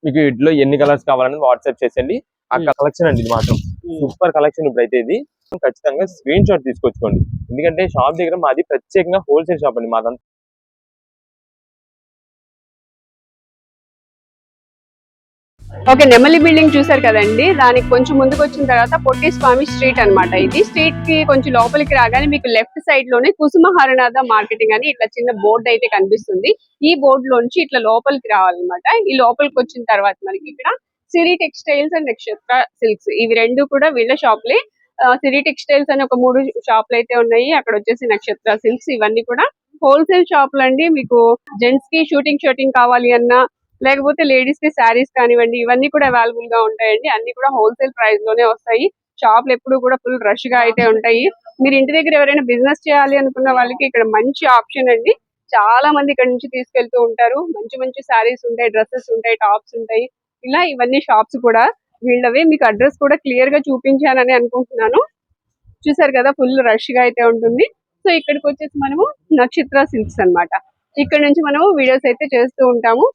మీకు వీటిలో ఎన్ని కలర్స్ కావాలని వాట్సాప్ చేసేయండి. ఆ కలెక్షన్ అండి ఇది మాత్రం సూపర్ కలెక్షన్. ఇప్పుడైతే ఇది ఖచ్చితంగా స్క్రీన్ షాట్ తీసుకొచ్చుకోండి. ఎందుకంటే షాప్ దగ్గర మాది ప్రత్యేకంగా హోల్సేల్ షాప్ అండి మాదంతా. ఓకే, నెమలి బిల్డింగ్ చూసారు కదండి. దానికి కొంచెం ముందుకు వచ్చిన తర్వాత పొట్టి స్వామి స్ట్రీట్ అన్నమాట. ఇది స్ట్రీట్ కి కొంచెం లోపలికి రాగానే మీకు లెఫ్ట్ సైడ్ లోనే కుసుమ హరనాథ మార్కెటింగ్ అని ఇట్లా చిన్న బోర్డు అయితే కనిపిస్తుంది. ఈ బోర్డు లోంచి ఇట్లా లోపలికి రావాలన్నమాట. ఈ లోపలికి వచ్చిన తర్వాత మనకి ఇక్కడ సిరి టెక్స్టైల్స్ అండ్ నక్షత్ర సిల్క్స్ ఇవి రెండు కూడా వీళ్ళ షాప్లే. సిరి టెక్స్టైల్స్ అని ఒక 3 షాపులు అయితే ఉన్నాయి. అక్కడ వచ్చేసి నక్షత్ర సిల్క్స్ ఇవన్నీ కూడా హోల్సేల్ షాపులు అండి. మీకు జెంట్స్ కి షూటింగ్ కావాలి అన్నా, లేకపోతే లేడీస్ కి శారీస్ కానివ్వండి, ఇవన్నీ కూడా అవైలబుల్ గా ఉంటాయండి. అన్ని కూడా హోల్సేల్ ప్రైస్ లోనే వస్తాయి. షాపులు ఎప్పుడు కూడా ఫుల్ రష్ గా అయితే ఉంటాయి. మీరు ఇంటి దగ్గర ఎవరైనా బిజినెస్ చేయాలి అనుకున్న వాళ్ళకి ఇక్కడ మంచి ఆప్షన్ అండి. చాలా మంది ఇక్కడ నుంచి తీసుకెళ్తూ ఉంటారు. మంచి మంచి శారీస్ ఉంటాయి, డ్రెస్సెస్ ఉంటాయి, టాప్స్ ఉంటాయి. ఇలా ఇవన్నీ షాప్స్ కూడా వీళ్ళవే. మీకు అడ్రస్ కూడా క్లియర్ గా చూపించానని అనుకుంటున్నాను. చూసారు కదా, ఫుల్ రష్ గా అయితే ఉంటుంది. సో ఇక్కడికి వచ్చేసి మనము నక్షత్ర సిల్క్స్ అన్నమాట. ఇక్కడ నుంచి మనము వీడియోస్ అయితే చేస్తూ ఉంటాము.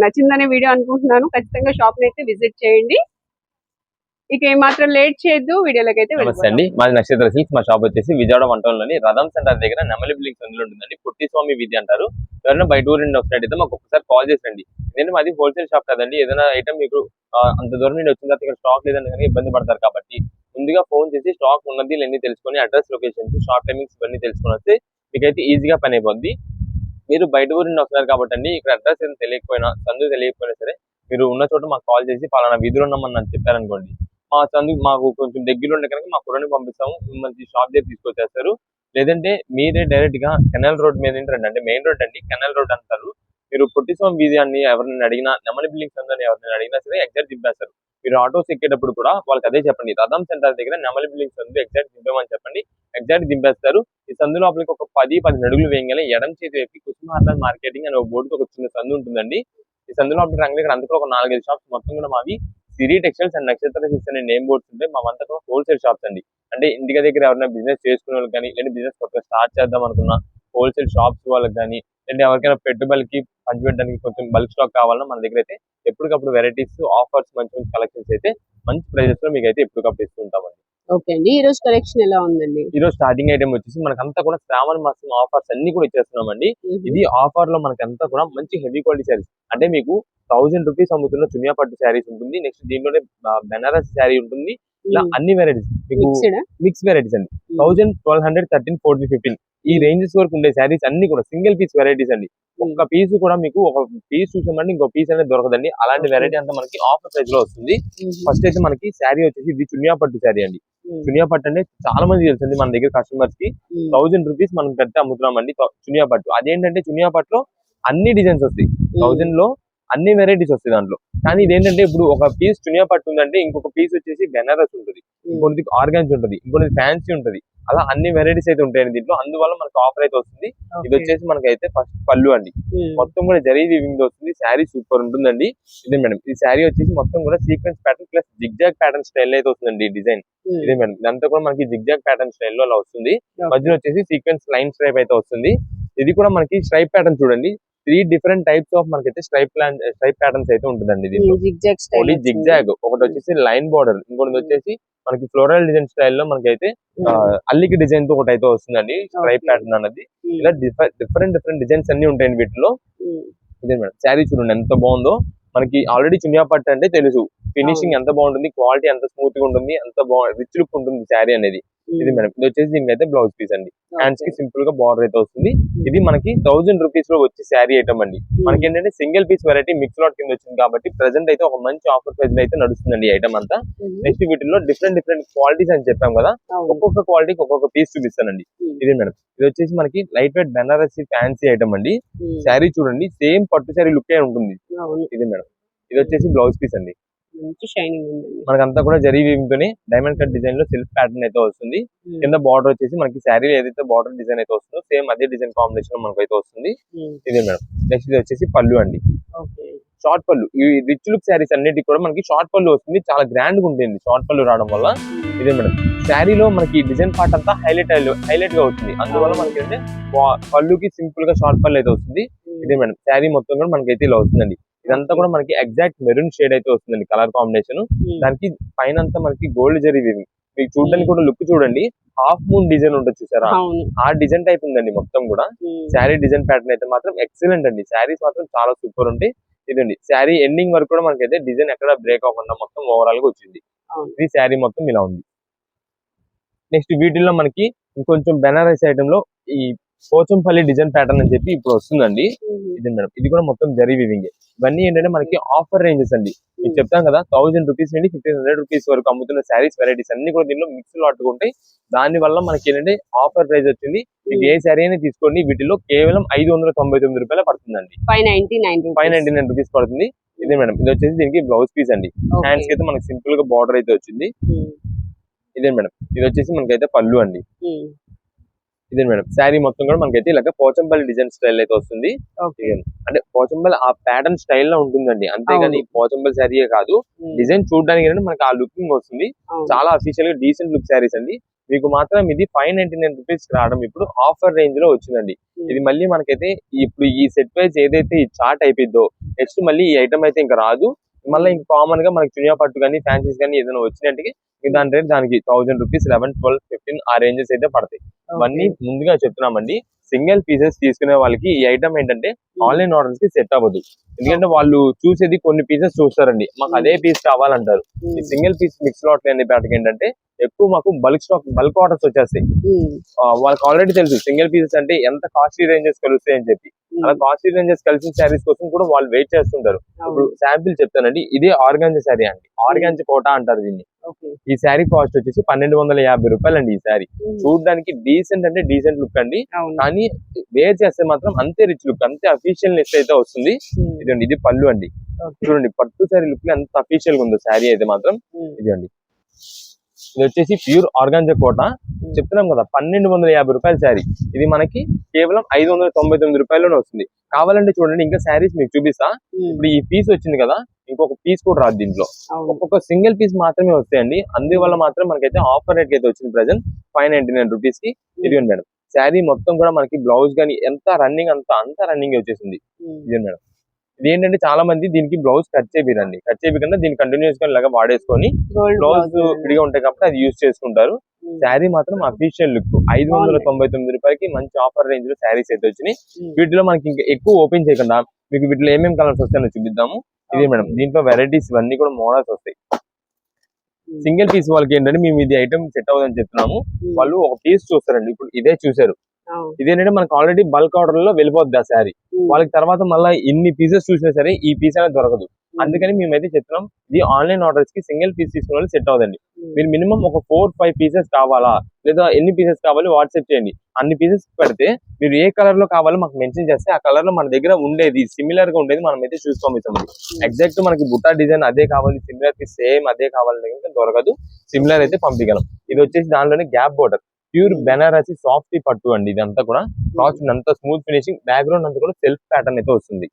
నచ్చిందనే వీడియో అనుకుంటున్నాను. ఖచ్చితంగా షాప్ ని అయితే విజిట్ చేయండి. ఇక ఏమాత్రం లేట్ చేయొద్దు, వీడియోలోకి అయితే వెళ్ళండి. మాది నక్షత్ర సిల్క్స్. మా షాప్ వచ్చేసి విజయవాడ 1 టౌన్ లోని రథం సెంటర్ దగ్గర నెమలి బిల్డింగ్ అందులో ఉంటుందండి. పొట్టి స్వామి వీధి అంటారు. ఎవరైనా బయట ఊరి నుండి వస్తున్నట్టయితే మాకు ఒకసారి కాల్ చేసండి. ఎందుకంటే మాది హోల్సేల్ షాప్ కదండి. ఏదైనా ఐటమ్ మీకు అంత దూరం నుండి వచ్చిన తర్వాత ఇక్కడ స్టాక్ లేదని కానీ ఇబ్బంది పడతారు. కాబట్టి ముందుగా ఫోన్ చేసి స్టాక్ ఉన్నది లేని తెలుసుకొని అడ్రస్, లొకేషన్స్, షాప్ టైమింగ్స్ ఇవన్నీ తెలుసుకొని వస్తే మీకైతే ఈజీగా పని అయిపోద్ది. మీరు బయట ఊరి నుండి వస్తున్నారు కాబట్టి అండి, ఇక్కడ అడ్రస్ ఏం తెలియకపోయినా, సందు తెలియకపోయినా సరే మీరు ఉన్న చోట మాకు కాల్ చేసి పలానా వీధిలో ఉన్నామని నన్ను చెప్పారనుకోండి, మా సందు మాకు కొంచెం దగ్గర ఉండే కనుక మా కుర్రని పంపిస్తాము. మిమ్మల్ని షాప్ దగ్గర తీసుకొచ్చేస్తారు. లేదంటే మీరే డైరెక్ట్ గా కెనాల్ రోడ్ మీద రండి. అంటే మెయిన్ రోడ్ అండి, కెనాల్ రోడ్ అంటారు. మీరు పొట్టిస్వామి వీధి అని ఎవరిని అడిగినా, నెమలి బిల్డింగ్స్ అని ఎవరిని అడిగినా సరే ఎగ్జాక్ట్ దింపేస్తారు. మీరు ఆటోస్ ఎక్కేటప్పుడు కూడా వాళ్ళకి అదే చెప్పండి, రథం సెంటర్ దగ్గర నెమలి బిల్డింగ్స్ ఉంది, ఎగ్జాక్ట్ దింపమని చెప్పండి. ఎగ్జాక్ట్ దింపేస్తారు. ఈ సందు లోపలికి ఒక 10-15 అడుగులు వేయగానే ఎడం చేతి వైపు కుసుమ హరనాథ మార్కెటింగ్ అనే ఒక బోర్డుకి ఒక చిన్న సందు ఉంటుందండి. ఈ సందు లోపలికి రంగంలో ఇక్కడ అంతా ఒక 4-5 షాప్స్ మొత్తం కూడా మావి సిరి టెక్స్టైల్స్ అండ్ నక్షత్ర సిల్క్స్ అనే నేమ్ బోర్డ్స్ ఉంటాయి. మా అంతా కూడా హోల్సేల్ షాప్స్ అండి. అంటే ఇంటి దగ్గర ఎవరైనా బిజినెస్ చేసుకునే వాళ్ళకి కానీ, లేదా బిజినెస్ కొత్తగా స్టార్ట్ చేద్దాం అనుకున్న హోల్సేల్ షాప్స్ వాళ్ళకి కానీ, లేదా ఎవరికైనా పెట్టుబడికి పంచిపెట్టడానికి కొంచెం బల్క్ స్టాక్ కావాలన్నా మన దగ్గర అయితే ఎప్పటికప్పుడు వెరైటీస్, ఆఫర్స్, మంచి మంచి కలెక్షన్స్ అయితే మంచి ప్రైజెస్ లో మీకు అయితే ఎప్పటికప్పుడు ఇస్తూ ఉంటామండి. ఓకే అండి, ఈ రోజు కలెక్షన్ ఎలా ఉందండి? ఈ రోజు స్టార్టింగ్ ఐటమ్ వచ్చేసి మనకంతా కూడా శ్రావణ మాసం ఆఫర్స్ అన్ని కూడా ఇచ్చేస్తున్నామండి. ఇది ఆఫర్ లో మనకంతా కూడా మంచి హెవీ క్వాలిటీ శారీస్. అంటే మీకు 1000 రూపీస్ అమ్ముతున్న చునియా పట్టు శారీస్ ఉంటుంది. నెక్స్ట్ దీంట్లోనే బెనారస్ శారీ ఉంటుంది. ఇలా అన్ని వెరైటీస్ మీకు మిక్స్ వెరైటీస్ అండి. 1000, 1200, 13, 14, 15 ఈ రేంజెస్ వరకు ఉండే శారీస్ అన్ని కూడా సింగిల్ పీస్ వెరైటీస్ అండి. ఒక్క పీస్ కూడా మీకు ఒక పీస్ చూసామంటే ఇంకో పీస్ అనేది దొరకదండి. అలాంటి వెరైటీ అంతా మనకి ఆఫర్ ప్రైస్ లో వస్తుంది. ఫస్ట్ అయితే మనకి శారీ వచ్చేసి ఇది చునియా పట్టు శారీ అండి. చునియా పట్టు అంటే చాలా మంది తెలుసండి మన దగ్గర కస్టమర్స్ కి. 1000 రూపీస్ మనం పెట్టి అమ్ముతున్నామండి చునియా పట్టు. అదేంటంటే చునియా పట్టులో అన్ని డిజైన్స్ వస్తాయి. 1000 లో అన్ని వెరైటీస్ వస్తాయి దాంట్లో. కానీ ఇదేంటంటే ఇప్పుడు ఒక పీస్ చునియా పట్టు ఉందంటే ఇంకొక పీస్ వచ్చేసి బెనారస్ ఉంటుంది, ఇంకొకటి ఆర్గాన్స్ ఉంటుంది, ఇంకొకటి ఫ్యాన్సీ ఉంటుంది. అలా అన్ని వెరైటీస్ అయితే ఉంటాయండి దీంట్లో. అందువల్ల మనకు ఆఫర్ అయితే వస్తుంది. ఇది వచ్చేసి మనకి అయితే ఫస్ట్ పళ్ళు అండి. మొత్తం కూడా జరీ వీవింగ్ వస్తుంది. శారీ సూపర్ ఉంటుందండి. ఇదే మేడం, ఈ శారీ వచ్చేసి మొత్తం కూడా sequence pattern plus zigzag pattern style అయితే వస్తుందండి డిజైన్. ఇదే మేడం, ఇదంతా కూడా మనకి జిగ్జాగ్ ప్యాటర్న్ స్టైల్ లో అలా వస్తుంది. మధ్యలో వచ్చేసి సీక్వెన్స్ లైన్ స్ట్రైప్ అయితే వస్తుంది. ఇది కూడా మనకి స్ట్రైప్ ప్యాటర్న్ చూడండి. 3 డిఫరెంట్ టైప్స్ ఆఫ్ మనకైతే స్ట్రైప్ ప్యాటర్న్స్ అయితే ఉంటుందండి దీంట్లో. జిగ్జాగ్ ఒకటి వచ్చేసి లైన్ బార్డర్, ఇంకొకటి వచ్చేసి మనకి ఫ్లోరల్ డిజైన్ స్టైల్లో మనకైతే అల్లికి డిజైన్ తో ఒకటి అయితే వస్తుందండి స్ట్రైప్ ప్యాటర్న్ అనేది. ఇలా డిఫరెంట్ డిజైన్స్ అన్ని ఉంటాయండి వీటిలో. ఇదే మేడం, శారీ చూడండి ఎంత బాగుందో. మనకి ఆల్రెడీ చునియా పట్టు అంటే తెలుసు, ఫినిషింగ్ ఎంత బాగుంటుంది, క్వాలిటీ ఎంత స్మూత్ గా ఉంటుంది, ఎంత రిచ్ లుక్ ఉంటుంది శారీ అనేది. ఇది మేడం, ఇది వచ్చేసి దీనికి అయితే బ్లౌజ్ పీస్ అండి. హ్యాండ్స్ కి సింపుల్ గా బార్డర్ అయితే వస్తుంది. ఇది మనకి 1000 రూపీస్ లో వచ్చే శారీ ఐటమ్ అండి. మనకి ఏంటంటే single piece variety mix lot కింద వచ్చింది కాబట్టి ప్రెసెంట్ అయితే ఒక మంచి ఆఫర్ ప్రైస్ అయితే నడుస్తుందండి ఐటమ్ అంతా. నెక్స్ట్ వీటిలో డిఫరెంట్ క్వాలిటీస్ అని చెప్పాం కదా, ఒక్కొక్క క్వాలిటీకి ఒక్కొక్క పీస్ చూపిస్తానండి. ఇదే మేడం, ఇది వచ్చేసి మనకి light weight Banarasi fancy item అండి. శారీ చూడండి సేమ్ పట్టు శారీ లుక్ ఏ ఉంటుంది. ఇది మేడం, ఇది వచ్చేసి బ్లౌజ్ పీస్ అండి. మనకంతా కూడా జరీ వీవింగ్ తోనే డైమండ్ కట్ డిజైన్ లో సెల్ఫ్ ప్యాటర్న్ అయితే వస్తుంది. కింద బార్డర్ వచ్చేసి మనకి శారీ ఏదైతే బార్డర్ డిజైన్ అయితే వస్తుందో సేమ్ అదే డిజైన్ కాంబినేషన్ లో మనకైతే వస్తుంది. ఇదే మేడం, నెక్స్ట్ ఇది వచ్చేసి పళ్ళు అండి. షార్ట్ పళ్ళు. ఈ రిచ్ లుక్ శారీస్ అన్నిటికి కూడా మనకి షార్ట్ పళ్ళు వస్తుంది. చాలా గ్రాండ్ గా ఉంటుంది షార్ట్ పళ్ళు రావడం వల్ల. ఇదే మేడం, శారీలో మనకి డిజైన్ పార్ట్ అంతా హైలైట్ గా వస్తుంది. అందువల్ల మనకి అంటే పళ్ళుకి సింపుల్ గా షార్ట్ పళ్ళు అయితే వస్తుంది. ఇదే మేడం, శారీ మొత్తం కూడా మనకైతే ఇలా వస్తుందండి. ఇదంతా కూడా మనకి ఎగ్జాక్ట్ మెరూన్ షేడ్ అయితే వస్తుందండి కలర్ కాంబినేషన్. దానికి పైన అంతా మనకి గోల్డ్ జరీ వీవింగ్. మీకు చూడడానికి కూడా లుక్ చూడండి, హాఫ్ మూన్ డిజైన్ ఉంటుంది చూసారా, ఆ డిజైన్ టైప్ ఉందండి మొత్తం కూడా. శారీ డిజైన్ ప్యాటర్న్ అయితే మాత్రం ఎక్సలెంట్ అండి. శారీస్ మాత్రం చాలా సూపర్ ఉంటాయి. ఇదండి శారీ ఎండింగ్ వరకు కూడా మనకైతే డిజైన్ ఎక్కడ బ్రేక్ అవ్వకుండా మొత్తం ఓవరాల్ గా వచ్చింది. ఇది శారీ మొత్తం ఇలా ఉంది. నెక్స్ట్ వీటిల్లో మనకి ఇంకొంచెం బెనారస్ ఐటమ్ లో ఈ పోచంపల్లి డిజైన్ ప్యాటర్న్ అని చెప్పి ఇప్పుడు వస్తుందండి. ఇది మేడం, ఇది కూడా మొత్తం జరీ వివింగ్. ఇవన్నీ ఏంటంటే మనకి ఆఫర్ రేంజెస్ అండి. మీకు చెప్తాం కదా, 1000 రూపీస్ నుండి 1500 రూపీస్ వరకు అమ్ముతున్న శారీస్ వెరైటీస్ అన్ని కూడా దీనిలో మిక్స్ లో అట్టుకుంటాయి. దాని వల్ల మనకి ఏంటంటే ఆఫర్ ప్రైస్ వచ్చింది. మీకు ఏ శారీ అయినా తీసుకోండి, వీటిలో కేవలం 599 రూపాయలు పడుతుందండి. 599 రూపీస్ పడుతుంది. ఇదే మేడం, ఇది వచ్చేసి దీనికి బ్లౌజ్ పీస్ అండి. హ్యాండ్స్ కి అయితే మనకి సింపుల్ గా బార్డర్ అయితే వచ్చింది. ఇదే మేడం, ఇది వచ్చేసి మనకైతే పళ్ళు అండి. ఇదే మేడం, శారీ మొత్తం కూడా మనకైతే ఇలాగ పోచంపల్లి డిజైన్ స్టైల్ అయితే వస్తుంది. అంటే పోచంపల్లి ఆ ప్యాటర్న్ స్టైల్ లో ఉంటుందండి, అంతేగాని పోచంపల్లి శారీయే కాదు. డిజైన్ చూడడానికి మనకి ఆ లుకింగ్ వస్తుంది. చాలా అఫీషియల్ గా డీసెంట్ లుక్ శారీస్ అండి. మీకు మాత్రం ఇది 599 రూపీస్ రావడం ఇప్పుడు ఆఫర్ రేంజ్ లో వచ్చిందండి. ఇది మళ్ళీ మనకైతే ఇప్పుడు ఈ సెట్ వైజ్ ఏదైతే ఈ చార్ట్ అయిపోయిందో, నెక్స్ట్ మళ్ళీ ఈ ఐటమ్ అయితే ఇంకా రాదు. మళ్ళీ ఇంకా కామన్ గా మనకి చునియా పట్టు కానీ ఫ్యాన్సీస్ కానీ ఏదైనా వచ్చినట్టుగా దాని రేట్ దానికి 1000 రూపీస్, 11, 12, 15 ఆ రేంజెస్ అయితే పడతాయి. ఇవన్నీ ముందుగా చెప్తున్నామండి. సింగిల్ పీసెస్ తీసుకునే వాళ్ళకి ఈ ఐటమ్ ఏంటంటే ఆన్లైన్ ఆర్డర్స్ కి సెట్ అవ్వదు. ఎందుకంటే వాళ్ళు చూసేది కొన్ని పీసెస్ చూస్తారండి, మాకు అదే పీస్ కావాలంటారు. ఈ సింగిల్ పీస్ మిక్స్ లాట్ అనే ప్యాటర్న్ ఏంటంటే ఎక్కువ మాకు బల్క్ ఆర్డర్స్ వచ్చేస్తాయి. వాళ్ళకి ఆల్రెడీ తెలుసు సింగిల్ పీసెస్ అంటే ఎంత కాస్ట్లీ రేంజెస్ కలుస్తాయి అని చెప్పి. అలా కాస్ట్లీ రేంజెస్ కలిసిన శారీస్ కోసం కూడా వాళ్ళు వెయిట్ చేస్తుంటారు. ఇప్పుడు శాంపిల్ చెప్తానండి, ఇదే ఆర్గాంజా శారీ అండి, ఆర్గాంజా కోటా అంటారు దీన్ని. ఈ శారీ కాస్ట్ వచ్చేసి 1250 రూపాయలు అండి. ఈ శారీ చూడడానికి డీసెంట్ అంటే డీసెంట్ లుక్ అండి, కానీ వేర్ చేస్తే మాత్రం అంతే రిచ్ లుక్, అంతే అఫీషియల్ నెస్ అయితే వస్తుంది. ఇదండి, ఇది పళ్ళు అండి. చూడండి పట్టు శారీ లుక్ ఎంత అఫీషియల్ గా ఉందో శారీ అయితే మాత్రం. ఇదండి, ఇది వచ్చేసి ప్యూర్ ఆర్గాంజా కోట. చెప్తున్నాం కదా 1250 రూపాయల శారీ. ఇది మనకి కేవలం 599 రూపాయల్లోనే వస్తుంది. కావాలంటే చూడండి, ఇంకా శారీస్ మీకు చూపిస్తా. ఇప్పుడు ఈ పీస్ వచ్చింది కదా, ఇంకొక పీస్ కూడా రాదు దీంట్లో, ఒక్కొక్క సింగిల్ పీస్ మాత్రమే వస్తాయండి. అందువల్ల మాత్రం మనకైతే ఆఫర్ రేట్ అయితే వచ్చింది ప్రెసెంట్ 599 రూపీస్ కి. ఇది మేడం, శారీ మొత్తం కూడా మనకి బ్లౌజ్ గానీ ఎంత రన్నింగ్ అంతా రన్నింగ్ వచ్చేసింది. ఇది మేడం, ఇది ఏంటంటే చాలా మంది దీనికి బ్లౌజ్ కట్ చేపిరండి, కట్ చేపికన్నా దీన్ని కంటిన్యూస్ గా ఇలాగా వాడేసుకొని బ్లౌజ్ విడిగా ఉంటాయి కాబట్టి అది యూజ్ చేసుకుంటారు. శారీ మాత్రం అఫీషియల్ లుక్ 599 రూపాయలకి మంచి ఆఫర్ రేంజ్ లో శారీస్ అయితే వచ్చినాయి. వీటిలో మనకి ఇంకా ఎక్కువ ఓపెన్ చేయకుండా మీకు వీటిలో ఏమేమి కలర్స్ వస్తాయో చూపిద్దాము. ఇదే మేడం, దీంట్లో వెరైటీస్ ఇవన్నీ కూడా మోడల్స్ వస్తాయి. సింగిల్ పీస్ వాళ్ళకి ఏంటంటే మేము ఇది ఐటమ్ సెట్ అవుతుందని చెప్తున్నాము. వాళ్ళు ఒక పీస్ చూస్తారండి, ఇప్పుడు ఇదే చూసారు, ఇదేంటంటే మనకు ఆల్రెడీ బల్క్ ఆర్డర్ లో వెళ్ళిపోద్ది ఆ శారీ. వాళ్ళకి తర్వాత మళ్ళీ ఇన్ని పీసెస్ చూసినా సరే ఈ పీస్ అనేది దొరకదు. అందుకని మేమైతే చెప్తున్నాం, ఇది ఆన్లైన్ ఆర్డర్స్ కి సింగిల్ పీస్ తీసుకున్న వాళ్ళు సెట్ అవుతుంది. మీరు మినిమం ఒక 4-5 పీసెస్ కావాలా, లేదా ఎన్ని పీసెస్ కావాలి వాట్సాప్ చేయండి. అన్ని పీసెస్ పెడితే మీరు ఏ కలర్ లో కావాలో మాకు మెన్షన్ చేస్తే ఆ కలర్ లో మన దగ్గర ఉండేది సిమిలర్ గా ఉండేది మనం అయితే చూసి పంపిస్తాం. ఎగ్జాక్ట్ మనకి బుట్టా డిజైన్ అదే కావాలి, సిమిలర్ పీస్ సేమ్ అదే కావాలంటే దొరకదు. సిమిలర్ అయితే పంపించగలం. ఇది వచ్చేసి దానిలోనే gap border, pure Banarasi soft పట్టు అండి. ఇదంతా కూడా క్లాత్ అంతా స్మూత్ ఫినిషింగ్, బ్యాక్గ్రౌండ్ అంతా కూడా సెల్ఫ్ ప్యాటర్న్ అయితే వస్తుంది.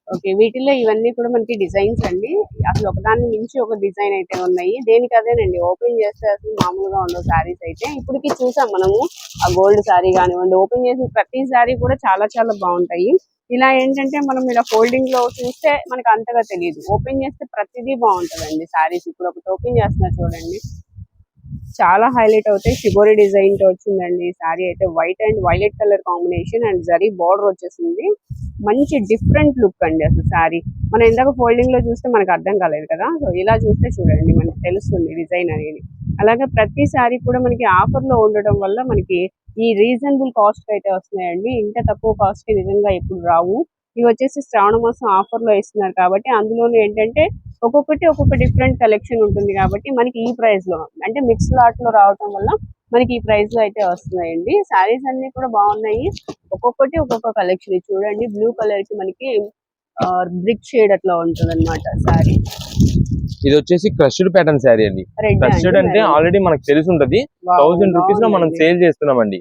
ఓకే, వీటిలో ఇవన్నీ కూడా మనకి డిజైన్స్ అండి. అసలు ఒకదాన్ని మించి ఒక డిజైన్ అయితే ఉన్నాయి. దేనికి అదేనండి, ఓపెన్ చేస్తే అసలు మామూలుగా ఉండవు శారీస్ అయితే. ఇప్పటికి చూసాం మనము ఆ గోల్డ్ శారీ కానివ్వండి, ఓపెన్ చేసిన ప్రతి శారీ కూడా చాలా చాలా బాగుంటాయి. ఇలా ఏంటంటే మనం ఇలా ఫోల్డింగ్ లో చూస్తే మనకు అంతగా తెలియదు, ఓపెన్ చేస్తే ప్రతిదీ బాగుంటుందండి శారీస్. ఇప్పుడు ఒకటి ఓపెన్ చేస్తున్నారు చూడండి, చాలా హైలైట్ అవుతాయి. షిబోరి డిజైన్ తో వచ్చిందండి శారీ అయితే, white and violet colour combination and zari border వచ్చేసింది. మంచి డిఫరెంట్ లుక్ అండి అసలు శారీ. మనం ఇందాక ఫోల్డింగ్ లో చూస్తే మనకు అర్థం కాలేదు కదా, సో ఇలా చూస్తే చూడండి మనకి తెలుస్తుంది డిజైన్ అనేది. అలాగే ప్రతి శారీ కూడా మనకి ఆఫర్ లో ఉండడం వల్ల మనకి ఈ రీజనబుల్ కాస్ట్ అయితే వస్తున్నాయండి. ఇంకా తక్కువ కాస్ట్ కి నిజంగా ఎప్పుడు రావు. ఇవి వచ్చేసి శ్రావణ మాసం ఆఫర్ లో ఇస్తున్నారు కాబట్టి, అందులోనే ఏంటంటే ఒక్కొక్క డిఫరెంట్ కలెక్షన్ ఉంటుంది కాబట్టి మనకి ఈ ప్రైస్ లో అంటే మిక్స్ లాట్ లో రావడం వల్ల మనకి ఈ ప్రైస్ లో అయితే వస్తున్నాయండి. శారీస్ అన్ని కూడా బాగున్నాయి, ఒక్కొక్క కలెక్షన్. చూడండి బ్లూ కలర్ కి మనకి బ్రిక్ షేడ్ అట్లా ఉంటుంది అనమాట శారీ. ఇది వచ్చేసి క్రష్డ్ ప్యాటర్న్ శారీ అండి. క్రష్డ్ అంటే ఆల్రెడీ మనకు తెలిసి ఉంటది, 1000 రూపీస్ లో మనం సేల్ చేస్తున్నామండి.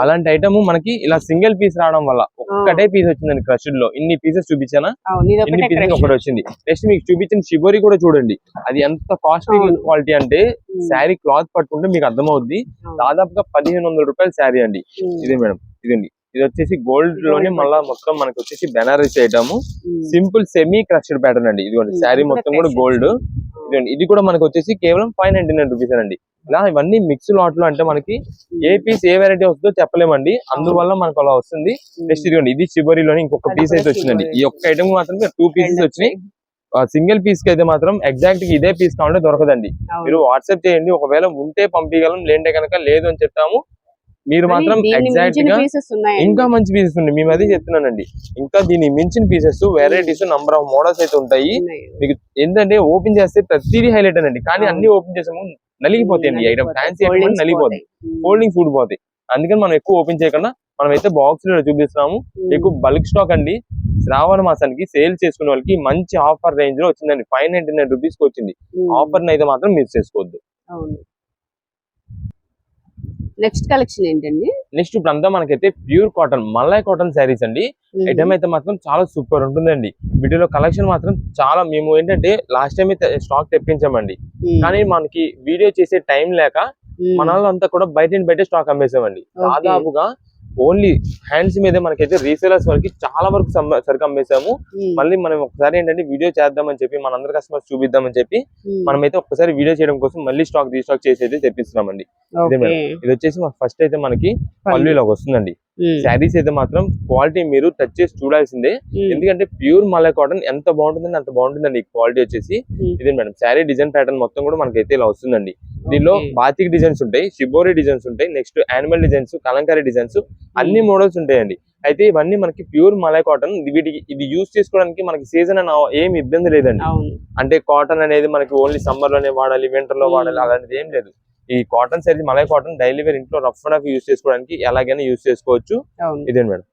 అలాంటి ఐటమ్ మనకి ఇలా సింగిల్ పీస్ రావడం వల్ల ఒక్కటే పీస్ వచ్చిందండి. క్రష్డ్ లో ఇన్ని పీసెస్ చూపించానా, ఇన్ని పీసెస్ ఒకటి వచ్చింది. నెక్స్ట్ మీకు చూపించిన షిబోరి కూడా చూడండి, అది ఎంత కాస్ట్లీ క్వాలిటీ అంటే శారీ క్లాత్ పట్టుకుంటే మీకు అర్థమవుద్ది. దాదాపుగా 1500 రూపాయల శారీ అండి. ఇది మేడం, ఇదండి, ఇది వచ్చేసి గోల్డ్ లోనే మళ్ళా మొత్తం మనకి వచ్చేసి Banaras item, simple semi crushed pattern అండి. ఇదిగోండి శారీ మొత్తం కూడా గోల్డ్. ఇదిగోండి ఇది కూడా మనకి వచ్చేసి కేవలం 599 రూపీస్ అండి. ఇలా ఇవన్నీ మిక్స్ లాట్ లో అంటే మనకి ఏ పీస్ ఏ వెరైటీ వస్తుందో చెప్పలేమండి, అందువల్ల మనకు అలా వస్తుంది. నెక్స్ట్ ఇదిగోండి ఇది చివరిలోని ఇంకొక పీస్ అయితే వచ్చిందండి. ఈ ఒక్క ఐటమ్ మాత్రం 2 పీసెస్ వచ్చినాయి. సింగిల్ పీస్ కి అయితే మాత్రం ఎగ్జాక్ట్ గా ఇదే పీస్ కావాలంటే దొరకదండి. మీరు వాట్సాప్ చేయండి, ఒకవేళ ఉంటే పంపించగలం, లేదంటే కనుక లేదు అని చెప్తాము. మీరు మాత్రం ఎగ్జాక్ట్ గా ఇంకా మంచి పీసెస్ ఉన్నాయి, మేము అదే చెప్తున్నానండి. ఇంకా దీన్ని మించిన pieces, varieties, number of models అయితే ఉంటాయి. మీకు ఏంటంటే ఓపెన్ చేస్తే ప్రతిదీ హైలైట్ అనండి, కానీ అన్ని ఓపెన్ చేసాము నలిగిపోతాయండి. ఐటమ్ ఫ్యాన్సీ ఐటమ్ నలిగిపోతాయి, ఫోల్డింగ్ ఫుడ్ పోతాయి. అందుకని మనం ఎక్కువ ఓపెన్ చేయకుండా మనం అయితే బాక్స్ లో చూపిస్తున్నాము. ఎక్కువ బల్క్ స్టాక్ అండి. శ్రావణ మాసానికి సేల్ చేసుకునే వాళ్ళకి మంచి ఆఫర్ రేంజ్ లో వచ్చిందండి. 599 రూపీస్ కి వచ్చింది. ఆఫర్ అయితే మాత్రం మిస్ చేసుకోవద్దు. నెక్స్ట్ కలెక్షన్ ఏంటండి? నెక్స్ట్ ఇప్పుడు అంతా మనకైతే ప్యూర్ కాటన్, మల్లై కాటన్ శారీస్ అండి. ఐటమ్ అయితే మాత్రం చాలా సూపర్ ఉంటుందండి. వీటిలో కలెక్షన్ మాత్రం చాలా, మేము ఏంటంటే లాస్ట్ టైం అయితే స్టాక్ తెప్పించామండి, కానీ మనకి వీడియో చేసే టైం లేక మన వాళ్ళంతా కూడా బయట స్టాక్ అమ్మేసామండి. దాదాపుగా ఓన్లీ హ్యాండ్స్ మీదే మనకైతే రీసేలర్స్ వరకు చాలా వరకు సరుకు అమ్మేసాము. మళ్ళీ మనం ఒకసారి ఏంటంటే వీడియో చేద్దామని చెప్పి మనందరి కస్టమర్స్ చూపిద్దామని చెప్పి మనమైతే ఒకసారి వీడియో చేయడం కోసం మళ్ళీ స్టాక్ రీస్టాక్ చేసి అయితే తెప్పిస్తున్నామండి. ఇది వచ్చేసి ఫస్ట్ అయితే మనకి పల్లులోకి వస్తుందండి. శారీస్ అయితే మాత్రం క్వాలిటీ మీరు టచ్ చేసి చూడాల్సిందే, ఎందుకంటే ప్యూర్ మల్లై కాటన్ ఎంత బాగుంటుందండి అంత బాగుంటుందండి. క్వాలిటీ వచ్చేసి ఇదే మేడం. శారీ డిజైన్ ప్యాటర్న్ మొత్తం కూడా మనకైతే ఇలా వస్తుందండి. దీనిలో బాతిక్ డిజైన్స్ ఉంటాయి, షిబోరి డిజైన్స్ ఉంటాయి, next animal designs, Kalamkari designs, అన్ని మోడల్స్ ఉంటాయండి. అయితే ఇవన్నీ మనకి ప్యూర్ మల్లై కాటన్. వీటికి ఇది యూజ్ చేసుకోవడానికి మనకి సీజన్ అని ఏమి ఇబ్బంది లేదండి. అంటే కాటన్ అనేది మనకి ఓన్లీ సమ్మర్ లోనే వాడాలి, వింటర్ లో వాడాలి అలాంటిది ఏం లేదు. ఈ cotton sari మల్లై cotton daily wear ఇంట్లో రఫ్ అండ్ రఫ్ యూజ్ చేసుకోవడానికి ఎలాగైనా యూజ్ చేసుకోవచ్చు. ఇదే మేడం.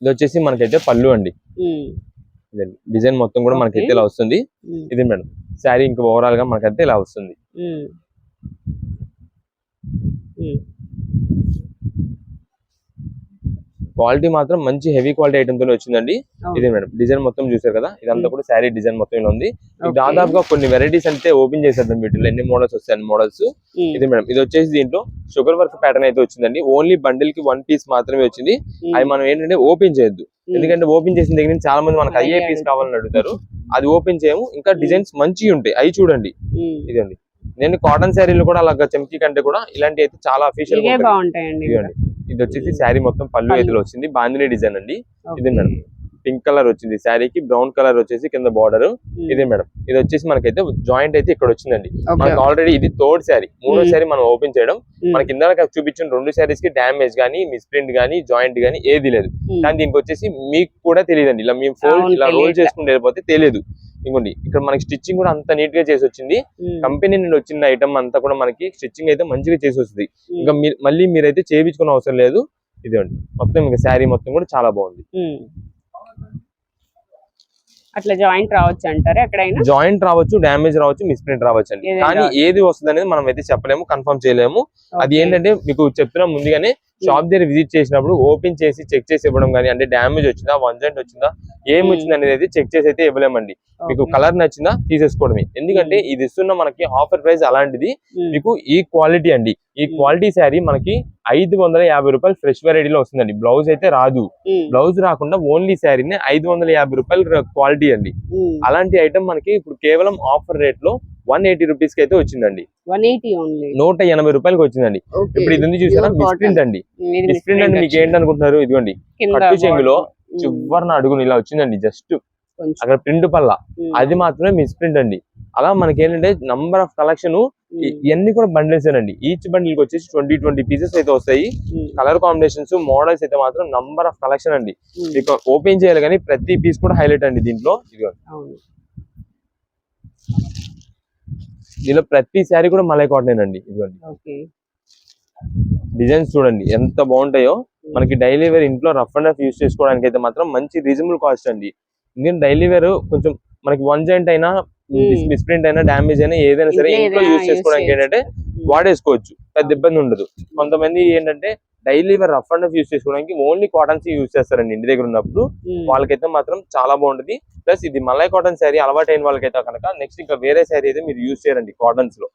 ఇది వచ్చేసి మనకైతే పళ్ళు అండి. డిజైన్ మొత్తం కూడా మనకైతే ఇలా వస్తుంది. ఇదే మేడం శారీ ఇంకా ఓవరాల్ గా మనకైతే ఇలా వస్తుంది. క్వాలిటీ మాత్రం మంచి హెవీ క్వాలిటీ ఐటమ్ తోనే వచ్చిందండి. ఇదే మేడం డిజైన్ మొత్తం చూసారు కదా, ఇదంతా కూడా శారీ డిజైన్ మొత్తం ఇలా ఉంది. దాదాపుగా కొన్ని వెరైటీస్ అంటే ఓపెన్ చేసేద్దాం. వీటిలో ఎన్ని మోడల్స్ వస్తాయి అన్ని మోడల్స్. ఇది మేడం ఇది వచ్చేసి దీంట్లో షుగర్ వర్క్ ప్యాటర్న్ అయితే వచ్చిందండి. ఓన్లీ బండిల్ కి 1 పీస్ మాత్రమే వచ్చింది. అవి మనం ఏంటంటే ఓపెన్ చేయొద్దు, ఎందుకంటే ఓపెన్ చేసిన దగ్గర నుంచి చాలా మంది మనకు అయ్యే పీస్ కావాలని అడుగుతారు. అది ఓపెన్ చేయము. ఇంకా డిజైన్స్ మంచిగా ఉంటాయి, అవి చూడండి. ఇదండి నేను కాటన్ శారీలు కూడా అలాగా చమ్కీ కంటే కూడా ఇలాంటి అయితే చాలా అఫీషియల్ గా బాగుంటాయండి. ఇది వచ్చేసి శారీ మొత్తం పళ్ళు అయితే వచ్చింది, బాందిని డిజైన్ అండి. ఇదే మేడం పింక్ కలర్ వచ్చింది శారీకి, బ్రౌన్ కలర్ వచ్చేసి కింద బార్డర్. ఇదే మేడం ఇది వచ్చేసి మనకైతే జాయింట్ అయితే ఇక్కడ వచ్చిందండి. మనకి ఆల్రెడీ ఇది థర్డ్ శారీ, మూడో శారీ మనం ఓపెన్ చేయడం. మనకి ఇందాక చూపించిన 2 శారీస్ కి డ్యామేజ్ గానీ, మిస్ప్రింట్ గానీ, జాయింట్ గానీ ఏది లేదు. కానీ దీనికి వచ్చేసి మీకు కూడా తెలియదండి, ఇలా మేము ఫోల్డ్ ఇలా రోల్ చేసుకుంటూ వెళ్ళిపోతే తెలియదు. ఇంకోండి ఇక్కడ మనకి స్టిచ్చింగ్ కూడా అంత నీట్ గా చేసి వచ్చింది. కంపెనీ నుండి వచ్చిన ఐటమ్ అంతా కూడా మనకి స్టిచ్చింగ్ అయితే మంచిగా చేసి వస్తుంది. ఇంకా మళ్ళీ మీరైతే చేయించుకునే అవసరం లేదు. ఇదండి మొత్తం ఇంకా శారీ మొత్తం కూడా చాలా బాగుంది. అట్లా జాయింట్ రావచ్చు అంటారు, ఎక్కడైనా జాయింట్ రావచ్చు, డ్యామేజ్ రావచ్చు, మిస్ప్రింట్ రావచ్చు అండి. కానీ ఏది వస్తుంది అనేది మనం అయితే చెప్పలేము, కన్ఫర్మ్ చేయలేము. అది ఏంటంటే మీకు చెప్తున్నాం ముందుగానే, షాప్ దగ్గర విజిట్ చేసినప్పుడు ఓపెన్ చేసి చెక్ చేసి ఇవ్వడం కానీ, అంటే డ్యామేజ్ వచ్చిందా, వన్ జాయింట్ వచ్చిందా, ఏమి వచ్చింది అనేది చెక్ చేసి అయితే ఇవ్వలేమండి. మీకు కలర్ నచ్చిందా తీసేసుకోవడమే, ఎందుకంటే ఇది ఇస్తున్న మనకి ఆఫర్ ప్రైస్ అలాంటిది. మీకు ఈ క్వాలిటీ అండి, ఈ క్వాలిటీ శారీ మనకి 550 రూపాయలు ఫ్రెష్ వెరైటీలో వస్తుందండి. బ్లౌజ్ అయితే రాదు, బ్లౌజ్ రాకుండా ఓన్లీ శారీని 550 రూపాయలు క్వాలిటీ అండి. అలాంటి ఐటమ్ మనకి ఇప్పుడు కేవలం ఆఫర్ రేట్ లో 180 రూపీస్ కి అయితే వచ్చిందండి. 180 రూపాయలకి వచ్చిందండి. ఇప్పుడు ఇది ఉంది చూసారా, మిస్ప్రింట్ అండి. మిస్ప్రింట్ అంటే మీకు ఏంటనుకుంటున్నారు, ఇదిగోండి కట్టు చెంగులో చివరిన అడుగుని ఇలా వచ్చిందండి, జస్ట్ అక్కడ ప్రింట్ పల్ల, అది మాత్రమే మిస్ప్రింట్ అండి. అలా మనకి ఏంటంటే నంబర్ ఆఫ్ కలెక్షన్ ఇవన్నీ కూడా బండిల్స్ అండి. ఈచ్ బండిల్ కి వచ్చేసి 20 పీసెస్ అయితే వస్తాయి. కలర్ కాంబినేషన్స్, మోడల్స్ అయితే మాత్రం నంబర్ ఆఫ్ కలెక్షన్ అండి. మీకు ఓపెన్ చేయాలి కానీ ప్రతి పీస్ కూడా హైలైట్ అండి దీంట్లో. దీనిలో ప్రతి శారీ కూడా మల్లై కాటన్ అండి. ఇదిగోండి డిజైన్స్ చూడండి ఎంత బాగుంటాయో. మనకి డైలీ వేర్ ఇంట్లో రఫ్ అండ్ రఫ్ యూజ్ చేసుకోవడానికి అయితే మాత్రం మంచి రీజనబుల్ కాస్ట్ అండి. ఎందుకంటే డైలీ వేర్ కొంచెం మనకి వన్ జాయింట్ అయినా, మిస్ప్రింట్ అయినా, డ్యామేజ్ అయినా ఏదైనా సరే ఇంట్లో యూజ్ చేసుకోవడానికి ఏంటంటే వాడేసుకోవచ్చు, పెద్ద ఇబ్బంది ఉండదు. కొంతమంది ఏంటంటే daily wear rough and rough use చేసుకోవడానికి ఓన్లీ కాటన్స్ యూజ్ చేస్తారండి ఇంటి దగ్గర ఉన్నప్పుడు. వాళ్ళకైతే మాత్రం చాలా బాగుంటుంది. ప్లస్ ఇది మల్లై కాటన్ శారీ అలవాటు అయిన వాళ్ళకైతే కనుక నెక్స్ట్ ఇంకా వేరే శారీ అయితే మీరు యూజ్ చేయరండి కాటన్స్ లో,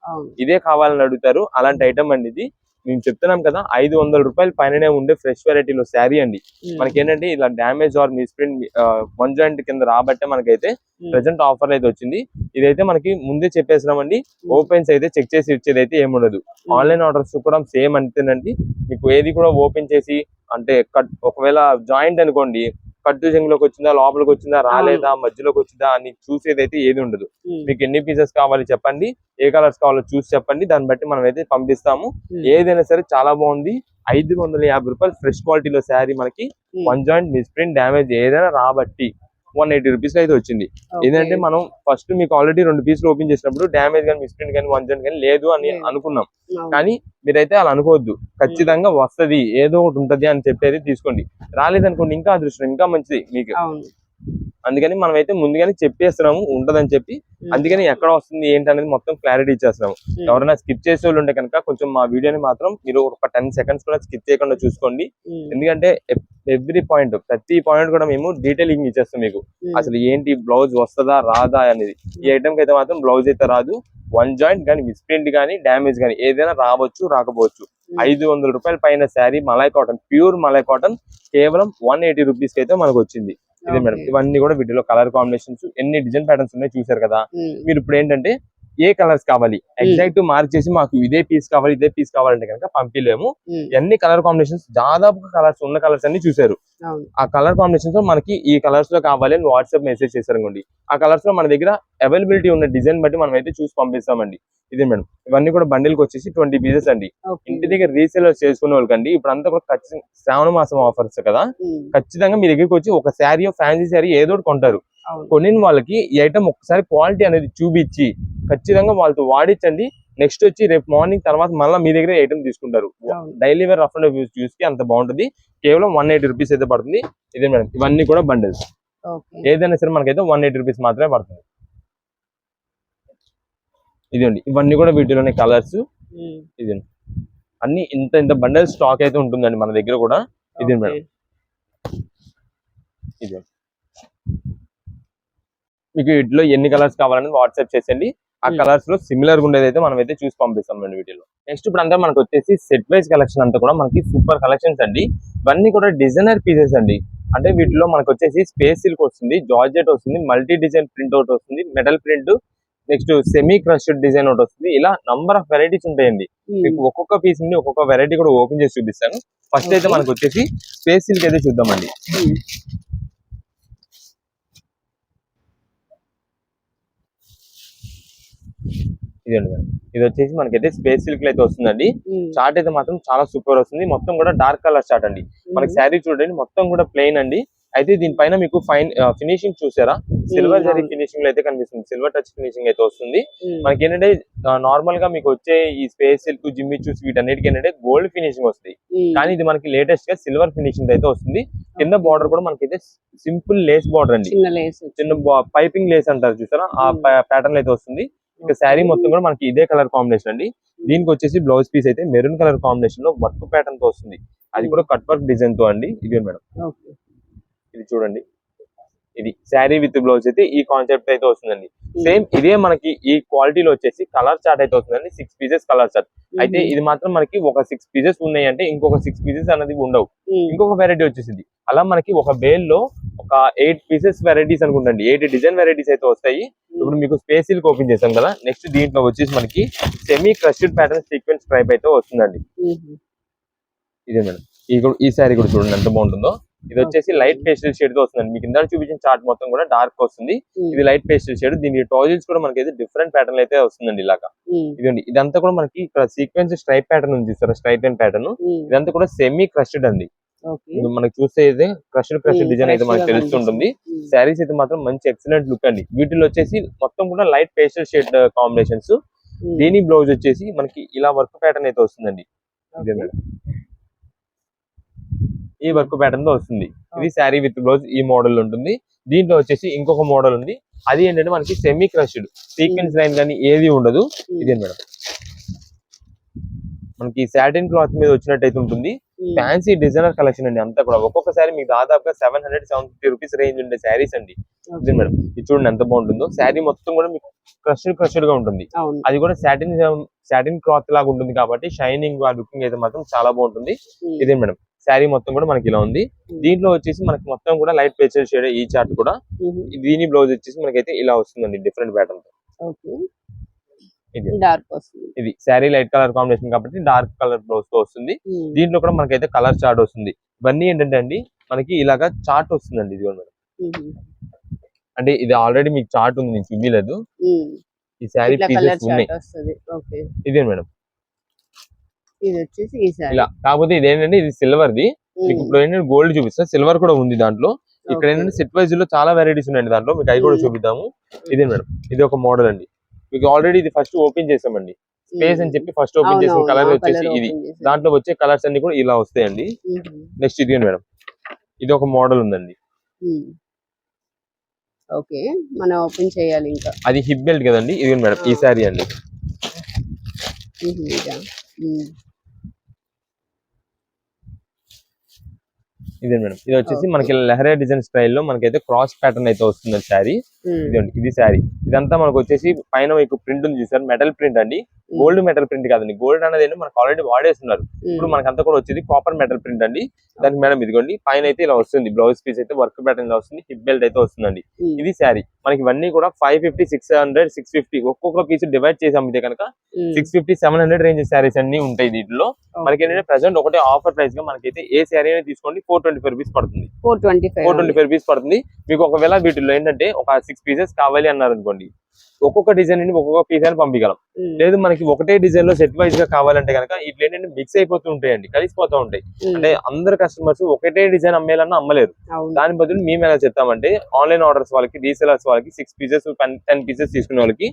ఇదే కావాలని అడుగుతారు. అలాంటి ఐటమ్ అండి ఇది. మేము చెప్తున్నాం కదా 500 రూపాయలు పైననే ఉండే ఫ్రెష్ వెరైటీలో శారీ అండి. మనకి ఏంటంటే ఇలా damage are misprint one joint కింద రాబట్టే మనకైతే ప్రెసెంట్ ఆఫర్ అయితే వచ్చింది. ఇదైతే మనకి ముందే చెప్పేసినామండి, ఓపెన్స్ అయితే చెక్ చేసి ఇచ్చేది అయితే ఏముండదు. ఆన్లైన్ ఆర్డర్స్ కూడా సేమ్ అంతేనండి. మీకు ఏది కూడా ఓపెన్ చేసి అంటే ఒకవేళ జాయింట్ అనుకోండి, కట్టు లోకి వచ్చిందా, లోపలికి వచ్చిందా, రాలేదా, మధ్యలోకి వచ్చిందా అని చూసేది అయితే ఏది ఉండదు. మీకు ఎన్ని పీసెస్ కావాలి చెప్పండి, ఏ కలర్స్ కావాలో చూసి చెప్పండి, దాన్ని బట్టి మనం అయితే పంపిస్తాము. ఏదైనా సరే చాలా బాగుంది. 550 రూపాయలు ఫ్రెష్ క్వాలిటీలో శారీ మనకి వన్ జాయింట్ మిస్ప్రింట్ డ్యామేజ్ ఏదైనా రాబట్టి 180 రూపీస్ అయితే వచ్చింది. ఏంటంటే మనం ఫస్ట్ మీకు ఆల్రెడీ 2 పీసులు ఓపెన్ చేసినప్పుడు డ్యామేజ్ కానీ మిస్ప్రింట్ కానీ వన్ జాయింట్ కానీ లేదు అని అనుకున్నాం. కానీ మీరైతే అలా అనుకోవద్దు, ఖచ్చితంగా వస్తది, ఏదో ఒకటి ఉంటది అని చెప్పేది తీసుకోండి. రాలేదనుకోండి ఇంకా అదృష్టం, ఇంకా మంచిది మీకు. అందుకని మనం అయితే ముందుగానే చెప్పేస్తున్నాము ఉంటదని చెప్పి. అందుకని ఎక్కడ వస్తుంది ఏంటి అనేది మొత్తం క్లారిటీ ఇచ్చేస్తున్నాము. ఎవరైనా స్కిప్ చేసే వాళ్ళు ఉంటే కనుక కొంచెం మా వీడియోని మాత్రం మీరు ఒక 10 సెకండ్స్ కూడా స్కిప్ చేయకుండా చూసుకోండి. ఎందుకంటే ఎవ్రీ పాయింట్, ప్రతి పాయింట్ కూడా మేము డీటెయిలింగ్ ఇచ్చేస్తాం మీకు. అసలు ఏంటి బ్లౌజ్ వస్తుందా రాదా అనేది. ఈ ఐటమ్ కి అయితే మాత్రం బ్లౌజ్ అయితే రాదు. వన్ జాయింట్ కానీ మిస్ప్రింట్ కానీ డ్యామేజ్ కానీ ఏదైనా రావచ్చు రాకపోవచ్చు. 500 రూపాయల పైన sari malai cotton, pure malai cotton, కేవలం 180 రూపీస్ కి అయితే మనకు వచ్చింది. ఇదే మేడం, ఇవన్నీ కూడా వీటిలో కలర్ కాంబినేషన్స్, ఎన్ని డిజైన్ ప్యాటర్న్స్ ఉన్నాయి చూసారు కదా. మీరు ఇప్పుడు ఏంటంటే ఏ కలర్స్ కావాలి ఎగ్జాక్ట్ మార్క్ చేసి మాకు ఇదే పీస్ కావాలి ఇదే పీస్ కావాలంటే కనుక పంపిలేము. ఎన్ని కలర్ కాంబినేషన్స్, దాదాపు కలర్స్ ఉన్న కలర్స్ అన్ని చూసారు. ఆ కలర్ కాంబినేషన్స్ లో మనకి ఈ కలర్స్ లో కావాలి అని వాట్సాప్ మెసేజ్ చేశారు అనుకోండి, ఆ కలర్స్ లో మన దగ్గర అవైలబిలిటీ ఉన్న డిజైన్ బట్టి మనం అయితే చూసి పంపిస్తామండి. ఇదే మేడం, ఇవన్నీ కూడా బండిల్ కి వచ్చేసి 20 పీసెస్ అండి. ఇంటి దగ్గర రీసేలర్ చేసుకునే వాళ్ళకండి ఇప్పుడు అంతా కూడా ఖచ్చితంగా శ్రావణ మాసం ఆఫర్స్ కదా, ఖచ్చితంగా మీ దగ్గరికి వచ్చి ఒక శారీ ఫ్యాన్సీ శారీ ఏదో ఒకటి కొంటారు. కొనిన వాళ్ళకి ఈ ఐటమ్ ఒకసారి క్వాలిటీ అనేది చూపించి ఖచ్చితంగా వాళ్ళతో వాడించండి. నెక్స్ట్ వచ్చి రేపు మార్నింగ్ తర్వాత మళ్ళీ మీ దగ్గర ఐటమ్ తీసుకుంటారు. Daily wear rough and use కి అంత బాగుంటుంది. కేవలం 180 రూపీస్ అయితే పడుతుంది. ఇదే మేడం, ఇవన్నీ కూడా బండిల్స్. ఏదైనా సరే మనకైతే 180 రూపీస్ మాత్రమే పడుతుంది. ఇదండి, ఇవన్నీ కూడా వీటిలోనే కలర్స్. ఇది అన్ని ఇంత బండల్ స్టాక్ అయితే ఉంటుందండి మన దగ్గర కూడా. ఇది మేడం, ఇది మీకు వీటిలో ఎన్ని కలర్స్ కావాలని వాట్సాప్ చేసేయండి. ఆ కలర్స్ లో సిమిలర్ గా ఉండేది అయితే మనం అయితే చూసి పంపిస్తాం అండి వీటిలో. నెక్స్ట్ ఇప్పుడు అంతా మనకు వచ్చేసి సెట్ వైజ్ కలెక్షన్ అంతా కూడా మనకి సూపర్ కలెక్షన్స్ అండి. ఇవన్నీ కూడా డిజైనర్ పీసెస్ అండి. అంటే వీటిలో మనకు వచ్చేసి స్పేస్ సిల్క్ వస్తుంది, జార్జెట్ వస్తుంది, మల్టీ డిజైన్ ప్రింట్ అవుట్ వస్తుంది, metal print, next semi crushed design ఒకటి వస్తుంది. ఇలా నంబర్ ఆఫ్ వెరైటీస్ ఉంటాయండి. మీకు ఒక్కొక్క పీస్ నుండి ఒక్కొక్క వెరైటీ కూడా ఓపెన్ చేసి చూపిస్తాను. ఫస్ట్ అయితే మనకు వచ్చేసి స్పేస్ సిల్క్ అయితే చూద్దామండి. ఇదండి మేడం, ఇది వచ్చేసి మనకైతే స్పేస్ సిల్క్ అయితే వస్తుందండి. చార్ట్ అయితే మాత్రం చాలా సూపర్ వస్తుంది. మొత్తం కూడా డార్క్ కలర్ చార్ట్ అండి. మనకి శారీ చూడండి మొత్తం కూడా ప్లెయిన్ అండి. అయితే దీనిపైన మీకు ఫైన్ ఫినిషింగ్ చూసారా, సిల్వర్ జరీ ఫినిషింగ్ అయితే కనిపిస్తుంది, సిల్వర్ టచ్ ఫినిషింగ్ అయితే వస్తుంది. మనకి ఏంటంటే నార్మల్ గా మీకు వచ్చే ఈ స్పేస్ సిల్క్, జిమ్మి చూసి వీటన్నిటికి ఏంటంటే గోల్డ్ ఫినిషింగ్ వస్తుంది. కానీ ఇది మనకి లేటెస్ట్ గా సిల్వర్ ఫినిషింగ్ అయితే వస్తుంది. కింద బార్డర్ కూడా మనకైతే సింపుల్ లేస్ బార్డర్ అండి, చిన్న పైపింగ్ లేస్ అంటారు చూసారా, ఆ ప్యాటర్న్ అయితే వస్తుంది. ఇక శారీ మొత్తం కూడా మనకి ఇదే కలర్ కాంబినేషన్ అండి. దీనికి వచ్చేసి బ్లౌజ్ పీస్ అయితే మెరూన్ కలర్ కాంబినేషన్ లో వర్క్ ప్యాటర్న్ తో వస్తుంది. అది కూడా కట్ వర్క్ డిజైన్ తో అండి. ఇదే మేడం, ఇది చూడండి, ఇది శారీ విత్ బ్లౌజ్ అయితే ఈ కాన్సెప్ట్ అయితే వస్తుందండి. సేమ్ ఇదే మనకి ఈ క్వాలిటీలో వచ్చేసి కలర్ చార్ట్ అయితే వస్తుందండి. 6 పీసెస్ కలర్ చార్ట్. అయితే ఇది మాత్రం మనకి ఒక 6 పీసెస్ ఉన్నాయి అంటే ఇంకొక 6 పీసెస్ అనేది ఉండవు, ఇంకొక వెరైటీ వచ్చేసింది. అలా మనకి ఒక బేల్ లో ఒక 8 పీసెస్ వెరైటీస్ అనుకుంటండి, 8 డిజైన్ వెరైటీస్ అయితే వస్తాయి. ఇప్పుడు మీకు స్పేస్ సిల్క్ ఓపెన్ చేసాం కదా, నెక్స్ట్ దీంట్లో వచ్చేసి మనకి semi crushed pattern sequence stripe అయితే వస్తుందండి. ఇదే మేడం, ఈ శారీ కూడా చూడండి ఎంత బాగుంటుందో. ఇది వచ్చేసి లైట్ పేస్టల్ షేడ్ తో వస్తుందండి. మీకు ఇందాక చూపించిన చార్ట్ మొత్తం కూడా డార్క్ వస్తుంది, ఇది లైట్ పేస్టల్ షేడ్. దీనికి టాజిల్స్ కూడా మనకి డిఫరెంట్ ప్యాటర్న్ అయితే వస్తుందండి ఇలాగా. ఇదండి, ఇదంతా కూడా మనకి ఇక్కడ సీక్వెన్స్ స్ట్రైప్ ప్యాటర్న్ ఉంది చూస్తారా, స్ట్రైట్ అండ్ ప్యాటర్న్. ఇదంతా కూడా సెమీ క్రష్డ్ అండి. మనకి చూస్తే అయితే క్రష్డ్ డిజైన్ అయితే మనకి తెలుస్తుంటుంది. శారీస్ అయితే మాత్రం మంచి ఎక్సలెంట్ లుక్ అండి. వీటిలో వచ్చేసి మొత్తం కూడా లైట్ పేస్టల్ షేడ్ కాంబినేషన్స్. దీని బ్లౌజ్ వచ్చేసి మనకి ఇలా వర్క్ ప్యాటర్న్ అయితే వస్తుందండి. ఇదే మేడం, ఈ వర్క్ ప్యాటర్న్ తో వస్తుంది. ఇది శారీ విత్ బ్లౌజ్ ఈ మోడల్ ఉంటుంది. దీంట్లో వచ్చేసి ఇంకొక మోడల్ ఉంది, అది ఏంటంటే మనకి సెమీ క్రష్డ్ సీక్వెన్స్ లైన్ కానీ ఏది ఉండదు. ఇదే మేడం, మనకి సాటిన్ క్లాత్ మీద వచ్చినట్టయితే ఉంటుంది. ఫ్యాన్సీ డిజైనర్ కలెక్షన్ అండి అంతా కూడా. ఒక్కొక్కసారి మీకు దాదాపుగా 700-750 రూపీస్ రేంజ్ ఉండే శారీస్ అండి. ఇది మేడం, ఇది చూడండి ఎంత బాగుంటుందో. శారీ మొత్తం కూడా మీకు క్రష్డ్ గా ఉంటుంది. అది కూడా సాటిన్ క్లాత్ లాగా ఉంటుంది కాబట్టి షైనింగ్ ఆ లుకింగ్ అయితే మాత్రం చాలా బాగుంటుంది. ఇదే మేడం, శారీ మొత్తం కూడా మనకి ఇలా ఉంది. దీంట్లో వచ్చేసి మనకి మొత్తం కూడా లైట్ పేస్టల్ షేడ్ ఈ చార్ట్ కూడా. దీని బ్లౌజ్ వచ్చేసి మనకైతే ఇలా వస్తుందండి డిఫరెంట్ ప్యాటర్న్ తో. ఇది శారీ లైట్ కలర్ కాంబినేషన్ కాబట్టి డార్క్ కలర్ బ్లౌజ్ తో వస్తుంది. దీంట్లో కూడా మనకైతే కలర్ చార్ట్ వస్తుంది. ఇవన్నీ ఏంటంటే అండి మనకి ఇలాగా చార్ట్ వస్తుందండి. ఇది మేడం, అంటే ఇది ఆల్రెడీ మీకు చార్ట్ ఉంది, నేను చూపించలేదు. ఈ శారీ పీసెస్ ఉన్నాయి. ఇదే మేడం, ఇది వచ్చేసి ఇలా. కాకపోతే ఇది ఏంటంటే ఇది సిల్వర్ ది. మీకు ఇప్పుడు ఏంటంటే గోల్డ్ చూపిస్తా, సిల్వర్ కూడా ఉంది దాంట్లో. ఇక్కడ ఏంటంటే సెట్ వైజ్ లో చాలా వెరైటీస్ ఉన్నాయండి దాంట్లో, మీకు అవి కూడా చూపిద్దాము. ఇదే మేడం, ఇది ఒక మోడల్ అండి. మీకు ఆల్రెడీ ఇది ఫస్ట్ ఓపెన్ చేసామండి, స్పేస్ అని చెప్పి ఫస్ట్ ఓపెన్ చేసిన కలర్ వచ్చేసి ఇది. దాంట్లో వచ్చే కలర్స్ అన్ని కూడా ఇలా వస్తాయండి. నెక్స్ట్ ఇది మేడం, ఇది ఒక మోడల్ ఉందండి. ఓకే, మనం ఓపెన్ చేయాలి ఇంకా. అది హిప్ బెల్ట్ కదండి. ఇది మేడం ఈ సారీ అండి. ఇదే మేడం, ఇది వచ్చేసి మనకి లెహరియా డిజైన్ స్టైల్లో మనకైతే క్రాస్ ప్యాటర్న్ అయితే వస్తుంది శారీ. ఇదండి, ఇది శారీ. ఇదంతా మనకు వచ్చేసి పైన మీకు ప్రింట్ ఉంది చూసారు, మెటల్ ప్రింట్ అండి. గోల్డ్ మెటల్ ప్రింట్ కాదండి. గోల్డ్ అనేది మనకు ఆల్రెడీ వాడేస్తున్నారు. ఇప్పుడు మనకంతా కూడా వచ్చేది కాపర్ మెటల్ ప్రింట్ అండి. దానికి మేడం ఇదిగోండి పైన అయితే ఇలా వస్తుంది. బ్లౌజ్ పీస్ అయితే వర్క్ ప్యాటర్న్ లో వస్తుంది. హిప్ బెల్ట్ అయితే వస్తుందండి. ఇది శారీ. మనకి ఇవన్నీ కూడా 550, 600, 650 ఒక్కొక్క పీస్ డివైడ్ చేసి అమ్మితే కనుక 650, 700 రేంజ్ శారీస్ అన్ని ఉంటాయి దీంట్లో. మనకి ఏంటంటే ప్రెసెంట్ ఒకటే ఆఫర్ ప్రైస్ గా మనకైతే ఏ శారీ అనేది తీసుకోండి 425 రూపీస్ పడుతుంది. 425 రూపీస్ పడుతుంది. మీకు ఒకవేళ వీటిలో ఏంటంటే ఒక 6 పీసెస్ కావాలి అన్నారు అనుకోండి, ఒక్కొక్క డిజైన్ నుండి ఒక్కొక్క పీస్ అని పంపించగలం. లేదు మనకి ఒకటే డిజైన్ లో సెట్ వైజ్ గా కావాలంటే కనుక ఇట్లా ఏంటంటే మిక్స్ అయిపోతూ ఉంటాయండి, కలిసిపోతూ ఉంటాయి. అంటే అందరు కస్టమర్స్ ఒకటే డిజైన్ అమ్మేయాలన్నా అమ్మలేరు. దాని బదులు మేము ఎలా చెప్తామంటే ఆన్లైన్ ఆర్డర్స్ వాళ్ళకి, రీసెలర్స్ వాళ్ళకి 6 పీసెస్ 10 పీసెస్ తీసుకునే వాళ్ళకి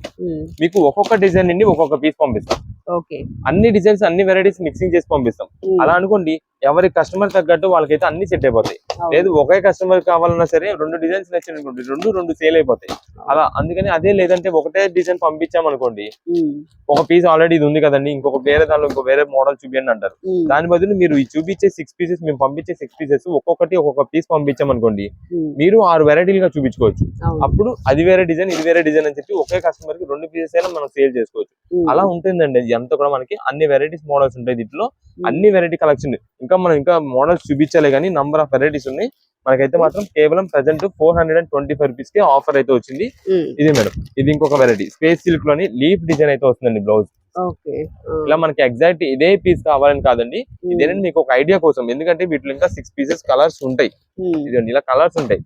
మీకు ఒక్కొక్క డిజైన్ నుండి ఒక్కొక్క పీస్ పంపిస్తాం. అన్ని డిజైన్స్ అన్ని వెరైటీస్ మిక్సింగ్ చేసి పంపిస్తాం. అలా అనుకోండి, ఎవరి కస్టమర్ తగ్గట్టు వాళ్ళకైతే అన్ని సెట్ అయిపోతాయి. లేదు ఒకే కస్టమర్ కావాలన్నా సరే 2 డిజైన్స్ నచ్చినటువంటి రెండు సేల్ అయిపోతాయి. అలా అందుకని అదే లేదంటే ఒకటే డిజైన్ పంపించామనుకోండి, ఒక పీస్ ఆల్రెడీ ఇది ఉంది కదండి, ఇంకొక వేరే దానిలో ఇంకో వేరే మోడల్ చూపించండి అంటారు. దాని బదులు మీరు చూపించే 6 పీసెస్ మేము పంపించే 6 పీసెస్ ఒక్కొక్కటి ఒక్కొక్క పీస్ పంపించామనుకోండి, మీరు 6 వెరైటీలుగా చూపించుకోవచ్చు. అప్పుడు అది వేరే డిజైన్ ఇది వేరే డిజైన్ అని చెప్పి ఒకే కస్టమర్ కి 2 పీసెస్ అయినా మనం సేల్ చేసుకోవచ్చు. అలా ఉంటుందండి. అంతా కూడా మనకి అన్ని వెరైటీస్ మోడల్స్ ఉంటాయి దీంట్లో, అన్ని వెరైటీ కలెక్షన్. ఇంకా మోడల్స్ చూపించాలి కానీ నంబర్ ఆఫ్ వెరైటీస్ ఉన్నాయి. మనకైతే మాత్రం కేవలం ప్రెసెంట్ 425 రూపీస్ కి ఆఫర్ అయితే వచ్చింది. ఇది మేడం, ఇది ఇంకొక వెరైటీ స్పేస్ సిల్క్ లోని లీఫ్ డిజైన్ అయితే వస్తుందండి బ్లౌజ్. ఇలా మనకి ఎగ్జాక్ట్ ఇదే పీస్ కావాలని కాదండి, ఇదేనండి మీకు ఒక ఐడియా కోసం. ఎందుకంటే వీటిలో ఇంకా 6 పీసెస్ కలర్స్ ఉంటాయి. ఇదండి ఇలా కలర్స్ ఉంటాయి.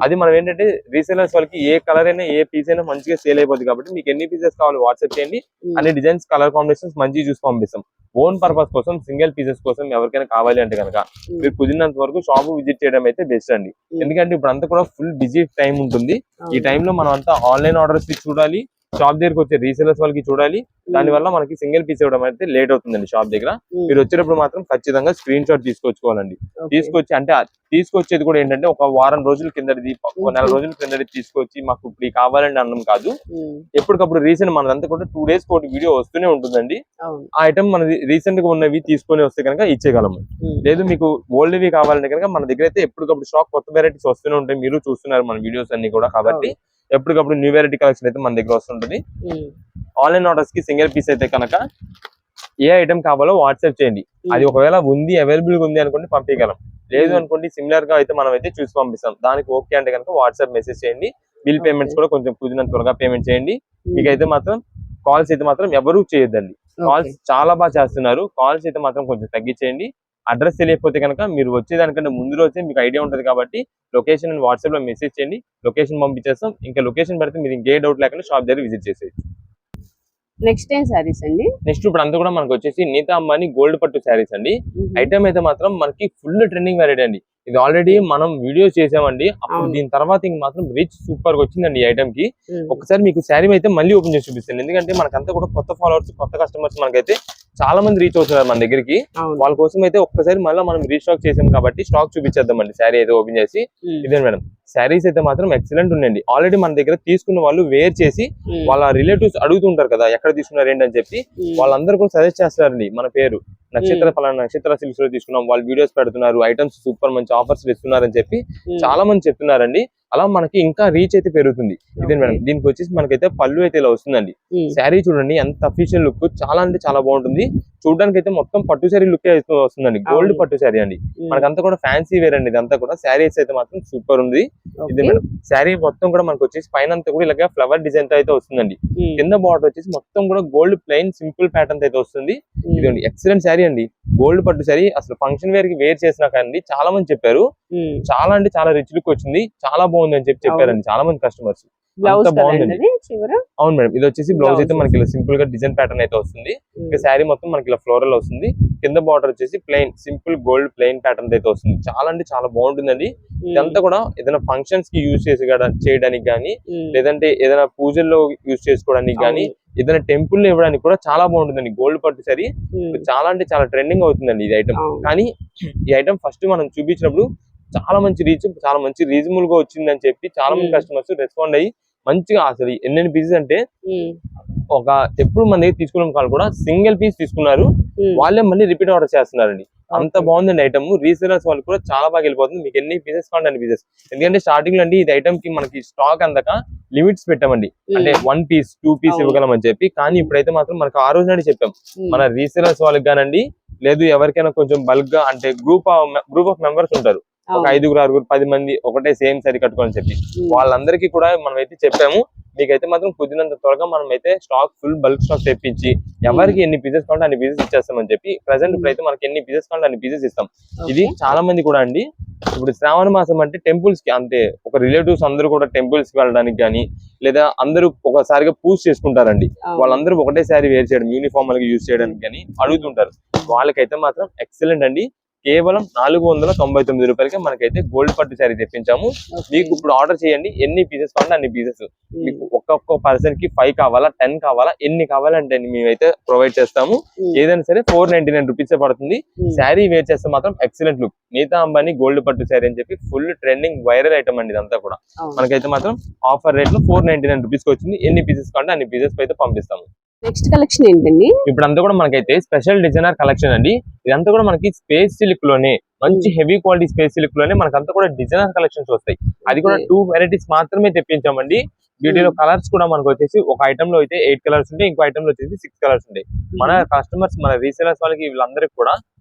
అది మనం ఏంటంటే రీసేలర్స్ వాళ్ళకి ఏ కలర్ అయినా ఏ పీస్ అయినా మంచిగా సేల్ అయిపోతుంది కాబట్టి మీకు ఎన్ని పీసెస్ కావాలి వాట్సాప్ చేయండి, అన్ని డిజైన్స్ కలర్ కాంబినేషన్స్ మంచిగా చూసి పంపిస్తాం. ఓన్ పర్పస్ కోసం సింగిల్ పీసెస్ కోసం ఎవరికైనా కావాలి అంటే కనుక మీరు కుదిరినంత వరకు షాప్ విజిట్ చేయడం అయితే బెస్ట్ అండి. ఎందుకంటే ఇప్పుడు అంతా కూడా ఫుల్ బిజీ టైం ఉంటుంది. ఈ టైంలో మనం అంతా ఆన్లైన్ ఆర్డర్స్ చూడాలి, షాప్ దగ్గరకు వచ్చే రీసేలర్స్ వాళ్ళకి చూడాలి. దాని వల్ల మనకి సింగిల్ పీస్ ఇవ్వడం అయితే లేట్ అవుతుందండి షాప్ దగ్గర. మీరు వచ్చేటప్పుడు మాత్రం ఖచ్చితంగా స్క్రీన్ షాట్ తీసుకొచ్చుకోవాలండి. తీసుకొచ్చేది కూడా ఏంటంటే ఒక వారం రోజుల కిందది, ఒక నెల రోజుల కిందది తీసుకొచ్చి మాకు ఇప్పుడు కావాలండి అన్నం కాదు. ఎప్పటికప్పుడు రీసెంట్ మనదంతా కూడా 2 days ఒకటి వీడియో వస్తూనే ఉంటుందండి. ఆ ఐటమ్ మనది రీసెంట్ గా ఉన్నవి తీసుకొని వస్తే కనుక ఇచ్చేయగలము. లేదు మీకు ఓల్డ్వి కావాలంటే కనుక మన దగ్గర అయితే ఎప్పటికప్పుడు స్టాక్ కొత్త వెరైటీస్ వస్తూనే ఉంటాయి. మీరు చూస్తున్నారు మన వీడియోస్ అన్ని కూడా, కాబట్టి ఎప్పటికప్పుడు న్యూ వెరైటీ కలెక్షన్ అయితే మన దగ్గర వస్తుంటుంది. ఆన్లైన్ ఆర్డర్స్ కి సింగిల్ పీస్ అయితే కనుక ఏ ఐటమ్ కావాలో వాట్సాప్ చేయండి. అది ఒకవేళ ఉంది అవైలబుల్ గా ఉంది అనుకోండి పంపించగలం. లేదు అనుకోండి సిమిలర్ గా అయితే మనం అయితే చూసి పంపిస్తాం. దానికి ఓకే అంటే కనుక వాట్సాప్ మెసేజ్ చేయండి. బిల్ పేమెంట్స్ కూడా కొంచెం కుదిరినంత త్వరగా పేమెంట్ చేయండి. మీకైతే మాత్రం కాల్స్ అయితే మాత్రం ఎవరూ చేయొద్దండి. కాల్స్ చాలా బాగా చేస్తున్నారు. కాల్స్ అయితే మాత్రం కొంచెం తగ్గించేయండి. అడ్రస్ తెలియకపోతే కనుక మీరు వచ్చేదానికంటే ముందు రోజే మీకు ఐడియా ఉంటుంది కాబట్టి లొకేషన్ వాట్సాప్ లో మెసేజ్ చేయండి. లొకేషన్ పంపించేస్తాం. ఇంకా లొకేషన్ పెడితే మీరు ఇంకే డౌట్ లేకుండా షాప్ దగ్గర విజిట్ చేసేయచ్చు. నెక్స్ట్ ఏం సారీస్ అండి? నెక్స్ట్ ఇప్పుడు అంతా కూడా మనకు వచ్చేసి నీతా అంబానీ గోల్డ్ పట్టు శారీస్ అండి. ఐటమ్ అయితే మాత్రం మనకి ఫుల్ ట్రెండింగ్ వెరైటీ అండి. ఇది ఆల్రెడీ మనం వీడియో చేసామండి. అప్పుడు దీని తర్వాత ఇంక మాత్రం రీచ్ సూపర్ గా వచ్చిందండి ఈ ఐటమ్ కి. ఒకసారి మీకు శారీ అయితే మళ్ళీ ఓపెన్ చేసి చూపిస్తాను. ఎందుకంటే మనకంతా కూడా కొత్త ఫాలోవర్స్ కొత్త కస్టమర్స్ మనకైతే చాలా మంది రీచ్ అవుతున్నారు మన దగ్గరికి. వాళ్ళ కోసం అయితే ఒక్కసారి మళ్ళీ మనం రీస్టాక్ చేసాం కాబట్టి స్టాక్ చూపించేద్దామండి. శారీ అయితే ఓపెన్ చేసి ఇదే మేడం. శారీస్ అయితే మాత్రం ఎక్సలెంట్ ఉన్నాయండి. ఆల్రెడీ మన దగ్గర తీసుకున్న వాళ్ళు వేర్ చేసి వాళ్ళ రిలేటివ్స్ అడుగుతుంటారు కదా ఎక్కడ తీసుకున్నారు ఏంటని చెప్పి, వాళ్ళందరూ కూడా సజెస్ట్ చేస్తారండి. మన పేరు నక్షత్ర సిల్క్స్ లో తీసుకున్నాం, వాళ్ళు వీడియోస్ పెడుతున్నారు, ఐటమ్స్ సూపర్ మంచి ఆఫర్స్ ఇస్తున్నారు అని చెప్పి చాలా మంది చెప్తున్నారండి. అలా మనకి ఇంకా రీచ్ అయితే పెరుగుతుంది. ఇదే మేడం. దీనికి వచ్చేసి మనకైతే పళ్ళు అయితే ఇలా వస్తుందండి. శారీ చూడండి ఎంత అఫీషియల్ లుక్, చాలా అంటే చాలా బాగుంటుంది. చూడడానికి అయితే మొత్తం పట్టు శారీ లుక్ వస్తుందండి. గోల్డ్ పట్టు శారీ అండి. మనకంతా కూడా ఫ్యాన్సీ వేర్ అండి. ఇదంతా కూడా శారీస్ అయితే మాత్రం సూపర్ ఉంది. ఇదే మేడం. శారీ మొత్తం కూడా మనకు వచ్చేసి పైన అంతా కూడా ఇలాగ ఫ్లవర్ డిజైన్ తో అయితే వస్తుందండి. కింద బార్డర్ వచ్చేసి మొత్తం కూడా గోల్డ్ ప్లెయిన్ సింపుల్ ప్యాటర్న్ అయితే వస్తుంది. ఇదండి ఎక్సలెంట్ శారీ అండి. గోల్డ్ పట్టు శారీ అసలు ఫంక్షన్ వేర్ కి వేర్ చేసినా కానీ చాలా మంది చెప్పారు చాలా అంటే చాలా రిచ్ లుక్ వచ్చింది, చాలా బాగుంది అని చెప్పి చెప్పారండి చాలా మంది కస్టమర్స్. బాగుందండి. అవును మేడం. ఇది వచ్చేసి బ్లౌజ్ అయితే మనకి ఇలా సింపుల్ గా డిజైన్ ప్యాటర్న్ అయితే వస్తుంది. శారీ మొత్తం మనకి ఇలా ఫ్లోరల్ వస్తుంది. కింద బార్డర్ వచ్చేసి plain simple gold plain pattern అయితే వస్తుంది. చాలా అంటే చాలా బాగుంటుందండి. ఇదంతా కూడా ఏదైనా ఫంక్షన్స్ కి యూజ్ చేయడానికి కానీ, లేదంటే ఏదైనా పూజల్లో యూజ్ చేసుకోవడానికి కానీ, ఏదైనా టెంపుల్ ఇవ్వడానికి కూడా చాలా బాగుంటుందండి. గోల్డ్ పట్టు సారీ చాలా అంటే చాలా ట్రెండింగ్ అవుతుందండి ఈ ఐటమ్. కానీ ఈ ఐటమ్ ఫస్ట్ మనం చూపించినప్పుడు చాలా మంచి రీచ్, చాలా మంచి రీజనబుల్ గా వచ్చిందని చెప్పి చాలా మంది కస్టమర్స్ రెస్పాండ్ అయ్యి మంచిగా అసలు ఎన్ని పీసెస్ అంటే ఒక ఎప్పుడు మన దగ్గర తీసుకున్న వాళ్ళు కూడా సింగిల్ పీస్ తీసుకున్నారు, వాళ్ళే మళ్ళీ రిపీట్ ఆర్డర్ చేస్తున్నారండి. అంత బాగుందండి ఐటమ్. రీసేలర్స్ వాళ్ళు కూడా చాలా బాగా వెళ్ళిపోతుంది. మీకు ఎన్ని పీసెస్ కావాలి అన్ని పీసెస్. ఎందుకంటే స్టార్టింగ్ లో అండి ఇది ఐటమ్ కి మనకి స్టాక్ అందక లిమిట్స్ పెట్టామండి. అంటే 1 పీస్ 2 పీస్ ఇవ్వగలం అని చెప్పి. కానీ ఇప్పుడైతే మాత్రం మనకు ఆ రోజు నాడు చెప్పాం మన రీసేలర్స్ వాళ్ళకి కానండి, లేదు ఎవరికైనా కొంచెం బల్క్ గా అంటే గ్రూప్ ఆఫ్ మెంబర్స్ ఉంటారు, ఒక 5 6 10 మంది ఒకటే సేమ్ సారీ కట్టుకోవాలని చెప్పి, వాళ్ళందరికీ కూడా మనం అయితే చెప్పాము మీకైతే మాత్రం కుదిరినంత త్వరగా మనం అయితే స్టాక్ ఫుల్ బల్క్ స్టాక్ తెప్పించి ఎవరికి ఎన్ని పీసెస్ కావాలంటే అన్ని పీసెస్ ఇచ్చేస్తామని చెప్పి. ప్రెసెంట్ ఇప్పుడైతే మనకి ఎన్ని పీసెస్ కావాలంటే అన్ని పీసెస్ ఇస్తాం. ఇది చాలా మంది కూడా అండి ఇప్పుడు శ్రావణ మాసం అంటే టెంపుల్స్ కి, అంతే ఒక రిలేటివ్స్ అందరూ కూడా టెంపుల్స్ కి వెళ్ళడానికి కానీ, లేదా అందరూ ఒకసారిగా పూజ చేసుకుంటారండి, వాళ్ళందరూ ఒకటే శారీ వేర్ చేయడం యూనిఫామ్ గా యూజ్ చేయడానికి కానీ అడుగుతుంటారు. వాళ్ళకైతే మాత్రం ఎక్సలెంట్ అండి. కేవలం 499 రూపాయలకి మనకైతే గోల్డ్ పట్టు శారీ తెప్పించాము. మీకు ఇప్పుడు ఆర్డర్ చేయండి, ఎన్ని పీసెస్ కావాలంటే అన్ని పీసెస్. మీకు ఒక్కొక్క పర్సన్ కి 5 కావాలా 10 కావాలా ఎన్ని కావాలంటే మేమైతే ప్రొవైడ్ చేస్తాము. ఏదైనా సరే 499 రూపీస్ పడుతుంది. శారీ వేర్ చేస్తే మాత్రం excellent look. Nita Ambani gold పట్టు శారీ అని చెప్పి ఫుల్ ట్రెండింగ్ వైరల్ ఐటమ్ అండి ఇదంతా కూడా. మనకైతే మాత్రం ఆఫర్ రేట్ లో 499 రూపీస్ కి వచ్చింది. ఎన్ని పీసెస్ కావాలంటే అన్ని పీసెస్ అయితే పంపిస్తాము. నెక్స్ట్ కలెక్షన్ ఏంటండి? ఇప్పుడు అంతా కూడా మనకైతే స్పెషల్ డిజైనర్ కలెక్షన్ అండి. ఇదంతా కూడా మనకి స్పేస్ సిల్క్ లోనే మంచి హెవీ క్వాలిటీ స్పేస్ సిల్క్ లోనే మనకంతా కూడా డిజైనర్ కలెక్షన్స్ వస్తాయి. అది కూడా 2 వెరైటీస్ మాత్రమే తెప్పించామండి. వీటిలో కలర్స్ కూడా మనకు వచ్చేసి ఒక ఐటమ్ లో అయితే 8 కలర్స్ ఉంటాయి, ఇంకో ఐటమ్ లో వచ్చేసి 6 కలర్స్ ఉంటాయి. మన కస్టమర్స్ మన రీసేలర్స్ వాళ్ళకి వీళ్ళందరికీ కూడా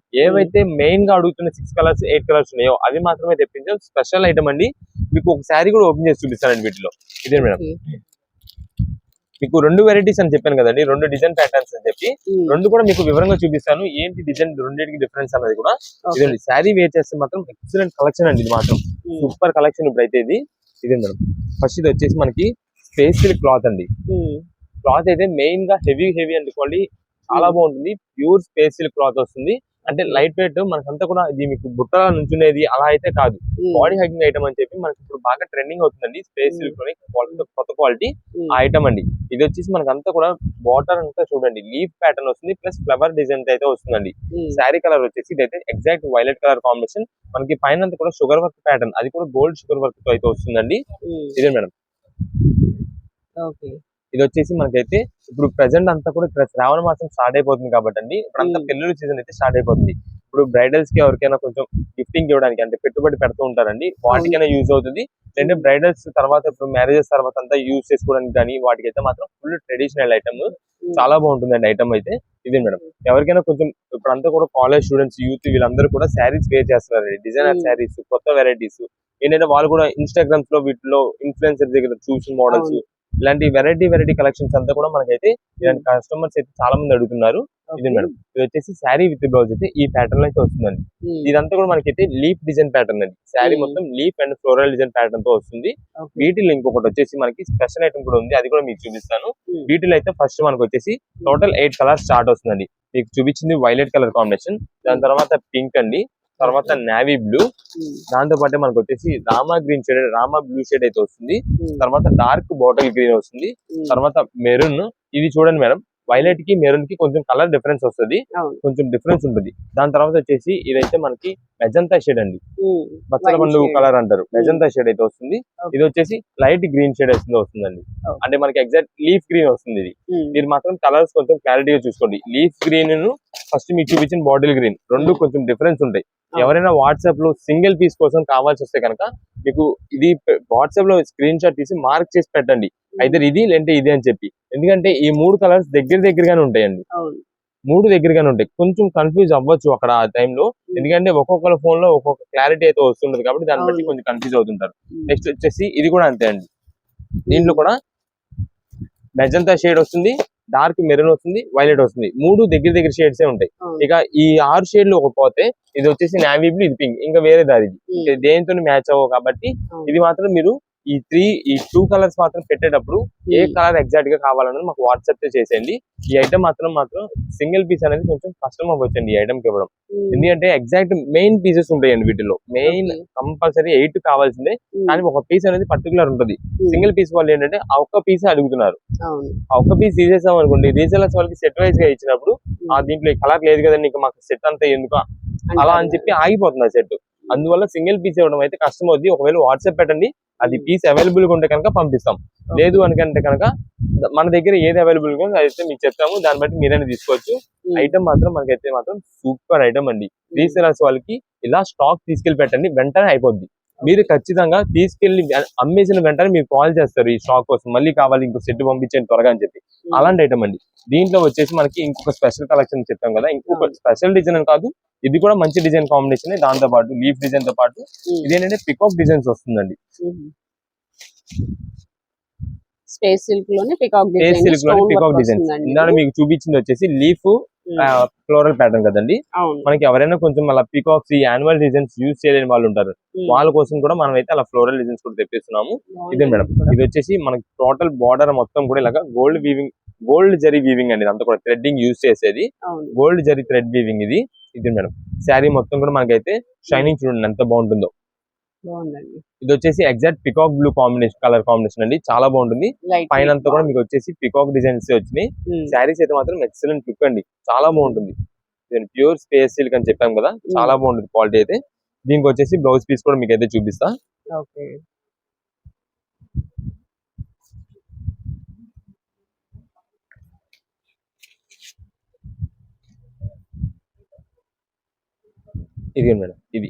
ఏవైతే మెయిన్ గా అడుగుతున్న 6 కలర్స్ 8 కలర్స్ ఉన్నాయో అవి మాత్రమే తెప్పించాం. స్పెషల్ ఐటమ్ అండి. మీకు ఒక శారీ కూడా ఓపెన్ చేసి చూపిస్తానండి వీటిలో. ఇదే మేడం. మీకు 2 వెరైటీస్ అని చెప్పాను కదండి, 2 డిజైన్ ప్యాటర్న్స్ అని చెప్పి. 2 కూడా మీకు వివరంగా చూపిస్తాను ఏంటి డిజైన్ రెండింటికి డిఫరెన్స్ అనేది కూడా. ఇదండి శారీ వేర్ చేస్తే మాత్రం ఎక్సలెంట్ కలెక్షన్ అండి. ఇది మాత్రం సూపర్ కలెక్షన్ ఇప్పుడైతే ఇది. ఇదే మేడం. ఫస్ట్ ఇది వచ్చేసి మనకి స్పేస్ సిల్క్ క్లాత్ అండి. క్లాత్ అయితే మెయిన్ గా హెవీ అండ్ క్వాలిటీ చాలా బాగుంటుంది. ప్యూర్ స్పేస్ సిల్క్ క్లాత్ వస్తుంది. అంటే లైట్ వెయిట్, మనకంతా కూడా ఇది మీకు బుట్టలా నుంచునేది అలా అయితే కాదు, బాడీ హగ్గింగ్ ఐటమ్ అని చెప్పి మనకి ఇప్పుడు బాగా ట్రెండింగ్ అవుతుందండి. స్పేస్ సిల్క్ లోని కొత్త క్వాలిటీ ఆ ఐటమ్ అండి. ఇది వచ్చేసి మనకంతా కూడా బార్డర్ అంతా చూడండి లీఫ్ ప్యాటర్న్ వస్తుంది, ప్లస్ ఫ్లవర్ డిజైన్ అయితే వస్తుందండి. శారీ కలర్ వచ్చేసి ఇదైతే ఎగ్జాక్ట్ వైలెట్ కలర్ కాంబినేషన్. మనకి పైన కూడా షుగర్ వర్క్ ప్యాటర్న్, అది కూడా గోల్డ్ షుగర్ వర్క్ తో అయితే వస్తుందండి. ఇదే మేడం. ఇది వచ్చేసి మనకైతే ఇప్పుడు ప్రెసెంట్ అంతా కూడా ఇక్కడ శ్రావణ మాసం స్టార్ట్ అయిపోతుంది కాబట్టి అండి, ఇప్పుడు అంతా పెళ్లి సీజన్ అయితే స్టార్ట్ అయిపోతుంది. ఇప్పుడు బ్రైడల్స్ కి ఎవరికైనా కొంచెం గిఫ్టింగ్ ఇవ్వడానికి అంటే పెట్టుబడి పెడుతూ ఉంటారండి, వాటికైనా యూజ్ అవుతుంది. అంటే బ్రైడల్స్ తర్వాత ఇప్పుడు మ్యారేజెస్ తర్వాత అంతా యూజ్ చేసుకోవడానికి కానీ వాటికైతే మాత్రం ఫుల్ ట్రెడిషనల్ ఐటమ్, చాలా బాగుంటుందండి ఐటమ్ అయితే. ఇదే మేడం. ఎవరికైనా కొంచెం ఇప్పుడు అంతా కూడా కాలేజ్ స్టూడెంట్స్ యూత్ వీళ్ళందరూ కూడా శారీస్ వేర్ చేస్తున్నారండి. డిజైనర్ శారీస్ కొత్త వెరైటీస్ ఏంటంటే వాళ్ళు కూడా ఇన్స్టాగ్రామ్స్ లో వీటిలో ఇన్ఫ్లుయెన్సర్ దగ్గర చూసిన మోడల్స్ ఇలాంటి వెరైటీ కలెక్షన్స్ అంతా కూడా మనకైతే ఇలాంటి కస్టమర్స్ అయితే చాలా మంది అడుగుతున్నారు. ఇది మేడం. ఇది వచ్చేసి శారీ విత్ బ్లౌజ్ అయితే ఈ ప్యాటర్న్ లో అయితే వస్తుందండి. ఇదంతా కూడా మనకైతే లీఫ్ డిజైన్ ప్యాటర్న్ అండి. శారీ మొత్తం leaf and floral design pattern తో వస్తుంది. వీటిలో ఇంకొకటి వచ్చేసి మనకి స్పెషల్ ఐటమ్ కూడా ఉంది, అది కూడా మీకు చూపిస్తాను. వీటిలో అయితే ఫస్ట్ మనకు వచ్చేసి టోటల్ 8 కలర్స్ స్టార్ట్ వస్తుందండి. మీకు చూపించింది వైలెట్ కలర్ కాంబినేషన్, దాని తర్వాత పింక్ అండి, తర్వాత నావీ బ్లూ, దాంతో పాటు మనకు వచ్చేసి Rama green shade, Rama blue shade అయితే వస్తుంది. తర్వాత డార్క్ బాటిల్ గ్రీన్ వస్తుంది. తర్వాత మెరూన్. ఇది చూడండి మేడం, వైలెట్ కి మెరూన్ కి కొంచెం కలర్ డిఫరెన్స్ వస్తుంది, అవును. కొంచెం డిఫరెన్స్ ఉంటుంది. దాని తర్వాత వచ్చేసి ఇదైతే మనకి మెజంతా షేడ్ అండి, బచ్చల Wine పండు shade. కలర్ అంటారు, మెజంతా షేడ్ అయితే వస్తుంది. Okay. ఇది వచ్చేసి లైట్ గ్రీన్ షేడ్ వస్తుందండి. Okay. అంటే మనకి ఎగ్జాక్ట్ లీఫ్ గ్రీన్ వస్తుంది. ఇది మీరు మాత్రం కలర్స్ కొంచెం క్లారిటీగా చూసుకోండి. లీఫ్ గ్రీన్ ఫస్ట్ మీకు చూపించిన బాటిల్ గ్రీన్ రెండు కొంచెం డిఫరెన్స్ ఉంటాయి. ఎవరైనా వాట్సాప్ లో సింగిల్ పీస్ కోసం కావాల్సి వస్తే కనుక మీకు ఇది వాట్సాప్ లో స్క్రీన్ షాట్ తీసి మార్క్ చేసి పెట్టండి, అయితే ఇది లేదంటే ఇది అని చెప్పి. ఎందుకంటే ఈ 3 కలర్స్ దగ్గరగానే ఉంటాయండి, 3 దగ్గరగానే ఉంటాయి. కొంచెం కన్ఫ్యూజ్ అవ్వచ్చు అక్కడ ఆ టైంలో, ఎందుకంటే ఒక్కొక్కరి ఫోన్ లో ఒక్కొక్క క్లారిటీ అయితే వస్తుంటది కాబట్టి దాన్ని బట్టి కొంచెం కన్ఫ్యూజ్ అవుతుంటారు. నెక్స్ట్ వచ్చేసి ఇది కూడా అంతే అండి, దీంట్లో కూడా మెజంతా షేడ్ వస్తుంది, డార్క్ మెరూన్ వస్తుంది, వైలెట్ వస్తుంది. 3 దగ్గర షేడ్స్ ఉంటాయి. ఇక ఈ 6 షేడ్లు ఒక పోతే ఇది వచ్చేసి నావీ బ్లూ, ఇది పింక్, ఇంకా వేరే దారి దేనితో మ్యాచ్ అవ్వవు కాబట్టి ఇది మాత్రం మీరు ఈ 2 కలర్స్ మాత్రం పెట్టేటప్పుడు ఏ కలర్ ఎగ్జాక్ట్ గా కావాలన్నది మాకు వాట్సాప్ చేసేయండి. ఈ ఐటమ్ మాత్రం సింగిల్ పీస్ అనేది కొంచెం కష్టం అవ్వచ్చండి ఈ ఐటమ్ కి ఇవ్వడం, ఎందుకంటే ఎగ్జాక్ట్ మెయిన్ పీసెస్ ఉంటాయండి వీటిలో. మెయిన్ కంపల్సరీ 8 కావాల్సిందే, కానీ ఒక పీస్ అనేది పర్టికులర్ ఉంటుంది. సింగిల్ పీస్ వాళ్ళు ఏంటంటే ఆ ఒక్క పీస్ అడుగుతున్నారు, ఆ ఒక్క పీస్ తీసేసాం అనుకోండి, రీసెలర్స్ వాళ్ళకి సెట్ వైజ్ గా ఇచ్చినప్పుడు దీంట్లో కలర్ లేదు కదండి ఇంకా మాకు సెట్ అంతా ఎందుకు అలా అని చెప్పి ఆగిపోతుంది ఆ సెట్. అందువల్ల సింగిల్ పీస్ ఇవ్వడం అయితే కష్టం అవుద్ది. ఒకవేళ వాట్సాప్ పెట్టండి, అది పీస్ అవైలబుల్ గా ఉంటే కనుక పంపిస్తాం, లేదు అనుకంటే కనుక మన దగ్గర ఏది అవైలబుల్ గా అయితే మీకు చెప్తాము, దాన్ని బట్టి మీరైనా తీసుకోవచ్చు. ఐటమ్ మాత్రం మనకైతే మాత్రం సూపర్ ఐటమ్ అండి. రీసెలర్స్ వాళ్ళకి ఇలా స్టాక్ తీసుకెళ్లి పెట్టండి, వెంటనే అయిపోద్ది. మీరు ఖచ్చితంగా తీసుకెళ్లి అమ్మేసిన వెంటనే మీరు కాల్ చేస్తారు ఈ స్టాక్ కోసం, మళ్ళీ కావాలి ఇంకో సెట్ పంపించండి త్వరగా అని చెప్పి. అలాంటి ఐటమ్ అండి. దీంట్లో వచ్చేసి మనకి ఇంకొక స్పెషల్ కలెక్షన్ చెప్పాం కదా, ఇంకొక స్పెషల్ డిజైన్ అని కాదు, ఇది కూడా మంచి డిజైన్ కాంబినేషన్. దాంతో పాటు లీఫ్ డిజైన్ తో పాటు ఇదేంటంటే పికాక్ డిజైన్స్ వస్తుందండి. స్పేస్ సిల్క్ లోనే పికాక్ డిజైన్స్. ఇందాక మీకు చూపించింది వచ్చేసి లీఫ్ ఫ్లోరల్ ప్యాటర్న్ కదండి. మనకి ఎవరైనా కొంచెం అలా పికాక్స్ ఈ యాన్యువల్ డిజైన్స్ యూజ్ చేయలేని వాళ్ళు ఉంటారు, వాళ్ళ కోసం కూడా మనం అయితే అలా ఫ్లోరల్ డిజైన్స్ కూడా తెప్పిస్తున్నాము. ఇదే మేడం, ఇది వచ్చేసి మనకి టోటల్ బార్డర్ మొత్తం కూడా ఇలాగా గోల్డ్ జరీ వీవింగ్ అండి, అంతా కూడా థ్రెడ్డింగ్ యూజ్ చేసేది గోల్డ్ జరీ థ్రెడ్ వీవింగ్. ఇది మేడం శారీ మొత్తం కూడా మనకైతే షైనింగ్ చూడండి ఎంత బాగుంటుందో. ఇది వచ్చేసి exact peacock blue colour combination అండి, చాలా బాగుంటుంది. పైన అంతా కూడా మీకు వచ్చేసి పికాక్ డిజైన్స్ వచ్చినాయి. శారీస్ అయితే మాత్రం ఎక్సలెంట్ లుక్ అండి, చాలా బాగుంటుంది. ప్యూర్ స్పేస్ సిల్క్ అని చెప్పాం కదా, చాలా బాగుంటుంది క్వాలిటీ అయితే. దీనికి వచ్చేసి బ్లౌజ్ పీస్ కూడా మీకు అయితే చూపిస్తా. ఇది మేడం, ఇది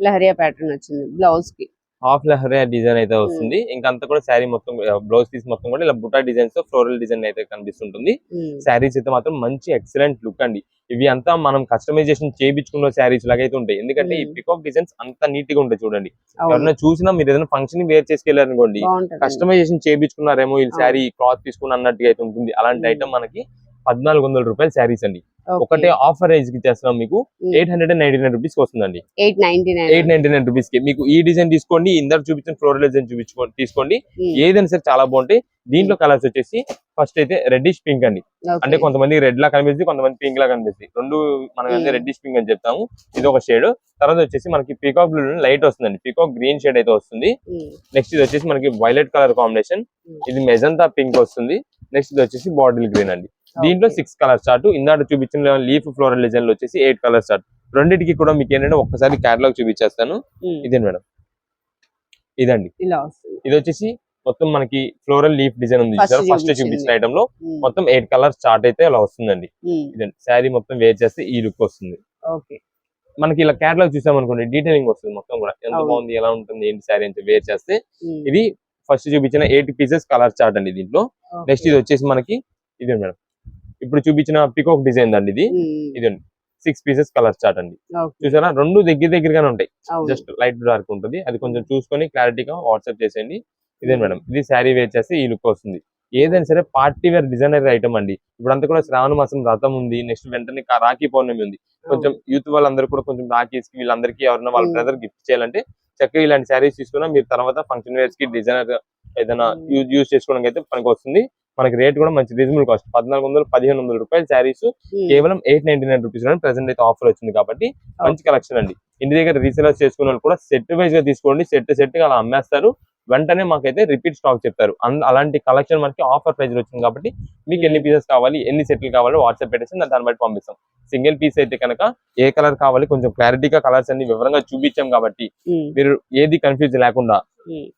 లహరియా ప్యాటర్న్ వచ్చింది బ్లౌజ్ కి, హాఫ్ లహరియా డిజైన్ అయితే వస్తుంది. ఇంకంతా కూడా శారీ మొత్తం బ్లౌజ్ పీస్ మొత్తం కూడా ఇలా బుటా డిజైన్స్ తో ఫ్లోరల్ డిజైన్ అయితే కనిపిస్తుంటుంది. శారీస్ అయితే మాత్రం మంచి ఎక్సలెంట్ లుక్ అండి. ఇవి అంతా మనం కస్టమైజేషన్ చేయించుకున్న శారీస్ లాగైతే ఉంటాయి, ఎందుకంటే ఈ పికాక్ డిజైన్స్ అంత నీట్ గా ఉంటాయి చూడండి. ఎవరైనా చూసినా మీరు ఏదైనా ఫంక్షన్ వేర్ చేసుకెళ్లారు అనుకోండి, కస్టమైజేషన్ చేయించుకున్నారేమో ఈ శారీ క్లాత్ తీసుకుని అన్నట్టుగా అయితే ఉంటుంది. అలాంటి ఐటమ్ మనకి 1400 రూపాయల శారీస్ అండి. ఒకటే ఆఫర్ రేంజ్ కి చేస్తున్నాం, మీకు 899 రూపీస్ వస్తుందండి. 899 రూపీస్ కి మీకు ఈ డిజైన్ తీసుకోండి, ఇందాక చూపించిన ఫ్లోరల్ డిజైన్ తీసుకోండి, ఏదైనా సరే చాలా బాగుంటాయి. దీంట్లో కలర్స్ వచ్చేసి ఫస్ట్ అయితే రెడ్డిష్ పింక్ అండి, అంటే కొంతమంది రెడ్ లా కనిపిస్తుంది, కొంతమంది పింక్ లా కనిపిస్తుంది. రెండు మనకైతే రెడ్డిష్ పింక్ అని చెప్తాము, ఇది ఒక షేడ్. తర్వాత వచ్చేసి మనకి పీకాక్ బ్లూ లైట్ వస్తుందండి, పీకాక్ గ్రీన్ షేడ్ అయితే వస్తుంది. నెక్స్ట్ ఇది వచ్చేసి మనకి వైలెట్ కలర్ కాంబినేషన్, ఇది మెజంతా పింక్ వస్తుంది. నెక్స్ట్ ఇది వచ్చేసి బాటిల్ గ్రీన్ అండి. దీంట్లో 6 కలర్ చార్ట్, ఇందాక చూపించిన లీఫ్ ఫ్లోరల్ డిజైన్ లో వచ్చేసి 8 కలర్ చార్ట్. రెండింటికి కూడా మీకు ఏంటంటే ఒక్కసారి క్యాటలాగ్ చూపించేస్తాను. ఇదే మేడం, ఇదండి. ఇది వచ్చేసి మొత్తం మనకి ఫ్లోరల్ లీఫ్ డిజైన్ ఉంది, ఫస్ట్ చూపించిన ఐటమ్ లో మొత్తం 8 కలర్ చార్ట్ అయితే అలా వస్తుందండి. ఇదండి శారీ మొత్తం వేర్ చేస్తే ఈ లుక్ వస్తుంది. మనకి ఇలా క్యాటలాగ్ చూసాం అనుకోండి, డీటెయిలింగ్ వస్తుంది మొత్తం కూడా, ఎంత బాగుంది ఎలా ఉంటుంది ఏంటి శారీ అంటే వేర్ చేస్తే. ఇది ఫస్ట్ చూపించిన 8 పీసెస్ కలర్ చార్ట్ అండి దీంట్లో. నెక్స్ట్ ఇది వచ్చేసి మనకి ఇదే మేడం, ఇప్పుడు చూపించిన పికాక్ డిజైన్ అండి, ఇది 6 పీసెస్ కలర్ చార్ట్ అండి. చూసారా, రెండు దగ్గరగానే ఉంటాయి, జస్ట్ లైట్ డార్క్ ఉంటుంది. అది కొంచెం చూసుకొని క్లారిటీగా వాట్సాప్ చేసేయండి. ఇదే మేడం, ఇది శారీ వేర్ చేస్తే ఈ లుక్ వస్తుంది. ఏదైనా సరే పార్టీ వేర్ డిజైనర్ ఐటమ్ అండి. ఇప్పుడంతా కూడా శ్రావణ మాసం వ్రతం ఉంది, నెక్స్ట్ వెంటనే రాఖీ పౌర్ణమి ఉంది. కొంచెం యూత్ వాళ్ళందరూ కూడా కొంచెం రాఖీస్ కి వీళ్ళందరికీ ఎవరైనా వాళ్ళ బ్రదర్ గిఫ్ట్ చేయాలంటే చక్కగా ఇలాంటి శారీస్ తీసుకున్నా మీరు తర్వాత ఫంక్షన్ వేర్స్ కి డిజైనర్ ఏదైనా యూజ్ చేసుకోవడానికి అయితే పనికి వస్తుంది. మనకి రేట్ కూడా మంచి రీజనబుల్ కాస్ట్, 1400-1500 రూపాయల శారీస్ కేవలం 899 రూపీస్ ప్రెసెంట్ అయితే ఆఫర్ వచ్చింది కాబట్టి మంచి కలెక్షన్ అండి. ఇంటి దగ్గర రీసేలర్స్ చేసుకున్న వాళ్ళు కూడా సెట్ వైజ్ గా తీసుకోండి, సెట్ గా అలా అమ్మేస్తారు. వెంటనే మాకైతే రిపీట్ స్టాక్ చెప్తారు. అలాంటి కలెక్షన్ మనకి ఆఫర్ ప్రైస్ లో వచ్చింది కాబట్టి మీకు ఎన్ని పీసెస్ కావాలి, ఎన్ని సెట్లు కావాలో వాట్సాప్ పెట్టేసి దాన్ని బట్టి పంపిస్తాం. సింగిల్ పీస్ అయితే కనుక ఏ కలర్ కావాలి కొంచెం క్లారిటీగా కలర్స్ అన్ని వివరంగా చూపించాం కాబట్టి మీరు ఏది కన్ఫ్యూజ్ లేకుండా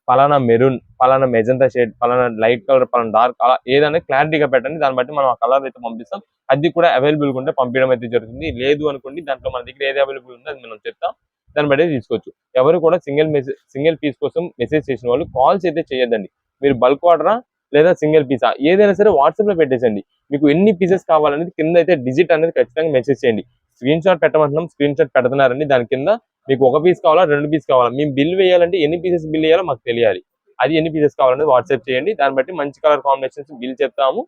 పలానా మెరూన్, పలానా మెజంతా షేడ్, పలానా లైట్ కలర్, పలానా డార్క్ అలా ఏదైనా క్లారిటీగా పెట్టండి. దాన్ని బట్టి మనం ఆ కలర్ అయితే పంపిస్తాం. అది కూడా అవైలబుల్ ఉంటే పంపించడం అయితే జరుగుతుంది. లేదు అనుకోండి దాంట్లో మన దగ్గర ఏది అవైలబుల్ ఉందో అది మనం చెప్తాం, దాన్ని బట్టి తీసుకోవచ్చు. ఎవరు కూడా సింగిల్ పీస్ కోసం మెసేజ్ చేసిన వాళ్ళు కాల్స్ అయితే చేయొద్దండి. మీరు బల్క్ ఆర్డరా లేదా సింగిల్ పీసా ఏదైనా సరే వాట్సాప్ లో పెట్టేసండి. మీకు ఎన్ని పీసెస్ కావాలనేది కింద అయితే డిజిట్ అనేది ఖచ్చితంగా మెసేజ్ చేయండి. స్క్రీన్ షాట్ పెట్టమంటున్నాం, స్క్రీన్ షాట్ పెడుతున్నారండి. దాని కింద మీకు 1 పీస్ కావాలా 2 పీస్ కావాలా, మేము బిల్ వేయాలంటే ఎన్ని పీసెస్ బిల్ వేయాలో మాకు తెలియాలి. అది ఎన్ని పీసెస్ కావాలనేది వాట్సాప్ చేయండి. దాన్ని బట్టి మంచి కలర్ కాంబినేషన్స్ బిల్ చెప్తాము.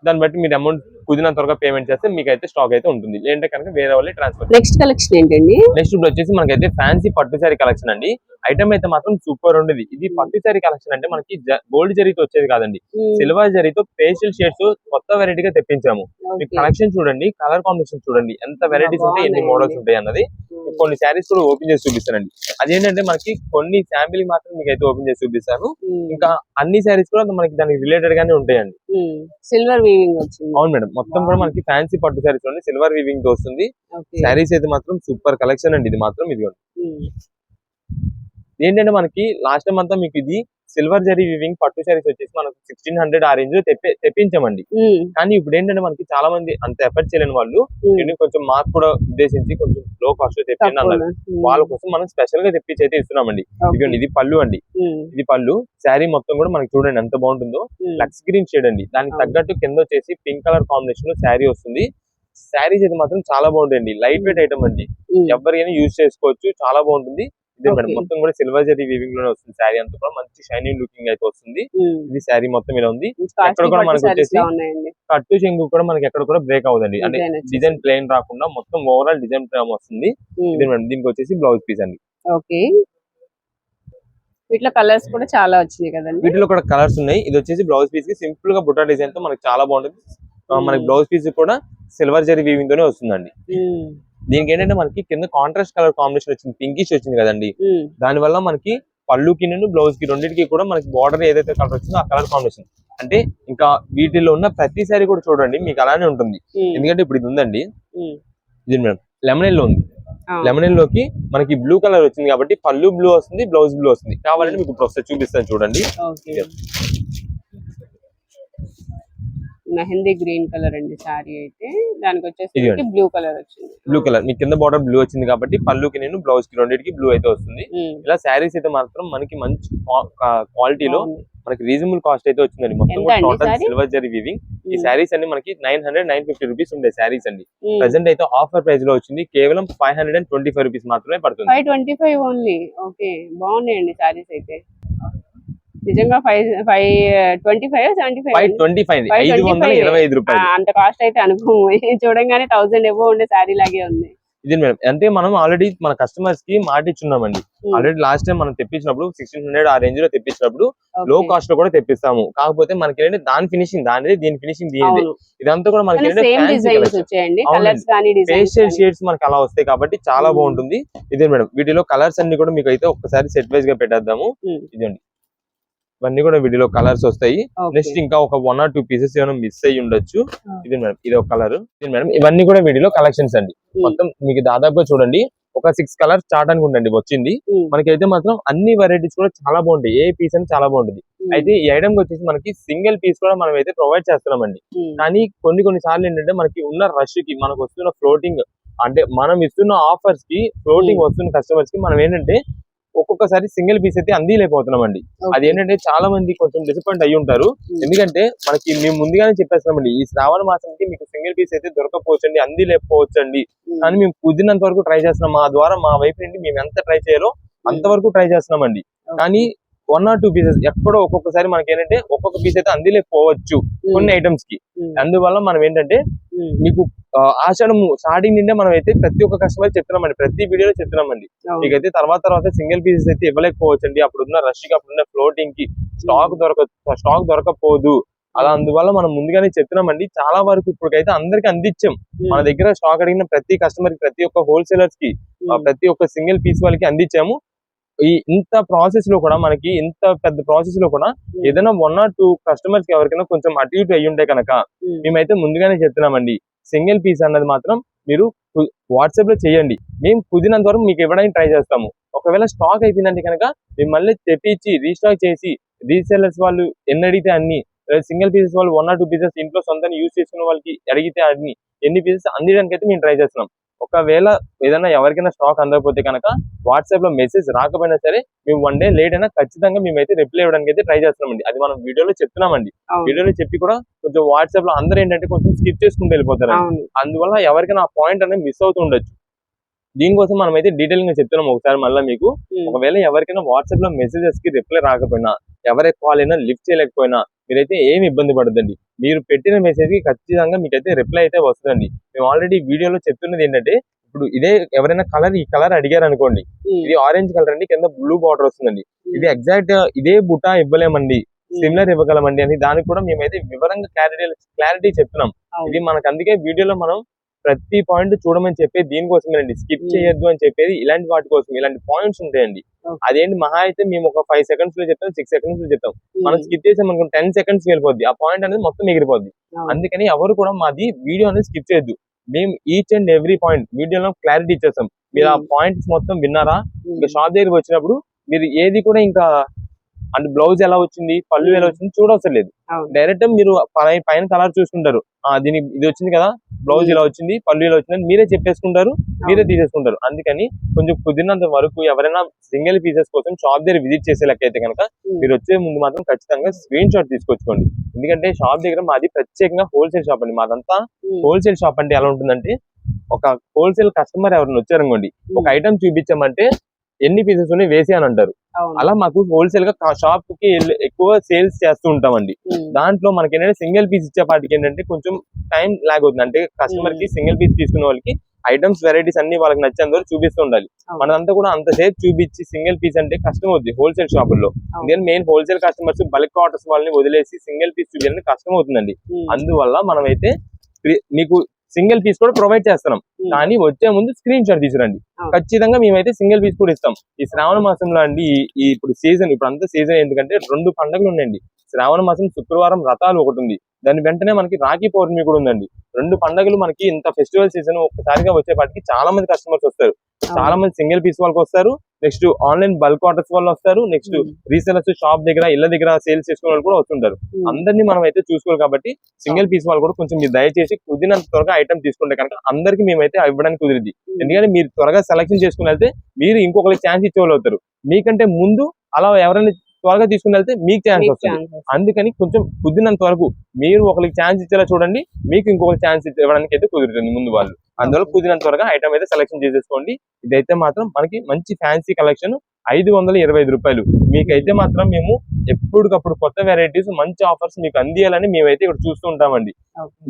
దాన్ని బట్టి మీరు అమౌంట్ కుదిరినంత త్వరగా పేమెంట్ చేస్తే మీకు అయితే స్టాక్ అయితే ఉంటుంది. లేదంటే కనుక వేరే వాళ్ళే ట్రాన్స్ఫర్. నెక్స్ట్ కలెక్షన్ ఏంటండి? నెక్స్ట్ ఇప్పుడు వచ్చేసి మనకైతే ఫ్యాన్సీ పట్టు శారీ కలెక్షన్ అండి. ఐటమ్ అయితే మాత్రం సూపర్ ఉండేది. ఇది పట్టు శారీ కలెక్షన్ అంటే మనకి గోల్డ్ జరీతో వచ్చేది కాదండి, సిల్వర్ జరీతో పేస్టల్ షేడ్స్ కొత్త వెరైటీగా తెప్పించాము. మీకు కలెక్షన్ చూడండి, కలర్ కాంబినేషన్ చూడండి, ఎంత వెరైటీస్ ఉంటాయి, ఎన్ని మోడల్స్ ఉంటాయి అన్నది. కొన్ని శారీస్ కూడా ఓపెన్ చేసి చూపిస్తానండి. అదేంటంటే మనకి కొన్ని శాంపిల్ మాత్రం మీకు అయితే ఓపెన్ చేసి చూపిస్తాను. ఇంకా అన్ని శారీస్ కూడా మనకి దానికి రిలేటెడ్ గానే ఉంటాయండి. సిల్వర్ వీవింగ్ వచ్చింది. అవును మేడం, మొత్తం కూడా మనకి ఫ్యాన్సీ పట్టు శారీస్ లోనే సిల్వర్ వీవింగ్ తో వస్తుంది. శారీస్ అయితే మాత్రం సూపర్ కలెక్షన్ అండి. ఇది మాత్రం ఇదిగోండి. ఏంటంటే మనకి లాస్ట్ టైం అంతా మీకు ఇది సిల్వర్ జరీ వివింగ్ పట్టు శారీస్ వచ్చేసి మనకు 1600 ఆ రేంజ్ లో తెప్పించామండి. కానీ ఇప్పుడు ఏంటంటే మనకి చాలా మంది అంత ఎఫర్ట్ చేయలేని వాళ్ళు కొంచెం మాకు కూడా ఉద్దేశించి కొంచెం లో కాస్ట్ లో తెప్పిండి అన్నారు. వాళ్ళ కోసం మనం స్పెషల్ గా తెప్పించి అయితే ఇస్తున్నామండి. ఇదిగోండి, ఇది పళ్ళు అండి. ఇది పళ్ళు. శారీ మొత్తం కూడా మనకి చూడండి ఎంత బాగుంటుందో. లక్స్ గ్రీన్ షేడ్ అండి. దానికి తగ్గట్టు కింద వచ్చేసి పింక్ కలర్ కాంబినేషన్ లో శారీ వస్తుంది. శారీస్ అయితే మాత్రం చాలా బాగుంటాయండి. లైట్ వెయిట్ ఐటమ్ అండి, ఎవరికైనా యూజ్ చేసుకోవచ్చు, చాలా బాగుంటుంది. ఇదే మేడం, మొత్తం కూడా సిల్వర్ జరీ వీవింగ్ లోనే వస్తుంది. శారీ అంతా కూడా మంచి షైనింగ్ లుకింగ్ అయితే వస్తుంది. ఇది శారీ మొత్తం ఇలా ఉంది. ఎక్కడ కూడా మనకి వచ్చేసి కట్టు చెంగు కూడా మనకి ఎక్కడ కూడా బ్రేక్ అవ్వదండి. అంటే డిజైన్ ప్లెయిన్ రాకుండా మొత్తం ఓవరాల్ డిజైన్ వస్తుంది. ఇది మేడం, దీనికి వచ్చేసి బ్లౌజ్ పీస్ అండి. ఓకే, వీటిలో కలర్స్ కూడా చాలా వచ్చినాయి కదండి. వీటిలో కూడా కలర్స్ ఉన్నాయి. ఇది వచ్చేసి బ్లౌజ్ పీస్ కి సింపుల్ గా బుట్ట డిజైన్ తో మనకి చాలా బాగుంటుంది. మనకి బ్లౌజ్ పీస్ కూడా సిల్వర్ జరీ వీవింగ్ తోనే వస్తుందండి. దీనికి ఏంటంటే మనకి కింద కాంట్రాస్ట్ కలర్ కాంబినేషన్ వచ్చింది, పింకిష్ వచ్చింది కదండి. దాని వల్ల మనకి పళ్ళుకి బ్లౌజ్ కి రెండింటికి కూడా మనకి బార్డర్ ఏదైతే కలర్ వచ్చిందో ఆ కలర్ కాంబినేషన్ అంటే ఇంకా వీటిలో ఉన్న ప్రతి సారీ కూడా చూడండి మీకు అలానే ఉంటుంది. ఎందుకంటే ఇప్పుడు ఇది ఉందండి, ఇది మేడం లెమన్ లో ఉంది. లెమన్ లోకి మనకి బ్లూ కలర్ వచ్చింది కాబట్టి పళ్ళు బ్లూ వస్తుంది, బ్లౌజ్ బ్లూ వస్తుంది. కావాలంటే మీకు ఇప్పుడు ఒకసారి చూపిస్తాను చూడండి. మెహందీ గ్రీన్ కలర్ అండి సారీ అయితే. దానికి వచ్చేసి బ్లూ కలర్ వచ్చింది. బ్లూ కలర్ మీ కింద బార్డర్ బ్లూ వచ్చింది కాబట్టి పళ్ళుకి బ్లౌజ్ కి రెండింటికి బ్లూ అయితే వస్తుంది. ఇలా శారీస్ అయితే మాత్రం మనకి మంచి క్వాలిటీలో మనకి రీజనబుల్ కాస్ట్ అయితే వచ్చిందండి. మొత్తం టోటల్ సిల్వర్ జరీ వీవింగ్. ఈ శారీస్ అన్ని మనకి 900-950 రూపీస్ ఉండే శారీస్ అండి. ప్రెసెంట్ అయితే ఆఫర్ ప్రైస్ లో వచ్చింది, కేవలం 525 రూపీస్ మాత్రమే పడుతుంది. 525 ఓన్లీ. ఓకే, బాగున్నాయండి శారీస్ అయితే నిజంగా. 525 రూపాయలు అంత కాస్ట్ అయితే అనుకోము. చూడంగానే 1000 ఎబో ఉండే శారీ లాగే ఉంది. ఇది మేడం, అంటే మనం ఆల్రెడీ మన కస్టమర్స్ కి మాట ఇచ్చున్నామండి. ఆల్రెడీ లాస్ట్ టైం మనం తెప్పించినప్పుడు 1600 ఆ రేంజ్ లో తెప్పించినప్పుడు లో కాస్ట్ లో కూడా తెప్పిస్తాము. కాకపోతే మనకి ఏంటంటే దాని ఫినిషింగ్ దానిది, దీని ఫినిషింగ్ దీనిది. ఇదంతా కూడా మనకి పేస్టల్ షేడ్స్ మనకి అలా వస్తాయి కాబట్టి చాలా బాగుంటుంది. ఇదే మేడం, వీటిలో కలర్స్ అన్ని కూడా మీకు అయితే ఒక్కసారి సెట్ వైజ్ గా పెట్టేద్దాము. ఇదండి, ఇవన్నీ కూడా వీడియోలో కలర్స్ వస్తాయి. నెక్స్ట్ ఇంకా ఒక 1 or 2 పీసెస్ ఏమైనా మిస్ అయ్యి ఉండొచ్చు. ఇది మేడం, ఇది ఒక కలర్. ఇది మేడం, ఇవన్నీ కూడా వీడియోలో కలెక్షన్స్ అండి. మొత్తం మీకు దాదాపుగా చూడండి ఒక 6 కలర్స్ స్టార్ట్ అనుకుంటండి వచ్చింది. మనకైతే మాత్రం అన్ని వెరైటీస్ కూడా చాలా బాగుంటాయి. ఏ పీస్ అని చాలా బాగుంటుంది. అయితే ఈ ఐటమ్ వచ్చేసి మనకి సింగిల్ పీస్ కూడా మనం అయితే ప్రొవైడ్ చేస్తున్నామండి. కానీ కొన్ని సార్లు ఏంటంటే మనకి ఉన్న రష్ కి మనకు వస్తున్న ఫ్లోటింగ్ అంటే మనం ఇస్తున్న ఆఫర్స్ కి ఫ్లోటింగ్ వస్తున్న కస్టమర్స్ కి మనం ఏంటంటే ఒక్కొక్కసారి సింగిల్ పీస్ అయితే అందిలేకపోతున్నామండి. అది ఏంటంటే చాలా మంది కొంచెం డిసప్పాయింట్ అయ్యి ఉంటారు. ఎందుకంటే మనకి మేము ముందుగానే చెప్పేస్తున్నామండి, ఈ శ్రావణ మాసంకి మీకు సింగిల్ పీస్ అయితే దొరకపోవచ్చండి, అందిలేకపోవచ్చండి. కానీ మేము కుదిరినంత వరకు ట్రై చేస్తున్నాం. మా ద్వారా మా వైపు నుండి మేము ఎంత ట్రై చేయాలో అంతవరకు ట్రై చేస్తున్నామండి. కానీ 1 or 2 పీసెస్ ఎక్కడో ఒక్కొక్కసారి మనకి ఏంటంటే ఒక్కొక్క పీస్ అయితే అందిలేకపోవచ్చు కొన్ని ఐటమ్స్ కి. అందువల్ల మనం ఏంటంటే మీకు ఆషాఢం స్టార్టింగ్ నుండే మనం అయితే ప్రతి ఒక్క కస్టమర్ చెప్తున్నామండి, ప్రతి వీడియోలో చెప్తున్నామండి. మీకైతే తర్వాత సింగిల్ పీసెస్ అయితే ఇవ్వలేకపోవచ్చు అండి. అప్పుడున్న రష్ కి, అప్పుడున్న ఫ్లోటింగ్ కి స్టాక్ దొరకపోదు. అలా అందువల్ల మనం ముందుగానే చెప్తున్నామండి. చాలా వరకు ఇప్పటికైతే అందరికి అందించాం. మన దగ్గర స్టాక్ అడిగిన ప్రతి కస్టమర్ కి, ప్రతి ఒక్క హోల్సేలర్స్ కి, ప్రతి ఒక్క సింగిల్ పీస్ వాళ్ళకి అందించాము. ఈ ఇంత ప్రాసెస్ లో కూడా మనకి ఇంత పెద్ద ప్రాసెస్ లో కూడా ఏదైనా 1 or 2 కస్టమర్స్ కి ఎవరికైనా కొంచెం అటు ఇటు అయ్యి ఉంటే కనుక మేమైతే ముందుగానే చెప్తున్నామండి, సింగిల్ పీస్ అన్నది మాత్రం మీరు వాట్సాప్ లో చేయండి, మేము కుదిరినంత వరకు మీకు ఇవ్వడానికి ట్రై చేస్తాము. ఒకవేళ స్టాక్ అయిపోయిందంటే కనుక మేము మళ్ళీ తెప్పించి రీస్టాక్ చేసి రీసెల్లర్స్ వాళ్ళు ఎన్ని అడిగితే అన్ని, సింగిల్ పీసెస్ వాళ్ళు 1 or 2 పీసెస్ ఇంట్లో సొంతంగా యూజ్ చేసుకున్న వాళ్ళకి అడిగితే అన్ని ఎన్ని పీసెస్ అందించడానికి అయితే మేము ట్రై చేస్తున్నాం. ఒకవేళ ఏదైనా ఎవరికైనా స్టాక్ అందకపోతే కనుక వాట్సాప్ లో మెసేజ్ రాకపోయినా సరే మేము 1 day లేట్ అయినా ఖచ్చితంగా మేమైతే రిప్లై ఇవ్వడానికి అయితే ట్రై చేస్తున్నామండి. అది మనం వీడియోలో చెప్తున్నామండి. వీడియోలో చెప్పి కూడా కొంచెం వాట్సాప్ లో అందరూ ఏంటంటే కొంచెం స్కిప్ చేసుకుంటూ వెళ్ళిపోతారు. అందువల్ల ఎవరికైనా ఆ పాయింట్ అనేది మిస్ అవుతూ ఉండొచ్చు. దీనికోసం మనం అయితే డీటెయిల్ గా చెప్తున్నాం ఒకసారి మళ్ళీ మీకు. ఒకవేళ ఎవరికైనా వాట్సాప్ లో మెసేజెస్ కి రిప్లై రాకపోయినా, ఎవరికి కాల్ అయినా లిఫ్ట్ చేయలేకపోయినా మీరైతే ఏమి ఇబ్బంది పడదండి. మీరు పెట్టిన మెసేజ్ కి ఖచ్చితంగా మీకైతే రిప్లై అయితే వస్తుందండి. మేము ఆల్రెడీ వీడియోలో చెప్తున్నది ఏంటంటే, ఇప్పుడు ఇదే ఎవరైనా కలర్ ఈ కలర్ అడిగారు అనుకోండి, ఇది ఆరెంజ్ కలర్ అండి, కింద బ్లూ బార్డర్ వస్తుందండి. ఇది ఎగ్జాక్ట్ ఇదే బుటా ఇవ్వలేమండి, సిమిలర్ ఇవ్వగలమండి అని దానికి కూడా మేమైతే వివరంగా క్లారిటీ చెప్తున్నాం. ఇది మనకు అందుకే వీడియోలో మనం ప్రతి పాయింట్ చూడమని చెప్పేది దీనికోసమేనండి, స్కిప్ చేయొద్దు అని చెప్పేది ఇలాంటి వాటి కోసం. ఇలాంటి పాయింట్స్ ఉంటాయండి. అదేంటి మహా అయితే మేము ఒక 5 seconds లో చెప్తాం, 6 seconds లో చెప్తాం. మనం స్కిప్ చేసాం అనుకో 10 seconds వెళ్ళిపోద్ది, ఆ పాయింట్ అనేది మొత్తం ఎగిరిపోద్ది. అందుకని ఎవరు కూడా మాది వీడియో అనేది స్కిప్ చేయొద్దు. మేము ఈచ్ అండ్ ఎవ్రీ పాయింట్ వీడియోలో క్లారిటీ ఇచ్చేస్తాం. మీరు ఆ పాయింట్స్ మొత్తం విన్నారా, ఇంకా షాప్ దగ్గరికి వచ్చినప్పుడు మీరు ఏది కూడా ఇంకా అంటే బ్లౌజ్ ఎలా వచ్చింది, పళ్ళు ఎలా వచ్చింది చూడవసరం లేదు. డైరెక్ట్ మీరు పైన కలర్ చూసుకుంటారు, దీనికి ఇది వచ్చింది కదా, బ్లౌజ్ ఇలా వచ్చింది, పళ్ళు ఇలా వచ్చింది, మీరే చెప్పేసుకుంటారు, మీరే తీసేసుకుంటారు. అందుకని కొంచెం కుదిరినంత వరకు ఎవరైనా సింగిల్ పీసెస్ కోసం షాప్ దగ్గర విజిట్ చేసే లెక్క అయితే కనుక మీరు వచ్చే ముందు మాత్రం ఖచ్చితంగా స్క్రీన్ షాట్ తీసుకొచ్చుకోండి. ఎందుకంటే షాప్ దగ్గర మాది ప్రత్యేకంగా హోల్సేల్ షాప్ అండి. మాదంతా హోల్సేల్ షాప్ అంటే ఎలా ఉంటుందంటే, ఒక హోల్సేల్ కస్టమర్ ఎవరైనా వచ్చారనుకోండి, ఒక ఐటమ్ చూపించామంటే ఎన్ని పీసెస్ ఉన్నాయి వేసి అని అంటారు. అలా మాకు హోల్సేల్ గా షాప్ కి ఎక్కువ సేల్స్ చేస్తూ ఉంటామండి. దాంట్లో మనకి ఏంటంటే సింగిల్ పీస్ ఇచ్చేపాటికి ఏంటంటే కొంచెం టైం లాగ్ అవుతుంది. అంటే కస్టమర్ కి సింగిల్ పీస్ తీసుకునే వాళ్ళకి ఐటమ్స్ వెరైటీస్ అన్ని వాళ్ళకి నచ్చేంత వరకు చూపిస్తూ ఉండాలి. మనంతా కూడా అంతసేపు చూపించి సింగిల్ పీస్ అంటే కష్టం అవుతుంది హోల్సేల్ షాపుల్లో. ఎందుకంటే main wholesale customers bulk orders వాళ్ళని వదిలేసి సింగిల్ పీస్ చూపించాలని కష్టం అవుతుందండి. అందువల్ల మనమైతే మీకు సింగిల్ పీస్ కూడా ప్రొవైడ్ చేస్తున్నాం, కానీ వచ్చే ముందు స్క్రీన్ షాట్ తీసుకురండి. ఖచ్చితంగా మేమైతే సింగిల్ పీస్ కూడా ఇస్తాం. ఈ శ్రావణ మాసంలో అండి, ఇప్పుడు సీజన్, ఇప్పుడు అంతా సీజన్ ఎందుకంటే 2 పండుగలు ఉన్నాయండి. శ్రావణ మాసం శుక్రవారం వ్రతాలు ఒకటి ఉంది, దాని వెంటనే మనకి రాఖీ పౌర్ణమి కూడా ఉందండి. 2 పండుగలు మనకి ఇంత ఫెస్టివల్ సీజన్ ఒక్కసారిగా వచ్చేపాటికి చాలా మంది కస్టమర్స్ వస్తారు. చాలా మంది సింగిల్ పీస్ వాళ్ళకి వస్తారు, నెక్స్ట్ ఆన్లైన్ బల్క్ ఆర్డర్స్ వాళ్ళు వస్తారు, నెక్స్ట్ రీసెలర్స్ షాప్ దగ్గర ఇళ్ళ దగ్గర సేల్స్ చేసుకునే వాళ్ళు కూడా వస్తుంటారు. అందరినీ మనం అయితే చూసుకోవాలి కాబట్టి సింగిల్ పీస్ వాళ్ళు కూడా కొంచెం మీరు దయచేసి కుదిరినంత త్వరగా ఐటమ్ తీసుకుంటే కనుక అందరికి మేమైతే ఇవ్వడానికి కుదిరింది. ఎందుకంటే మీరు త్వరగా సెలెక్షన్ చేసుకుని వెళ్తే మీరు ఇంకొకరికి ఛాన్స్ ఇచ్చేవాళ్ళు అవుతారు. మీకంటే ముందు అలా ఎవరైనా త్వరగా తీసుకుని వెళ్తే మీకు ఛాన్స్ వస్తుంది. అందుకని కొంచెం కుదిరినంత వరకు మీరు ఒకరికి ఛాన్స్ ఇచ్చేలా చూడండి, మీకు ఇంకొకరికి ఛాన్స్ ఇవ్వడానికి అయితే కుదురుతుంది ముందు వాళ్ళు. అందువల్ల కుదిరినంత త్వరగా ఐటమ్ అయితే సెలెక్షన్ చేసేసుకోండి. ఇదైతే మాత్రం మనకి మంచి ఫ్యాన్సీ కలెక్షన్, 525 రూపాయలు. మీకైతే మాత్రం మేము ఎప్పటికప్పుడు కొత్త వెరైటీస్ మంచి ఆఫర్స్ మీకు అందియాలని మేమైతే ఇక్కడ చూస్తూ ఉంటామండి.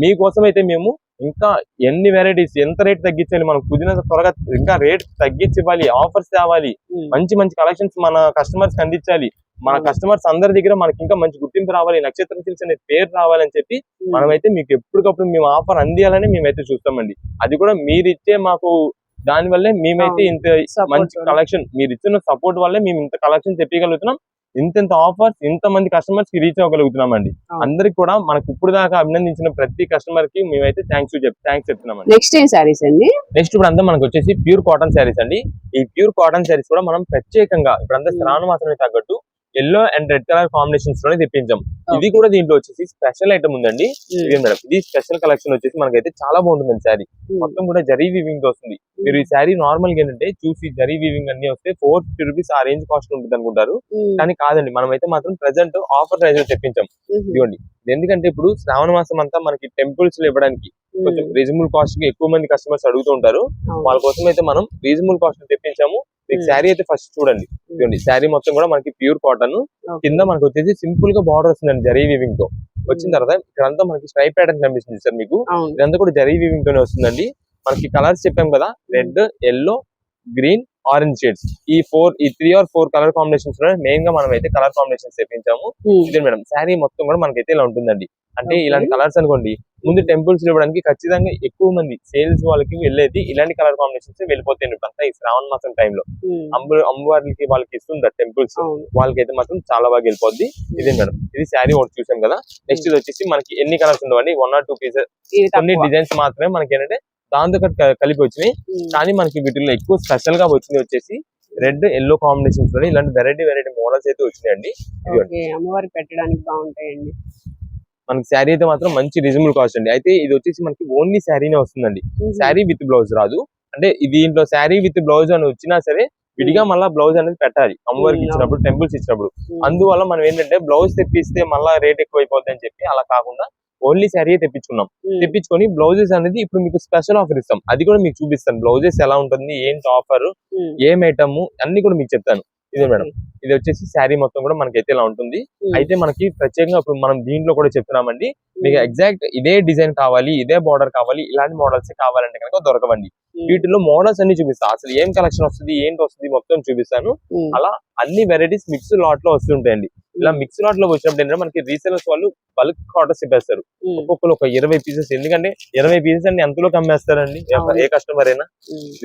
మీకోసం అయితే మేము ఇంకా ఎన్ని వెరైటీస్, ఎంత రేట్ తగ్గించాలి, మనం కుదిరినంత త్వరగా ఇంకా రేట్ తగ్గించి ఇవ్వాలి, ఆఫర్స్ తేవాలి, మంచి మంచి కలెక్షన్స్ మన కస్టమర్స్ కి అందించాలి. మన కస్టమర్స్ అందరి దగ్గర మనకి ఇంకా మంచి గుర్తింపు రావాలి, నక్షత్ర సిల్క్స్ అనే పేరు రావాలని చెప్పి మనమైతే మీకు ఎప్పటికప్పుడు మేము ఆఫర్ అందియాలని మేమైతే చూస్తామండి. అది కూడా మీరిచ్చే మాకు దాని వల్లే మేమైతే ఇంత మంచి కలెక్షన్, మీరు ఇచ్చిన సపోర్ట్ వల్లే మేము ఇంత కలెక్షన్ తెప్పగలుగుతున్నాం, ఇంత ఆఫర్స్ ఇంత మంది కస్టమర్స్ కి రీచ్ అవ్వగలుగుతున్నాం అండి. అందరికి కూడా మనకు ఇప్పుడు దాకా అభినందించిన ప్రతి కస్టమర్ కి మేమైతే థ్యాంక్స్ చెప్తున్నామండి. నెక్స్ట్ ఏం సారీస్ అండి? నెక్స్ట్ ఇప్పుడు అంతా మనకు వచ్చేసి ప్యూర్ కాటన్ శారీస్ అండి. ఈ ప్యూర్ కాటన్ శారీస్ కూడా మనం ప్రత్యేకంగా ఇప్పుడంతా శ్రావణ మాసానికి తగ్గట్టు yellow and red colour combinations లోనే తెప్పించాం. ఇది కూడా దీంట్లో వచ్చేసి స్పెషల్ ఐటమ్ ఉందండి. ఇదే మేడం, ఇది స్పెషల్ కలెక్షన్ వచ్చేసి మనకైతే చాలా బాగుంటుంది శారీ. మొత్తం కూడా జరీ వీవింగ్ తో వస్తుంది. మీరు ఈ శారీ నార్మల్ గా ఏంటంటే చూసి జరీ వీవింగ్ అన్ని వస్తే 450 రూపీస్ ఆ రేంజ్ కాస్ట్ ఉంటుంది అనుకుంటారు, కానీ కాదండి. మనమైతే మాత్రం ప్రెసెంట్ ఆఫర్ ప్రైస్ లో తెప్పించాం. ఇదిగోండి, ఎందుకంటే ఇప్పుడు శ్రావణ మాసం అంతా మనకి టెంపుల్స్ లో ఇవ్వడానికి కొంచెం రీజనబుల్ కాస్ట్ కి ఎక్కువ మంది కస్టమర్స్ అడుగుతూ ఉంటారు. వాళ్ళ కోసం అయితే మనం రీజనబుల్ కాస్ట్ తెప్పించాము. మీకు శారీ అయితే ఫస్ట్ చూడండి. చూడండి, శారీ మొత్తం కూడా మనకి ప్యూర్ కాటన్, కింద మనకి వచ్చేసి సింపుల్ గా బార్డర్ వస్తుందండి జరీ వీవింగ్ తో. వచ్చిన తర్వాత ఇక్కడంతా మనకి స్ట్రైప్ ప్యాటర్న్ కనిపిస్తుంది సార్ మీకు. ఇదంతా కూడా జరీ వీవింగ్ తోనే వస్తుందండి. మనకి కలర్స్ చెప్పాం కదా, red, yellow, green orange shades. ఈ 3 or 4 కలర్ కాంబినేషన్స్ లో మెయిన్ గా మనం అయితే కలర్ కాంబినేషన్స్ తెప్పించాము. ఇదే మేడం శారీ మొత్తం కూడా మనకైతే ఇలా ఉంటుందండి. అంటే ఇలాంటి కలర్స్ అనుకోండి ముందు టెంపుల్స్ ఇవ్వడానికి ఖచ్చితంగా ఎక్కువ మంది సేల్స్ వాళ్ళకి వెళ్ళేది ఇలాంటి కలర్ కాంబినేషన్స్ వెళ్ళిపోతాయి అంతా ఈ శ్రావణ మాసం టైంలో అమ్మవారికి వాళ్ళకి ఇస్తుంటారు టెంపుల్స్, వాళ్ళకైతే మాత్రం చాలా బాగా వెళ్ళిపోద్ది. ఇదే మేడం ఇది శారీ ఒకటి చూసాం కదా. నెక్స్ట్ ఇది వచ్చేసి మనకి ఎన్ని కలర్స్ ఉండవండి, 1 or 2 పీసెస్ కొన్ని డిజైన్స్ మాత్రమే మనకి ఏంటంటే దాంతో కలిపి వచ్చినాయి. కానీ మనకి వీటిలో ఎక్కువ స్పెషల్ గా వచ్చింది వచ్చేసి రెడ్ ఎల్లో కాంబినేషన్స్ లో ఇలాంటి వెరైటీ మోడల్స్ అయితే వచ్చినాయండి. అమ్మవారికి పెట్టడానికి బాగుంటాయండి. మనకి శారీ అయితే మాత్రం మంచి రీజనబుల్ కాస్ట్ అండి. అయితే ఇది వచ్చేసి మనకి ఓన్లీ శారీనే వస్తుందండి, శారీ విత్ బ్లౌజ్ రాదు. అంటే దీంట్లో శారీ విత్ బ్లౌజ్ అని వచ్చినా సరే విడిగా మళ్ళీ బ్లౌజ్ అనేది పెట్టాలి అమ్మవారికి ఇచ్చినప్పుడు, టెంపుల్స్ ఇచ్చినప్పుడు. అందువల్ల మనం ఏంటంటే బ్లౌజ్ తెప్పిస్తే మళ్ళీ రేట్ ఎక్కువ అయిపోద్ది అని చెప్పి అలా కాకుండా ఓన్లీ శారీ తెప్పించుకున్నాం. తెప్పించుకొని బ్లౌజెస్ అనేది ఇప్పుడు మీకు స్పెషల్ ఆఫర్ ఇస్తాం, అది కూడా మీకు చూపిస్తాను. బ్లౌజెస్ ఎలా ఉంటుంది, ఏంటి ఆఫర్, ఏం ఐటమ్ అన్ని కూడా మీకు చెప్తాను. ఇదే మేడం ఇది వచ్చేసి శారీ మొత్తం కూడా మనకైతే ఇలా ఉంటుంది. అయితే మనకి ప్రత్యేకంగా ఇప్పుడు మనం దీంట్లో కూడా చెప్తున్నామండి, మీకు ఎగ్జాక్ట్ ఇదే డిజైన్ కావాలి, ఇదే బార్డర్ కావాలి, ఇలాంటి మోడల్స్ కావాలంటే కనుక దొరకవండి. వీటిలో మోడల్స్ అన్ని చూపిస్తాను, అసలు ఏం కలెక్షన్ వస్తుంది ఏంటి వస్తుంది మొత్తం చూపిస్తాను. అలా అన్ని వెరైటీస్ మిక్స్ లాట్ లో వస్తుంటాయండి. ఇలా మిక్స్ లాట్ లో వచ్చినప్పుడు ఏంటంటే మనకి రీసేలర్స్ వాళ్ళు బల్క్ ఆర్డర్స్ ఇప్పేస్తారు, ఒక్కొక్కరు ఒక 20 పీసెస్. ఎందుకంటే 20 పీసెస్ అన్ని ఎంతలో కమ్మేస్తారండి ఏ కస్టమర్ అయినా.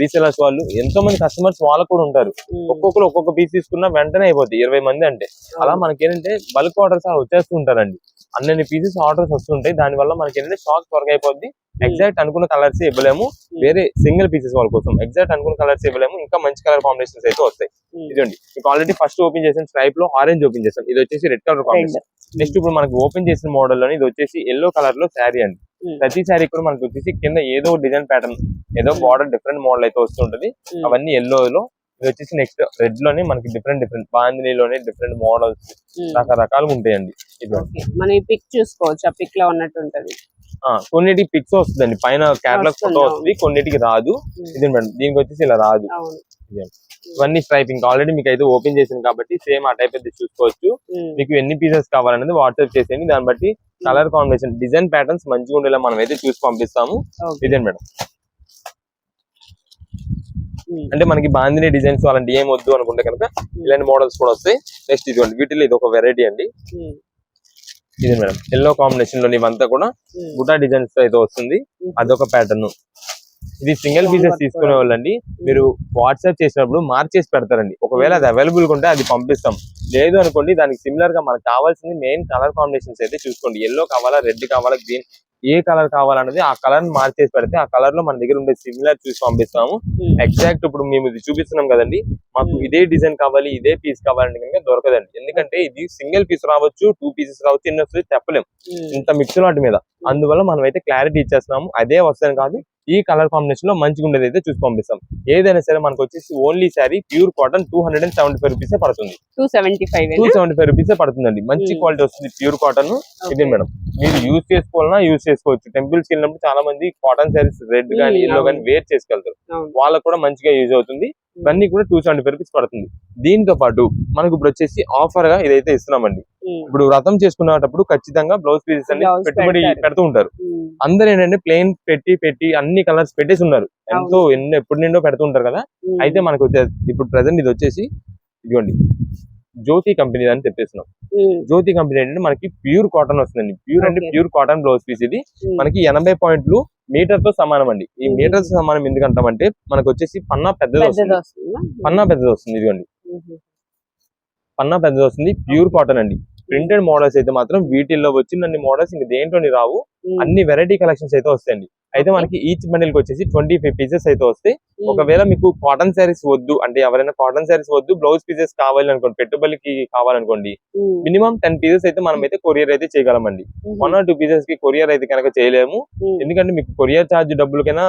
రీసేలర్స్ వాళ్ళు ఎంతో మంది కస్టమర్స్ వాళ్ళు కూడా ఉంటారు, ఒక్కొక్కరు ఒక్కొక్క పీస్ తీసుకున్నా వెంటనే అయిపోతాయి 20 మంది అంటే. అలా మనకి ఏంటంటే బల్క్ ఆర్డర్స్ వచ్చేస్తూ ఉంటారండి, అన్ని పీసెస్ ఆర్డర్స్ వస్తుంటాయి. దాని వల్ల మనకి ఏంటంటే స్టాక్ త్వరగా అయిపోద్ది. ఎగ్జాక్ట్ అనుకున్న కలర్స్ ఇవ్వలేము, వేరే సింగిల్ పీసెస్ వాళ్ళ కోసం ఎగ్జాక్ట్ అనుకున్న కలర్స్ ఇవ్వలేము, ఇంకా మంచి కలర్ కాంబినేషన్స్ అయితే వస్తాయి. ఇదండి మీకు ఆల్రెడీ ఫస్ట్ ఓపెన్ చేసిన స్ట్రైప్ లో ఆరెంజ్ ఓపెన్ చేసాం, ఇది వచ్చేసి రెడ్ కలర్ కాంబినేషన్. నెక్స్ట్ ఇప్పుడు మనకి ఓపెన్ చేసిన మోడల్ లోని ఇది వచ్చేసి ఎల్లో కలర్ లో శారీ అండి. ప్రతి శారీ కూడా మనకి వచ్చేసి కింద ఏదో డిజైన్ ప్యాటర్న్, ఏదో బార్డర్ డిఫరెంట్ మోడల్ అయితే వస్తుంటది. అవన్నీ ఎల్లో లో. ఇది వచ్చేసి నెక్స్ట్ రెడ్ లోనే మనకి డిఫరెంట్ బాందినీలోనే డిఫరెంట్ మోడల్స్ రకరకాలుగా ఉంటాయండి. మనం ఈ పిక్ చూసుకోవచ్చు, ఆ పిక్ లో ఉన్నట్టు ఉంటది. కొన్నిటికి పిక్స్ వస్తుందండి, పైన క్యాటలాగ్ ఫోటో వస్తుంది, కొన్నిటికి రాదు. ఇది మేడం దీనికి వచ్చేసి ఇలా రాదు. ఇవన్నీ స్ట్రైపింగ్ ఆల్రెడీ మీకు అయితే ఓపెన్ చేసింది కాబట్టి సేమ్ ఆ టైప్ అయితే చూసుకోవచ్చు. మీకు ఎన్ని పీసెస్ కావాలనేది వాట్సాప్ చేసేయండి, దాన్ని బట్టి కలర్ కాంబినేషన్ డిజైన్ ప్యాటర్న్స్ మంచిగా ఉండేలా మనం అయితే చూసి పంపిస్తాము. ఇదే మేడం అంటే మనకి బాందిని డిజైన్స్ అలాంటి ఏం వద్దు అనుకుంటే కనుక ఇలాంటి మోడల్స్ కూడా వస్తాయి. నెక్స్ట్ ఇదిగోండి వీటిలో ఇది ఒక వెరైటీ అండి. ఇది మేడం ఎల్లో కాంబినేషన్ లో ఇవంతా కూడా బుటా డిజైన్స్ అయితే వస్తుంది, అదొక ప్యాటర్న్. ఇది సింగిల్ పీసెస్ తీసుకునే వాళ్ళండి, మీరు వాట్సాప్ చేసినప్పుడు మార్చేసి పెడతారండి. ఒకవేళ అది అవైలబుల్ ఉంటే అది పంపిస్తాం, లేదు అనుకోండి దానికి సిమిలర్ గా మనకు కావాల్సింది మెయిన్ కలర్ కాంబినేషన్స్ అయితే చూసుకోండి. ఎల్లో కావాలా, రెడ్ కావాలా, గ్రీన్, ఏ కలర్ కావాలన్నది ఆ కలర్ ని మార్చేసి పెడితే ఆ కలర్ లో మన దగ్గర ఉండే సిమిలర్ చూసి పంపిస్తాము. ఎగ్జాక్ట్ ఇప్పుడు మేము ఇది చూపిస్తున్నాం కదండి, మాకు ఇదే డిజైన్ కావాలి, ఇదే పీస్ కావాలంటే కనుక దొరకదండి. ఎందుకంటే ఇది సింగిల్ పీస్ రావచ్చు, 2 పీసెస్ రావచ్చు, ఎన్ని వస్తుంది చెప్పలేము ఇంత మిక్స్ లాట్ మీద. అందువల్ల మనం అయితే క్లారిటీ ఇచ్చేస్తున్నాము, అదే వస్తాను కాదు ఈ కలర్ కాంబినేషన్ లో మంచిగా ఉండేది అయితే చూసి పంపిస్తాం. ఏదైనా సరే మనకు వచ్చేసి only sari pure cotton 275 rupees పడుతుంది, 275 రూపీస్ పడుతుందండి. మంచి క్వాలిటీ వస్తుంది ప్యూర్ కాటన్. ఇదే మేడం మీరు యూజ్ చేసుకోవాలన్నా యూజ్ చేసుకోవచ్చు. టెంపుల్స్ కి వెళ్ళినప్పుడు చాలా మంది కాటన్ శారీస్ రెడ్ గానీ ఎల్లో గానీ వేర్ చేసుకెళ్తారు, వాళ్ళకు కూడా మంచిగా యూజ్ అవుతుంది. ఇవన్నీ కూడా 275 రూపీస్ పడుతుంది. దీంతో పాటు మనకు ఇప్పుడు వచ్చేసి ఆఫర్ గా ఇదైతే ఇస్తున్నామండి. ఇప్పుడు వ్రతం చేసుకునేటప్పుడు ఖచ్చితంగా బ్లౌజ్ పీసెస్ అన్ని పెట్టుబడి పెడుతూ ఉంటారు. అందరూ ఏంటంటే ప్లెయిన్ పెట్టి అన్ని కలర్స్ పెట్టేసి ఉన్నారు, ఎప్పుడు నిండో పెడుతుంటారు కదా. అయితే మనకు ఇప్పుడు ప్రెసెంట్ ఇది వచ్చేసి ఇదిగోండి జ్యోతి కంపెనీ అని చెప్పేస్తున్నాం. జ్యోతి కంపెనీ అంటే మనకి ప్యూర్ కాటన్ వస్తుందండి, ప్యూర్ కాటన్ బ్లౌజ్ పీస్. ఇది మనకి 80 పాయింట్లు మీటర్ తో సమానం అండి. ఈ మీటర్ తో సమానం ఎందుకంటామంటే మనకు వచ్చేసి పన్నా పెద్దది వస్తుంది. ఇదిగోండి పన్నా పెద్దది వస్తుంది, ప్యూర్ కాటన్ అండి. ప్రింటెడ్ మోడల్స్ అయితే మాత్రం వీటిల్లో వచ్చిన మోడల్స్ ఇంక దేంట్లోని రావు, అన్ని వెరైటీ కలెక్షన్స్ అయితే వస్తాయండి. అయితే మనకి ఈచ్ బండిల్ కి వచ్చేసి 25 పీసెస్ అయితే వస్తాయి. ఒకవేళ మీకు కాటన్ శారీస్ వద్దు అంటే, ఎవరైనా కాటన్ శారీస్ వద్దు బ్లౌజ్ పీసెస్ కావాలి అనుకోండి, పెట్టుబడికి కావాలనుకోండి, మినిమం 10 పీసెస్ అయితే మనం అయితే కొరియర్ అయితే చేయగలమండి. 1 or 2 పీసెస్ కి కొరియర్ అయితే కనుక చేయలేము, ఎందుకంటే మీకు కొరియర్ ఛార్జ్ డబ్బులకైనా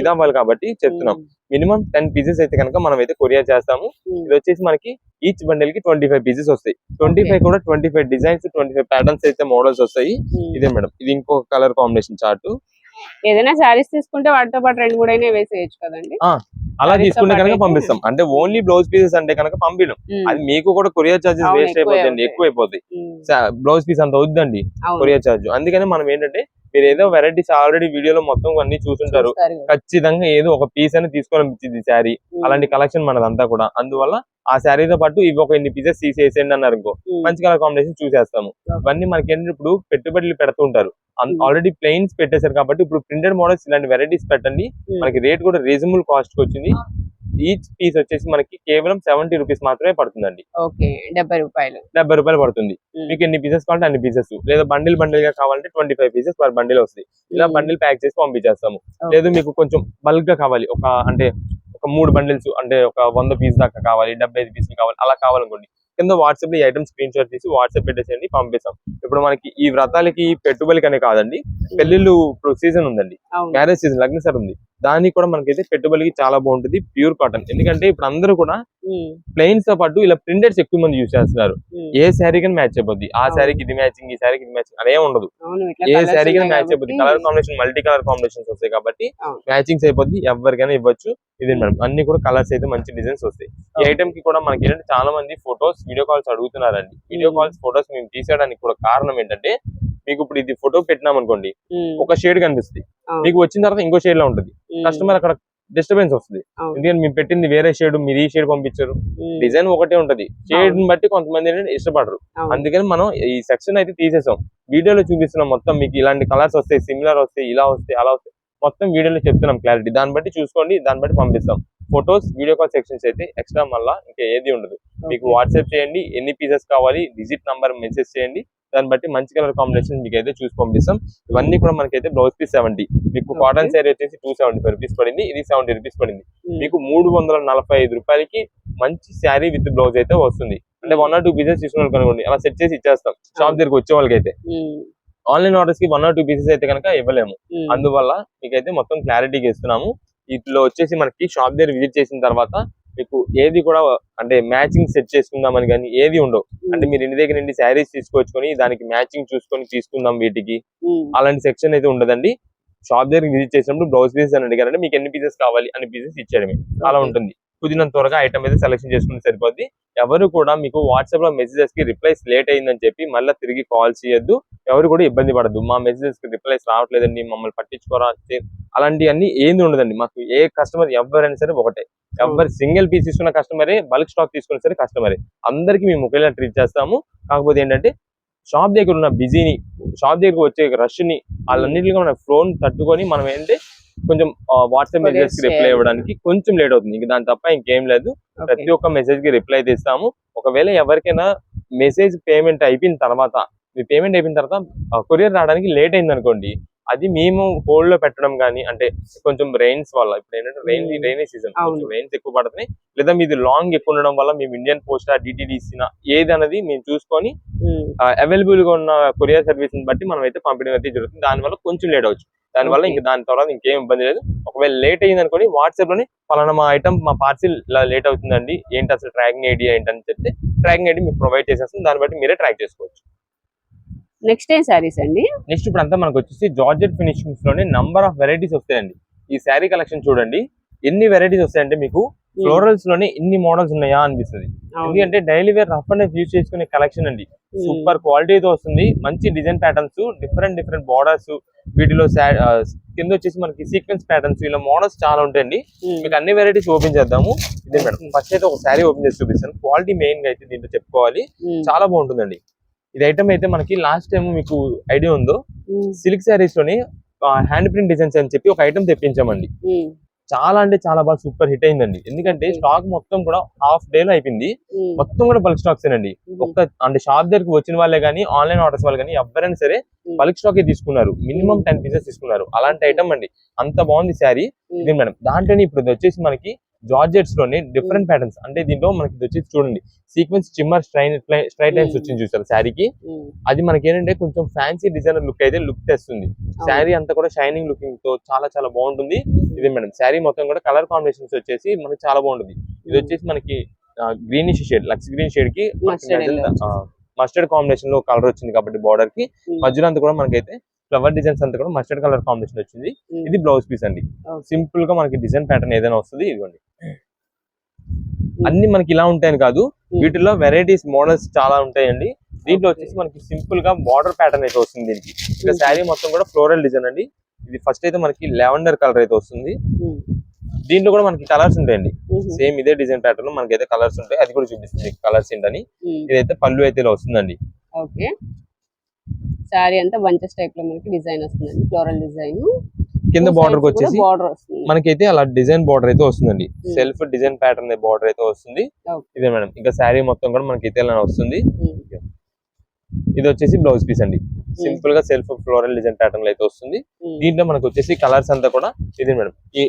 ఇది అవ్వాలి కాబట్టి చెప్తున్నాం. మినిమం 10 పీసెస్ అయితే కనుక మనం అయితే కొరియర్ చేస్తాము. ఇది వచ్చేసి మనకి ఈచ్ బండిల్ కి 25 పీసెస్ వస్తాయి. 25 కూడా 25 డిజైన్స్, 25 ప్యాటర్న్స్ అయితే మోడల్స్ వస్తాయి. ఇదే మేడం ఇది ఇంకో కలర్ కాంబినేషన్ చార్ట్. ఏదైనా శారీస్ తీసుకుంటే వాటితో పాటు 2 కూడా వేసేయచ్చు కదండి. అలా తీసుకుంటే కనుక పంపిస్తాం. అంటే ఓన్లీ బ్లౌజ్ పీసెస్ అంటే కనుక పంపించడం, అది మీకు కూడా కొరియర్ చార్జెస్ వేస్ట్ అయిపోతుంది, ఎక్కువైపోతాయి. బ్లౌజ్ పీస్ అంత వద్దండి కొరియర్ చార్జ్. అందుకని మనం ఏంటంటే మీరు ఏదో వెరైటీస్ ఆల్రెడీ వీడియోలో మొత్తం అన్ని చూసుంటారు, ఖచ్చితంగా ఏదో ఒక పీస్ అని తీసుకోవాలనిపించింది శారీ. అలాంటి కలెక్షన్ మనదంతా కూడా. అందువల్ల ఆ శారీతో పాటు ఇవి ఒక ఇన్ని పీసెస్ తీసేసేయండి అన్నారు అనుకో, మంచి కలర్ కాంబినేషన్ చూసేస్తాము. ఇవన్నీ మనకి ఏంటంటే ఇప్పుడు పెట్టుబడులు పెడుతుంటారు, ఆల్రెడీ ప్లెయిన్స్ పెట్టేశారు కాబట్టి ఇప్పుడు ప్రింటెడ్ మోడల్స్ ఇలాంటి వెరైటీస్ పెట్టండి. మనకి రేట్ కూడా రీజనబుల్ కాస్ట్ కి వచ్చింది. ఈచ్ పీస్ వచ్చేసి మనకి కేవలం 70 రూపీస్ మాత్రమే పడుతుందండి. 70 రూపాయలు పడుతుంది. మీకు ఎన్ని పీసెస్ కావాలంటే అన్ని పీసెస్, లేదా బండిల్ గా కావాలంటే 25 పీసెస్ పర్ బండిల్ వస్తాయి. ఇలా బండిల్ ప్యాక్ చేసి పంపించేస్తాము. లేదు మీకు కొంచెం బల్క్ గా కావాలి, ఒక 3 బండిల్స్ అంటే ఒక 100 పీస్ దాకా కావాలి, 75 పీసులు కావాలి, అలా కావాలనుకోండి కింద వాట్సాప్ లో ఈ ఐటమ్ స్క్రీన్ షాట్ తీసి వాట్సాప్ పెట్టేసేయండి, పంపిస్తాం. ఇప్పుడు మనకి ఈ వ్రతాలకి పెట్టుబడికనే కాదండి, పెళ్లిళ్ళు ఇప్పుడు సీజన్ ఉందండి, మ్యారేజ్ సీజన్, లగ్న సార్ ఉంది, దానికి కూడా మనకైతే పెట్టుబడికి చాలా బాగుంటుంది. Pure cotton. ఎందుకంటే ఇప్పుడు అందరూ కూడా ప్లెయిన్స్ తో పాటు ఇలా ప్రింటెడ్స్ ఎక్కువ మంది యూజ్ చేస్తున్నారు. ఏ శారీ కానీ మ్యాచ్ అయిపోద్ది, ఆ శారీకి ఇది మ్యాచింగ్, ఈ శారీకి ఇది మ్యాచింగ్ అదే ఉండదు. ఏ శారీ కానీ మ్యాచ్ అయిపోద్ది. Colour combination, multi colour combinations వస్తాయి కాబట్టి మ్యాచింగ్స్ అయిపోద్ది, ఎవరికైనా ఇవ్వచ్చు. ఇది మేడం అన్ని కూడా కలర్స్ అయితే మంచి డిజైన్స్ వస్తాయి. ఈ ఐటమ్ కి కూడా మనకి ఏంటంటే చాలా మంది ఫొటోస్, వీడియో కాల్స్ అడుగుతున్నారండి. వీడియో కాల్స్, ఫొటోస్ మేము తీసేయడానికి కూడా కారణం ఏంటంటే, మీకు ఇప్పుడు ఇది ఫోటో పెట్టినాం అనుకోండి, ఒక షేడ్ కనిపిస్తుంది, మీకు వచ్చిన తర్వాత ఇంకో షేడ్ లో ఉంటుంది, కస్టమర్ అక్కడ డిస్టర్బెన్స్ వస్తుంది. ఎందుకంటే మేము పెట్టింది వేరే షేడ్, మీరు ఈ షేడ్ పంపించారు, డిజైన్ ఒకటే ఉంటది, షేడ్ ని బట్టి కొంతమంది ఏంటంటే ఇష్టపడరు. అందుకని మనం ఈ సెక్షన్ అయితే తీసేసాం. వీడియోలో చూపిస్తున్నాం మొత్తం, మీకు ఇలాంటి కలర్స్ వస్తాయి, సిమిలర్ వస్తాయి, ఇలా వస్తాయి, అలా వస్తాయి, మొత్తం వీడియోలో చెప్తున్నాం క్లారిటీ. దాన్ని బట్టి చూసుకోండి, దాన్ని బట్టి పంపిస్తాం. ఫొటోస్, వీడియో కాల్ సెక్షన్స్ అయితే ఎక్స్ట్రా మళ్ళా ఇంకా ఏది ఉండదు. మీకు వాట్సాప్ చేయండి, ఎన్ని పీసెస్ కావాలి, డిజిట్ నంబర్ మెసేజ్ చేయండి, దాన్ని బట్టి మంచి కలర్ కాంబినేషన్ మీకు అయితే చూసి పంపిస్తాం. ఇవన్నీ కూడా మనకైతే బ్లౌజ్ పీస్ 70, మీకు కాటన్ శారీ వచ్చేసి 275 రూపీస్ పడింది, ఇది 70 రూపీస్ పడింది. మీకు 345 రూపాయలకి మంచి శారీ విత్ బ్లౌజ్ అయితే వస్తుంది. అంటే 1 or 2 పీసెస్ తీసుకున్నాను కనుకోండి, అలా సెట్ చేసి ఇచ్చేస్తాం షాప్ దగ్గరకు వచ్చే వాళ్ళకి. అయితే ఆన్లైన్ ఆర్డర్స్ కి 1 or 2 పీసెస్ అయితే కనుక ఇవ్వలేము. అందువల్ల మీకైతే మొత్తం క్లారిటీగా ఇస్తున్నాము. ఇట్లో వచ్చేసి మనకి షాప్ దగ్గర విజిట్ చేసిన తర్వాత మీకు ఏది కూడా అంటే మ్యాచింగ్ సెట్ చేసుకుందామని కానీ ఏది ఉండవు. అంటే మీరు ఇంటి దగ్గర నుండి శారీస్ తీసుకొచ్చుకొని దానికి మ్యాచింగ్ చూసుకొని తీసుకుందాం వీటికి, అలాంటి సెక్షన్ అయితే ఉండదండి. షాప్ దగ్గర విజిట్ చేసినప్పుడు బ్లౌజ్ పీసెస్ అని అడిగారంటే మీకు ఎన్ని పీసెస్ కావాలి అన్ని పీసెస్ ఇచ్చేయడమే, అలా ఉంటుంది. కుదిరినంత త్వరగా ఐటమ్ అయితే సెలెక్షన్ చేసుకుంటే సరిపోద్ది. ఎవరు కూడా మీకు వాట్సాప్ లో మెసేజెస్ కి రిప్లైస్ లేట్ అయిందని చెప్పి మళ్ళీ తిరిగి కాల్ చేయొద్దు, ఎవరు కూడా ఇబ్బంది పడద్దు. మా మెసేజెస్ కి రిప్లైస్ రావట్లేదండి, మమ్మల్ని పట్టించుకోరా, అలాంటివన్నీ ఏది ఉండదండి. మాకు ఏ కస్టమర్ ఎవరైనా సరే ఒకటే, ఎవరు సింగిల్ పీస్ తీసుకున్న కస్టమరే, బల్క్ స్టాక్ తీసుకున్న సరే కస్టమరే, అందరికి మేము ఒకేలా ట్రీట్ చేస్తాము. కాకపోతే ఏంటంటే షాప్ దగ్గర ఉన్న బిజీని, షాప్ దగ్గరకు వచ్చే రష్ ని, వాళ్ళన్నింటినీ మన ఫోన్ తట్టుకొని మనం ఏంటంటే కొంచెం వాట్సాప్ మెసేజ్ కి రిప్లై ఇవ్వడానికి కొంచెం లేట్ అవుతుంది. ఇంక దాని తప్ప ఇంకేం లేదు. ప్రతి ఒక్క మెసేజ్ కి రిప్లై ఇస్తాము. ఒకవేళ ఎవరికైనా మెసేజ్ పేమెంట్ అయిపోయిన తర్వాత, మీ పేమెంట్ అయిపోయిన తర్వాత కొరియర్ రావడానికి లేట్ అయింది అనుకోండి, అది మేము హోల్డ్ లో పెట్టడం కానీ, అంటే కొంచెం రెయిన్స్ వల్ల, ఇప్పుడు ఏంటంటే రైనీ సీజన్, కొంచెం రెయిన్స్ ఎక్కువ పడుతున్నాయి, లేదా మీది లాంగ్ ఎక్కువ ఉండడం వల్ల మేము ఇండియన్ పోస్ట్, డిటిడిసి ఏది అనేది మేము చూసుకొని అవైలబుల్ గా ఉన్న కొరియర్ సర్వీస్ ని బట్టి మనం అయితే పంపించడం అయితే జరుగుతుంది. దానివల్ల కొంచెం లేట్ అవచ్చు. దానివల్ల ఇంకా దాని తర్వాత ఇంకేం ఇబ్బంది లేదు. ఒకవేళ లేట్ అయ్యింది అనుకోండి, వాట్సాప్ లోని పలానా మా ఐటమ్, మా పార్సిల్ ఇలా లేట్ అవుతుందండి, ఏంటి అసలు ట్రాకింగ్ ఐడి ఏంటని చెప్తే ట్రాకింగ్ ఐడి మీకు ప్రొవైడ్ చేసేస్తాం. దాన్ని బట్టి మీరే ట్రాక్ చేసుకోవచ్చు. నెక్స్ట్ ఏం సారీస్ అండి? నెక్స్ట్ ఇప్పుడు అంతా మనకు వచ్చేసి జార్జెట్ ఫినిషింగ్స్ లోనే నంబర్ ఆఫ్ వెరైటీస్ వస్తాయండి. ఈ శారీ కలెక్షన్ చూడండి, ఎన్ని వెరైటీస్ వస్తాయంటే మీకు ఫ్లోరల్స్ లోనే ఇన్ని మోడల్స్ ఉన్నాయా అనిపిస్తుంది. ఎందుకంటే daily wear rough and use చేసుకునే కలెక్షన్ అండి. సూపర్ క్వాలిటీతో వస్తుంది, మంచి డిజైన్ ప్యాటర్న్స్, డిఫరెంట్ బార్డర్స్, వీటిలో కింద వచ్చేసి మనకి సీక్వెన్స్ ప్యాటర్న్స్, ఇలా మోడల్స్ చాలా ఉంటాయండి. మీకు అన్ని వెరైటీస్ ఓపెన్ చేద్దాము. ఇదే మేడం, ఫస్ట్ అయితే ఒక శారీ ఓపెన్ చేసి చూపిస్తాను. క్వాలిటీ మెయిన్ గా అయితే దీంట్లో చెప్పుకోవాలి, చాలా బాగుంటుందండి. ఇది ఐటమ్ అయితే మనకి లాస్ట్ టైం మీకు ఐడియా ఉందో, సిల్క్ శారీస్ లోని హ్యాండ్ ప్రింట్ డిజైన్స్ అని చెప్పి ఒక ఐటమ్ తెప్పించామండి. చాలా అంటే చాలా బాగా సూపర్ హిట్ అయిందండి. ఎందుకంటే స్టాక్ మొత్తం కూడా హాఫ్ డే లో అయిపోయింది. మొత్తం కూడా బల్క్ స్టాక్స్ అండి. అంటే షాప్ దగ్గరకు వచ్చిన వాళ్ళే కానీ, ఆన్లైన్ ఆర్డర్స్ వాళ్ళు కానీ ఎవరైనా సరే బల్క్ స్టాక్ తీసుకున్నారు. మినిమం 10 పీసెస్ తీసుకున్నారు. అలాంటి ఐటమ్ అండి, అంత బాగుంది శారీ. ఇది మేడం, దాంట్లోనే ఇప్పుడు వచ్చేసి మనకి జార్జెట్స్ లోనే డిఫరెంట్ ప్యాటర్న్స్, అంటే దీంట్లో మనకి వచ్చేసి చూడండి, సీక్వెన్స్ చిమ్మర్ స్ట్రైట్ లైన్స్ వచ్చింది చూసారు శారీకి. అది మనకి ఏంటంటే కొంచెం ఫ్యాన్సీ డిజైనర్ లుక్ అయితే లుక్ తెస్తుంది. శారీ అంతా కూడా షైనింగ్ లుకింగ్ తో చాలా చాలా బాగుంటుంది. ఇది మేడం, శారీ మొత్తం కూడా కలర్ కాంబినేషన్స్ వచ్చేసి మనకి చాలా బాగుంటుంది. ఇది వచ్చేసి మనకి greenish shade, lux green shade కి మస్టర్డ్ కాంబినేషన్ లో కలర్ వచ్చింది కాబట్టి బార్డర్ కి మధ్యలో అంతా కూడా మనకైతే ఫ్లవర్ డిజైన్స్ అంతా కూడా మస్టర్డ్ కలర్ కాంబినేషన్ వచ్చింది. ఇది బ్లౌజ్ పీస్ అండి. సింపుల్ గా మనకి డిజైన్ ప్యాటర్న్ ఏదైనా వస్తుంది. ఇదిగోండి, అన్ని మనకి ఇలా ఉంటాయని కాదు, వీటిలో వెరైటీస్ మోడల్స్ చాలా ఉంటాయండి. దీంట్లో వచ్చేసి మనకి సింపుల్ గా బార్డర్ ప్యాటర్న్ అయితే వస్తుంది దీనికి. ఇంకా శారీ మొత్తం కూడా ఫ్లోరల్ డిజైన్ అండి. ఇది ఫస్ట్ అయితే మనకి లావెండర్ కలర్ అయితే వస్తుంది. దీంట్లో కూడా మనకి కలర్స్ ఉంటాయండి. సేమ్ ఇదే డిజైన్ ప్యాటర్న్ మనకైతే కలర్స్ ఉంటాయి. అది కూడా చూపిస్తుంది కలర్స్ ఏంటని. ఇదైతే పళ్ళు అయితే ఇలా వస్తుందండి. ఓకే, శారీ అంతా బంచెస్ టైప్ లో మనకి డిజైన్ వస్తుందండి, ఫ్లోరల్ డిజైన్. కింద బార్డర్ కి వచ్చేసి మనకైతే అలా డిజైన్ బార్డర్ అయితే వస్తుందండి. సెల్ఫ్ డిజైన్ ప్యాటర్న్ బార్డర్ అయితే వస్తుంది. ఇదే మేడం. ఇంకా శారీ మొత్తం కూడా మనకైతే ఇలా వస్తుంది. ఇది వచ్చేసి బ్లౌజ్ పీస్ అండి. సింపుల్ గా సెల్ఫ్ ఫ్లోరల్ డిజైన్ ప్యాటర్న్ అయితే వస్తుంది. దీంట్లో మనకు వచ్చేసి కలర్స్ అంతా కూడా ఇదే మేడం. ఈ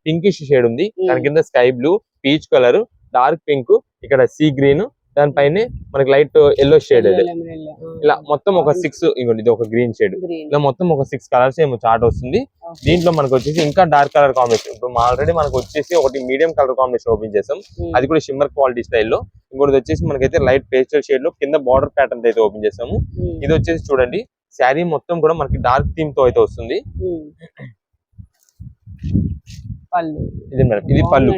పింకిష్ షేడ్ ఉంది, దాని కింద sky blue, peach colour, dark pink, ఇక్కడ సీ గ్రీన్, దానిపైన మనకి లైట్ ఎల్లో షేడ్ అయితే ఇలా మొత్తం ఒక 6 ఇంకోటి ఇది ఒక గ్రీన్ షేడ్, ఇలా మొత్తం ఒక 6 కలర్స్ ఏమో చార్ట్ వస్తుంది. దీంట్లో మనకు వచ్చేసి ఇంకా డార్క్ కలర్ కాంబినేషన్. ఇప్పుడు ఆల్రెడీ మనకు వచ్చేసి ఒకటి మీడియం కలర్ కాంబినేషన్ ఓపెన్ చేసాం, అది కూడా షిమ్మర్ క్వాలిటీ స్టైల్లో. ఇంకోటి వచ్చేసి మనకైతే లైట్ పేస్టల్ షేడ్ లో కింద బార్డర్ ప్యాటర్న్ అయితే ఓపెన్ చేసాము. ఇది వచ్చేసి చూడండి శారీ మొత్తం కూడా మనకి డార్క్ థీమ్ తో అయితే వస్తుంది. ఇది మేడం, ఇది పళ్ళు.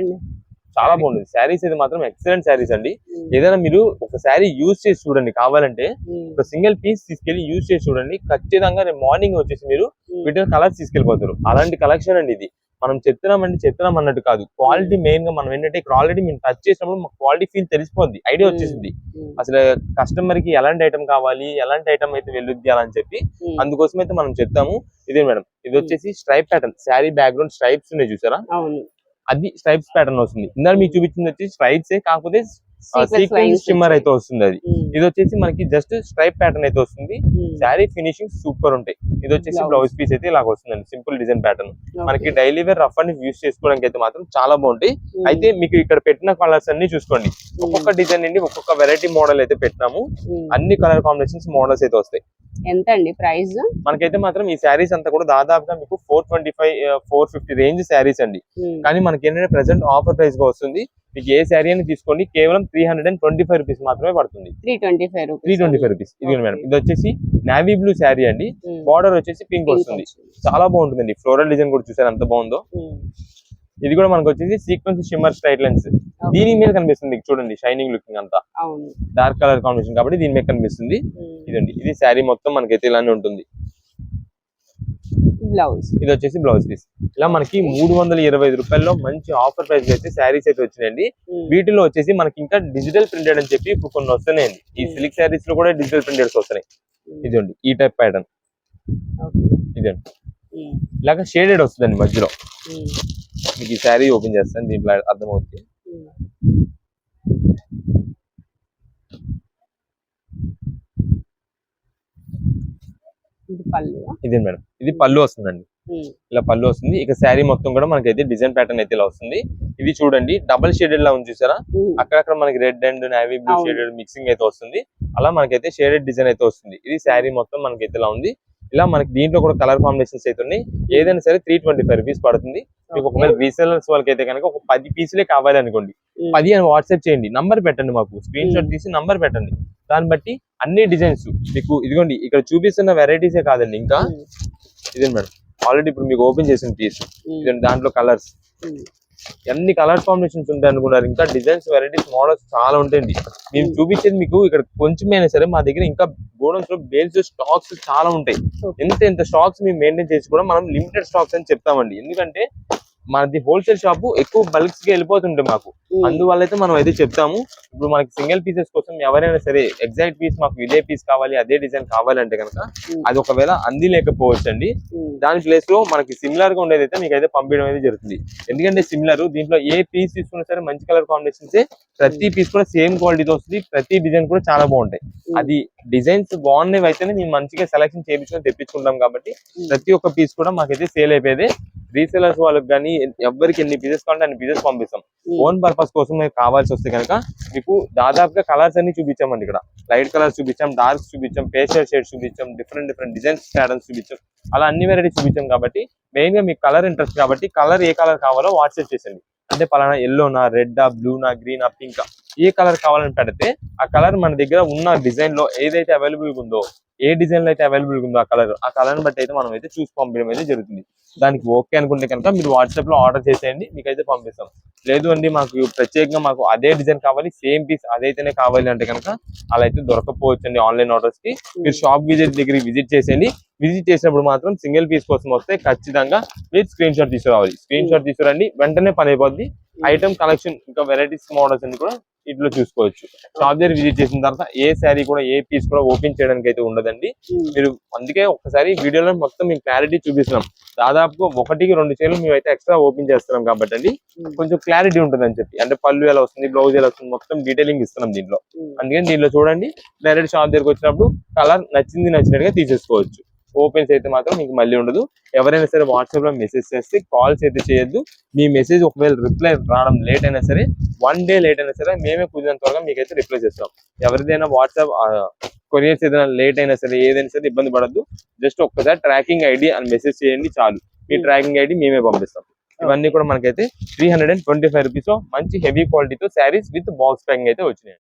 చాలా బాగుంది శారీస్. ఇది మాత్రం ఎక్సలెంట్ శారీస్ అండి. ఏదైనా మీరు ఒక శారీ యూజ్ చేసి చూడండి, కావాలంటే ఒక సింగిల్ పీస్ తీసుకెళ్లి యూజ్ చేసి చూడండి, ఖచ్చితంగా రేపు మార్నింగ్ వచ్చేసి మీరు వీటిలో కలర్స్ తీసుకెళ్లిపోతారు. అలాంటి కలెక్షన్ అండి ఇది. మనం చెప్తున్నాం అన్నట్టు కాదు, క్వాలిటీ మెయిన్ గా. మనం ఏంటంటే ఇక్కడ ఆల్రెడీ మేము టచ్ చేసినప్పుడు మాకు క్వాలిటీ ఫీల్ తెలిసిపోద్ది, ఐడియా వచ్చేసింది అసలు కస్టమర్ కి ఎలాంటి ఐటమ్ కావాలి, ఎలాంటి ఐటమ్ అయితే వెళ్ళొద్ది అని చెప్పి. అందుకోసం అయితే మనం చెప్తాము. ఇదే మేడం, ఇది వచ్చేసి stripe pattern. Sari background stripes ఉన్నాయి చూసారా, అది స్ట్రైప్స్ ప్యాటర్న్ వస్తుంది. ఇందాక మీకు చూపించింది వచ్చి స్ట్రైప్స్, కాకపోతే సీక్వెన్స్ షిమ్మర్ అయితే వస్తుంది. అది ఇది వచ్చేసి మనకి జస్ట్ స్ట్రైప్ ప్యాటర్న్ అయితే వస్తుంది. శారీ ఫినిషింగ్ సూపర్ ఉంటాయి. ఇది వచ్చేసి బ్లౌజ్ పీస్ అయితే ఇలాగ వస్తుందండి, సింపుల్ డిజైన్ ప్యాటర్న్. మనకి daily wear rough and use చేసుకోవడానికి అయితే మాత్రం చాలా బాగుంటాయి. అయితే మీకు ఇక్కడ పెట్టిన కలర్స్ అన్ని చూసుకోండి, ఒక్కొక్క డిజైన్ నుండి ఒక్కొక్క వెరైటీ మోడల్ అయితే పెట్టినాము. అన్ని కలర్ కాంబినేషన్స్ మోడల్స్ అయితే వస్తాయి. ఎంత అండి ప్రైస్? మనకైతే మాత్రం ఈ శారీస్ అంతా కూడా దాదాపుగా మీకు 425-450 రేంజ్ శారీస్ అండి. కానీ మనకి ఏంటంటే ప్రెసెంట్ ఆఫర్ ప్రైస్ గా వస్తుంది. మీకు ఏ శారీ అని తీసుకోండి, కేవలం 325 రూపీస్ మాత్రమే పడుతుంది. 325 రూపీస్. ఇది మేడం, ఇది వచ్చేసి నావీ బ్లూ శారీ అండి. బార్డర్ వచ్చేసి పింక్ వస్తుంది. చాలా బాగుంటుందండి. ఫ్లోరల్ డిజైన్ కూడా చూసారు ఎంత బాగుందో. ఇది కూడా మనకు వచ్చేసి సీక్వెన్స్ షిమ్మర్ స్ట్రైట్ లైన్స్ దీని మీద కనిపిస్తుంది. చూడండి షైనింగ్ లుకింగ్ అంతా డార్క్ కలర్ కాంబినేషన్ కాబట్టి దీని మీద కనిపిస్తుంది. ఇదండి, ఇది శారీ మొత్తం మనకైతే ఇలానే ఉంటుంది. బ్లౌజ్, ఇది వచ్చేసి బ్లౌజ్ పీస్. ఇలా మనకి 325 రూపాయల్లో మంచి ఆఫర్ ప్రైస్ అయితే శారీస్ అయితే వచ్చినాయండి. వీటిలో వచ్చేసి మనకి ఇంకా డిజిటల్ ప్రింటెడ్ అని చెప్పి ఇప్పుడు కొన్ని వస్తున్నాయండి. ఈ సిల్క్ శారీస్ లో కూడా డిజిటల్ ప్రింటెడ్స్ వస్తున్నాయి. ఇదండి ఈ టైప్ ప్యాటర్న్. ఇదండి ఇలాగా షేడెడ్ వస్తుందండి మధ్యలో. మీకు ఈ శారీ ఓపెన్ చేస్తాను, దీంట్లో అర్థమవుతుంది. ఇదే మేడం, ఇది పళ్ళు వస్తుందండి. ఇలా పళ్ళు వస్తుంది. ఇక శారీ మొత్తం కూడా మనకైతే డిజైన్ ప్యాటర్న్ అయితే ఇలా వస్తుంది. ఇది చూడండి డబల్ షేడెడ్ లా ఉంది చూసారా, అక్కడక్కడ మనకి red and navy blue shaded mixing అయితే వస్తుంది. అలా మనకైతే షేడెడ్ డిజైన్ అయితే వస్తుంది. ఇది శారీ మొత్తం మనకైతే ఇలా ఉంది. ఇలా మనకి దీంట్లో కూడా కలర్ కాంబినేషన్స్ అయితే ఉన్నాయి. ఏదైనా సరే 325 రూపీస్ పడుతుంది. మీకు ఒకవేళ రీసెలర్స్ వాళ్ళకి అయితే కనుక ఒక 10 పీసులే కావాలి అనుకోండి, 10 అని వాట్సాప్ చేయండి, నంబర్ పెట్టండి, మాకు స్క్రీన్ షాట్ తీసి నంబర్ పెట్టండి. దాన్ని బట్టి అన్ని డిజైన్స్ మీకు ఇదిగోండి ఇక్కడ చూపిస్తున్న వెరైటీసే కాదండి, ఇంకా ఇదే మేడం ఆల్రెడీ ఇప్పుడు మీకు ఓపెన్ చేసిన పీస్. ఇదండి, దాంట్లో కలర్స్ ఎన్ని కలర్ కాంబినేషన్స్ ఉంటాయి అనుకున్నారు. ఇంకా డిజైన్స్ వెరైటీస్ మోడల్స్ చాలా ఉంటాయండి. మేము చూపించేది మీకు ఇక్కడ కొంచెమైనా సరే, మా దగ్గర ఇంకా గోడౌన్స్ లో బేల్స్ స్టాక్స్ చాలా ఉంటాయి. ఎంత స్టాక్స్ మేము మెయింటైన్ చేసి కూడా మనం లిమిటెడ్ స్టాక్స్ అని చెప్తామండి. ఎందుకంటే మనది హోల్సేల్ షాప్ ఎక్కువ బల్క్స్ గా వెళ్ళిపోతుంటాయి మాకు, అందువల్ల అయితే మనం అయితే చెప్తాము. ఇప్పుడు మనకి సింగిల్ పీసెస్ కోసం ఎవరైనా సరే ఎగ్జాక్ట్ పీస్ మాకు ఇదే పీస్ కావాలి, అదే డిజైన్ కావాలంటే కనుక అది ఒకవేళ అంది లేకపోవచ్చు అండి. దాని ప్లేస్ లో మనకి సిమిలర్ గా ఉండేది అయితే మీకు అయితే పంపించడం అయితే జరుగుతుంది. ఎందుకంటే సిమిలర్ దీంట్లో ఏ పీస్ తీసుకున్నా సరే మంచి కలర్ కాంబినేషన్స్, ప్రతి పీస్ కూడా సేమ్ క్వాలిటీతో వస్తుంది. ప్రతి డిజైన్ కూడా చాలా బాగుంటాయి. అది డిజైన్స్ బాగున్నవి అయితేనే మేము మంచిగా సెలెక్షన్ చేయించుకొని తెప్పించుకుంటాం. కాబట్టి ప్రతి ఒక్క పీస్ కూడా మాకైతే సేల్ అయిపోయేది. రీసెలర్స్ వాళ్ళకి కానీ ఎవరికి ఎన్ని పీసెస్ కావాలంటే అన్ని పీసెస్ పంపిస్తాం. ఓన్ పర్పస్ కోసం మీకు కావాల్సి వస్తే కనుక మీకు దాదాపుగా కలర్స్ అన్ని చూపించామండి. ఇక్కడ లైట్ కలర్స్ చూపించాం, డార్క్స్ చూపించాం, పేస్టల్ షేడ్స్ చూపించాం, డిఫరెంట్ డిజైన్స్ ప్యాటర్న్స్ చూపించాం. అలా అన్ని వెరైటీ చూపించాం. కాబట్టి మెయిన్ గా మీకు కలర్ ఇంట్రెస్ట్ కాబట్టి కలర్ ఏ కలర్ కావాలో వాట్సాప్ చేసండి. అంటే పలానా ఎల్లోనా, రెడ్డా, బ్లూనా, గ్రీనా, పింకా, ఏ కలర్ కావాలని పెడితే ఆ కలర్ మన దగ్గర ఉన్న డిజైన్ లో ఏదైతే అవైలబుల్ ఉందో ఏ డిజైన్ లో అయితే అవైలబుల్ ఉందో ఆ కలర్ బట్టి అయితే మనం అయితే చూసి పంపించడం అయితే జరుగుతుంది. దానికి ఓకే అనుకుంటే కనుక మీరు వాట్సాప్ లో ఆర్డర్ చేసేయండి, మీకైతే పంపిస్తాం. లేదు అండి మాకు ప్రత్యేకంగా మాకు అదే డిజైన్ కావాలి, సేమ్ పీస్ అదైతేనే కావాలి అంటే కనుక అలా అయితే దొరకపోవచ్చు అండి ఆన్లైన్ ఆర్డర్స్ కి. మీరు షాప్ దగ్గరికి విజిట్ చేసేయండి. విజిట్ చేసినప్పుడు మాత్రం సింగిల్ పీస్ కోసం వస్తే ఖచ్చితంగా మీరు స్క్రీన్ షాట్ తీసుకురావాలి. స్క్రీన్ షాట్ తీసుకురండి, వెంటనే పని అయిపోద్ది. ఐటమ్ కలెక్షన్ ఇంకా వెరైటీస్ మోడల్స్ అన్ని కూడా ఇంట్లో చూసుకోవచ్చు. షాప్ దగ్గర విజిట్ చేసిన తర్వాత ఏ శారీ కూడా ఏ పీస్ కూడా ఓపెన్ చేయడానికి అయితే ఉండదండి. మీరు అందుకే ఒక్కసారి వీడియోలో మొత్తం మీకు క్లారిటీ చూపిస్తున్నాం. దాదాపుగా 1-2 చీరలు మేమైతే ఎక్స్ట్రా ఓపెన్ చేస్తున్నాం కాబట్టి అండి కొంచెం క్లారిటీ ఉంటుంది అని చెప్పి. అంటే పళ్ళు ఎలా వస్తుంది, బ్లౌజ్ ఎలా వస్తుంది, మొత్తం డీటెయిలింగ్ ఇస్తున్నాం దీంట్లో. అందుకని దీంట్లో చూడండి, డైరెక్ట్ షాప్ దగ్గరకు వచ్చినప్పుడు కలర్ నచ్చినట్టుగా తీసేసుకోవచ్చు. ఓపెన్స్ అయితే మాత్రం మీకు మళ్ళీ ఉండదు. ఎవరైనా సరే వాట్సాప్ లో మెసేజ్ చేస్తే కాల్స్ అయితే చేయొద్దు. మీ మెసేజ్ ఒకవేళ రిప్లై రావడం లేట్ అయినా సరే, 1 డే లేట్ అయినా సరే మేమే కుదిరినంత వరకు మీకైతే రిప్లై చేస్తాం. ఎవరిదైనా వాట్సాప్ కొరియర్స్ ఏదైనా లేట్ అయినా సరే, ఏదైనా సరే ఇబ్బంది పడద్దు. జస్ట్ ఒక్కసారి ట్రాకింగ్ ఐడి అని మెసేజ్ చేయండి చాలు, మీ ట్రాకింగ్ ఐడి మేమే పంపిస్తాం. ఇవన్నీ కూడా మనకైతే 325 రూపీస్ మంచి హెవీ క్వాలిటీతో శారీస్ విత్ బాక్స్ ప్యాకింగ్ అయితే వచ్చినాయి.